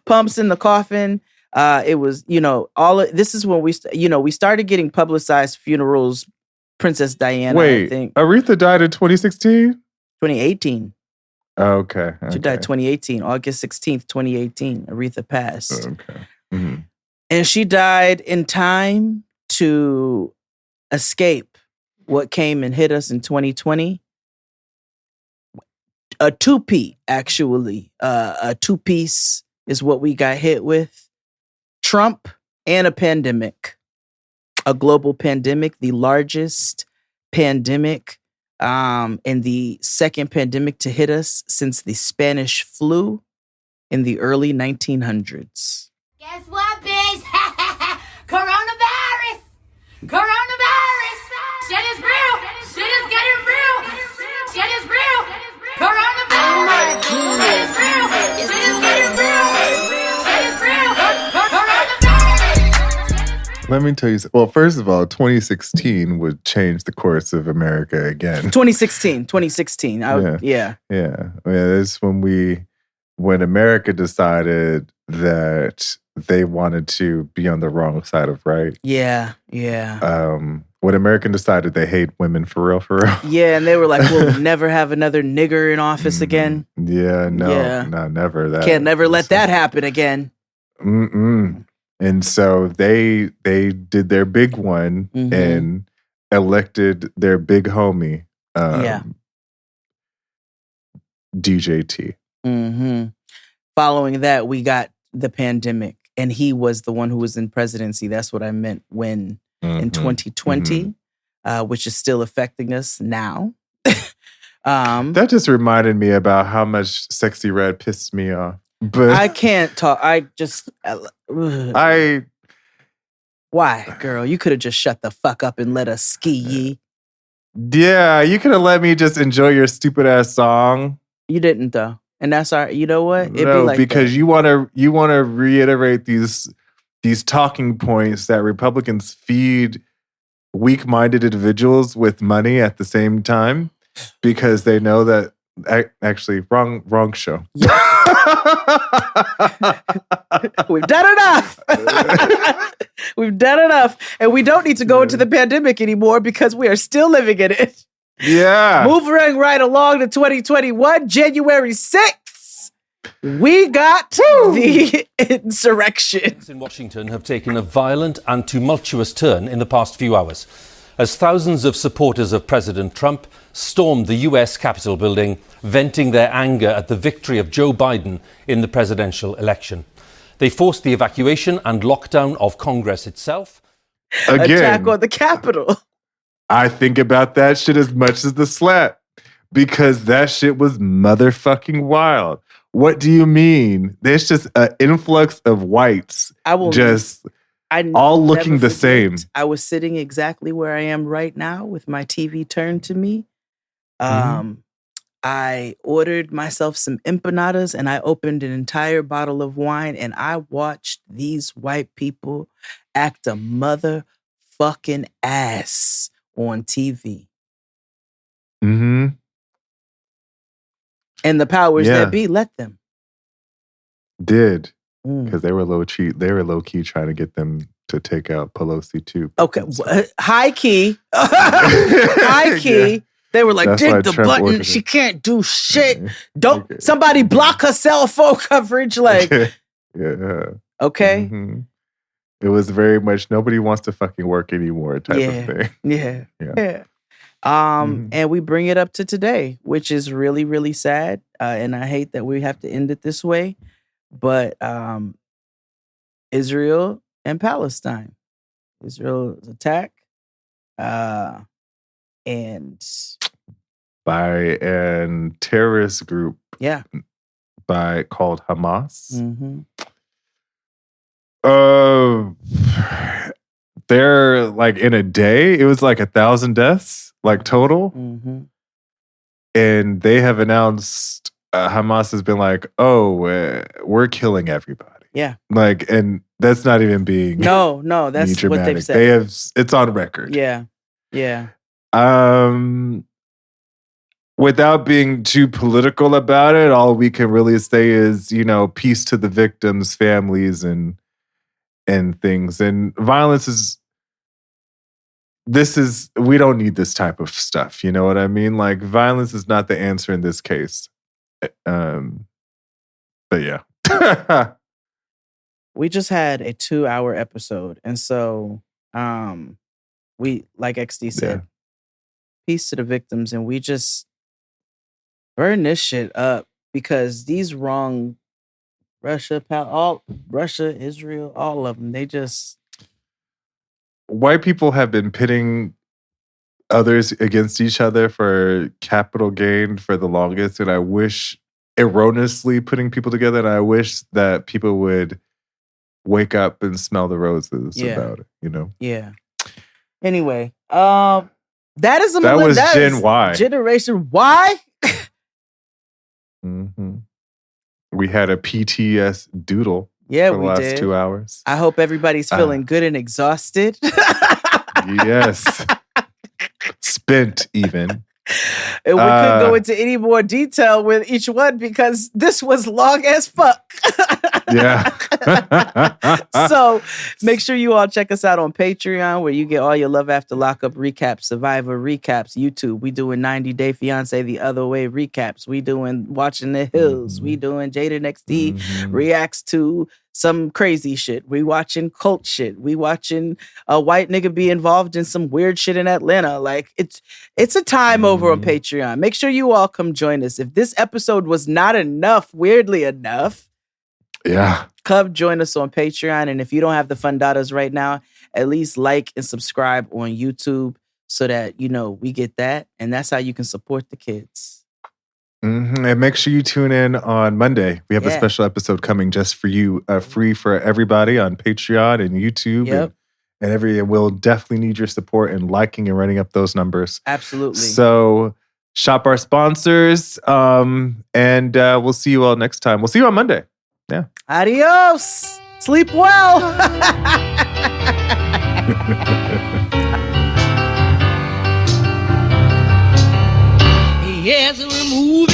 Pumps in the Coffin. It was, this is when we started getting publicized funerals. Princess Diana, Wait, I think. Aretha died in 2016? 2018. Okay. She died 2018, August 16th, 2018. Aretha passed. Okay. And she died in time to escape what came and hit us in 2020. A two-piece, actually. A two-piece is what we got hit with. Trump and a pandemic, a global pandemic, the largest pandemic and the second pandemic to hit us since the Spanish flu in the early 1900s. Guess what, bitch? Coronavirus! Coronavirus! Shit is real! Shit is getting real! Shit is real! Coronavirus! Shit is real! Shit is getting real! Let me tell you. Well, first of all, 2016 would change the course of America again. 2016. Yeah. That's when America decided that they wanted to be on the wrong side of right. Yeah. When America decided they hate women for real. Yeah, and they were like, we'll never have another nigger in office again. Yeah, no, never. Can't never let that happen again. And so they did their big one and elected their big homie, DJT. Following that, we got the pandemic, and he was the one who was in presidency. That's what I meant when in 2020, which is still affecting us now. That just reminded me about how much Sexy Red pissed me off. But I can't talk. Why, girl? You could have just shut the fuck up and let us ski ye. Yeah, you could have let me just enjoy your stupid ass song. You didn't though, and that's our. You know what? It'd No, be like because that. you want to reiterate these talking points that Republicans feed weak-minded individuals with money at the same time because they know that actually wrong show. We've done enough. We've done enough. And we don't need to go into the pandemic anymore because we are still living in it. Yeah. Moving right along to 2021, January 6th, we got the insurrection. In Washington have taken a violent and tumultuous turn in the past few hours as thousands of supporters of President Trump stormed the U.S. Capitol building, venting their anger at the victory of Joe Biden in the presidential election. They forced the evacuation and lockdown of Congress itself. Again, Attack on the Capitol. I think about that shit as much as the slap because that shit was motherfucking wild. What do you mean? There's just an influx of whites all looking the same. I was sitting exactly where I am right now with my TV turned to me. I ordered myself some empanadas and I opened an entire bottle of wine and I watched these white people act a motherfucking ass on TV. And the powers that be let them. Did. Because they were low key trying to get them to take out Pelosi too. Okay. High key. High key. They were like, That's why dig the Trump button. ordered She it. can't do shit. Don't somebody block her cell phone coverage. Like, Yeah. okay. Mhm. It was very much nobody wants to fucking work anymore type of thing. Yeah. Yeah. Yeah. And we bring it up to today, which is really, really sad. And I hate that we have to end it this way. But Israel and Palestine. Israel's attack. And By a terrorist group yeah. called Hamas. Mm-hmm. They're like in a day, it was like 1,000 deaths, like total. Mm-hmm. And they have announced, Hamas has been like, we're killing everybody. Yeah. Like, and that's not even being No, that's me what dramatic. they've said. They have, it's on record. Yeah. Yeah. Without being too political about it, all we can really say is, peace to the victims' families and things. And violence we don't need this type of stuff. You know what I mean? Like, violence is not the answer in this case. But yeah. We just had a 2-hour episode. And so we, like XD said, peace to the victims. And we just burn this shit up because these wrong Russia, Israel, all of them, they just... White people have been pitting others against each other for capital gain for the longest. And I wish, erroneously putting people together, and I wish that people would wake up and smell the roses about it, Yeah. Anyway, that was Gen Y. Generation Y. Mm-hmm. We had a PTS doodle for the we last did. 2 hours. I hope everybody's feeling good and exhausted. Yes. Spent even. And we couldn't go into any more detail with each one because this was long as fuck. Yeah. So make sure you all check us out on Patreon, where you get all your Love After Lockup recaps, Survivor recaps, YouTube. We doing 90 Day Fiance the Other Way recaps. We doing Watching the Hills. We doing Jada XD reacts to some crazy shit. We watching cult shit. We watching a white nigga be involved in some weird shit in Atlanta. Like, it's a time over on Patreon. Make sure you all come join us. If this episode was not enough, weirdly enough, come join us on Patreon. And if you don't have the Fundadas right now, at least like and subscribe on YouTube so that, we get that. And that's how you can support the kids. Mm-hmm. And make sure you tune in on Monday. We have a special episode coming just for you, free for everybody on Patreon and YouTube. And we'll definitely need your support in liking and running up those numbers. Absolutely. So shop our sponsors. And we'll see you all next time. We'll see you on Monday. Yeah. Adios. Sleep well. Yes, we're moving.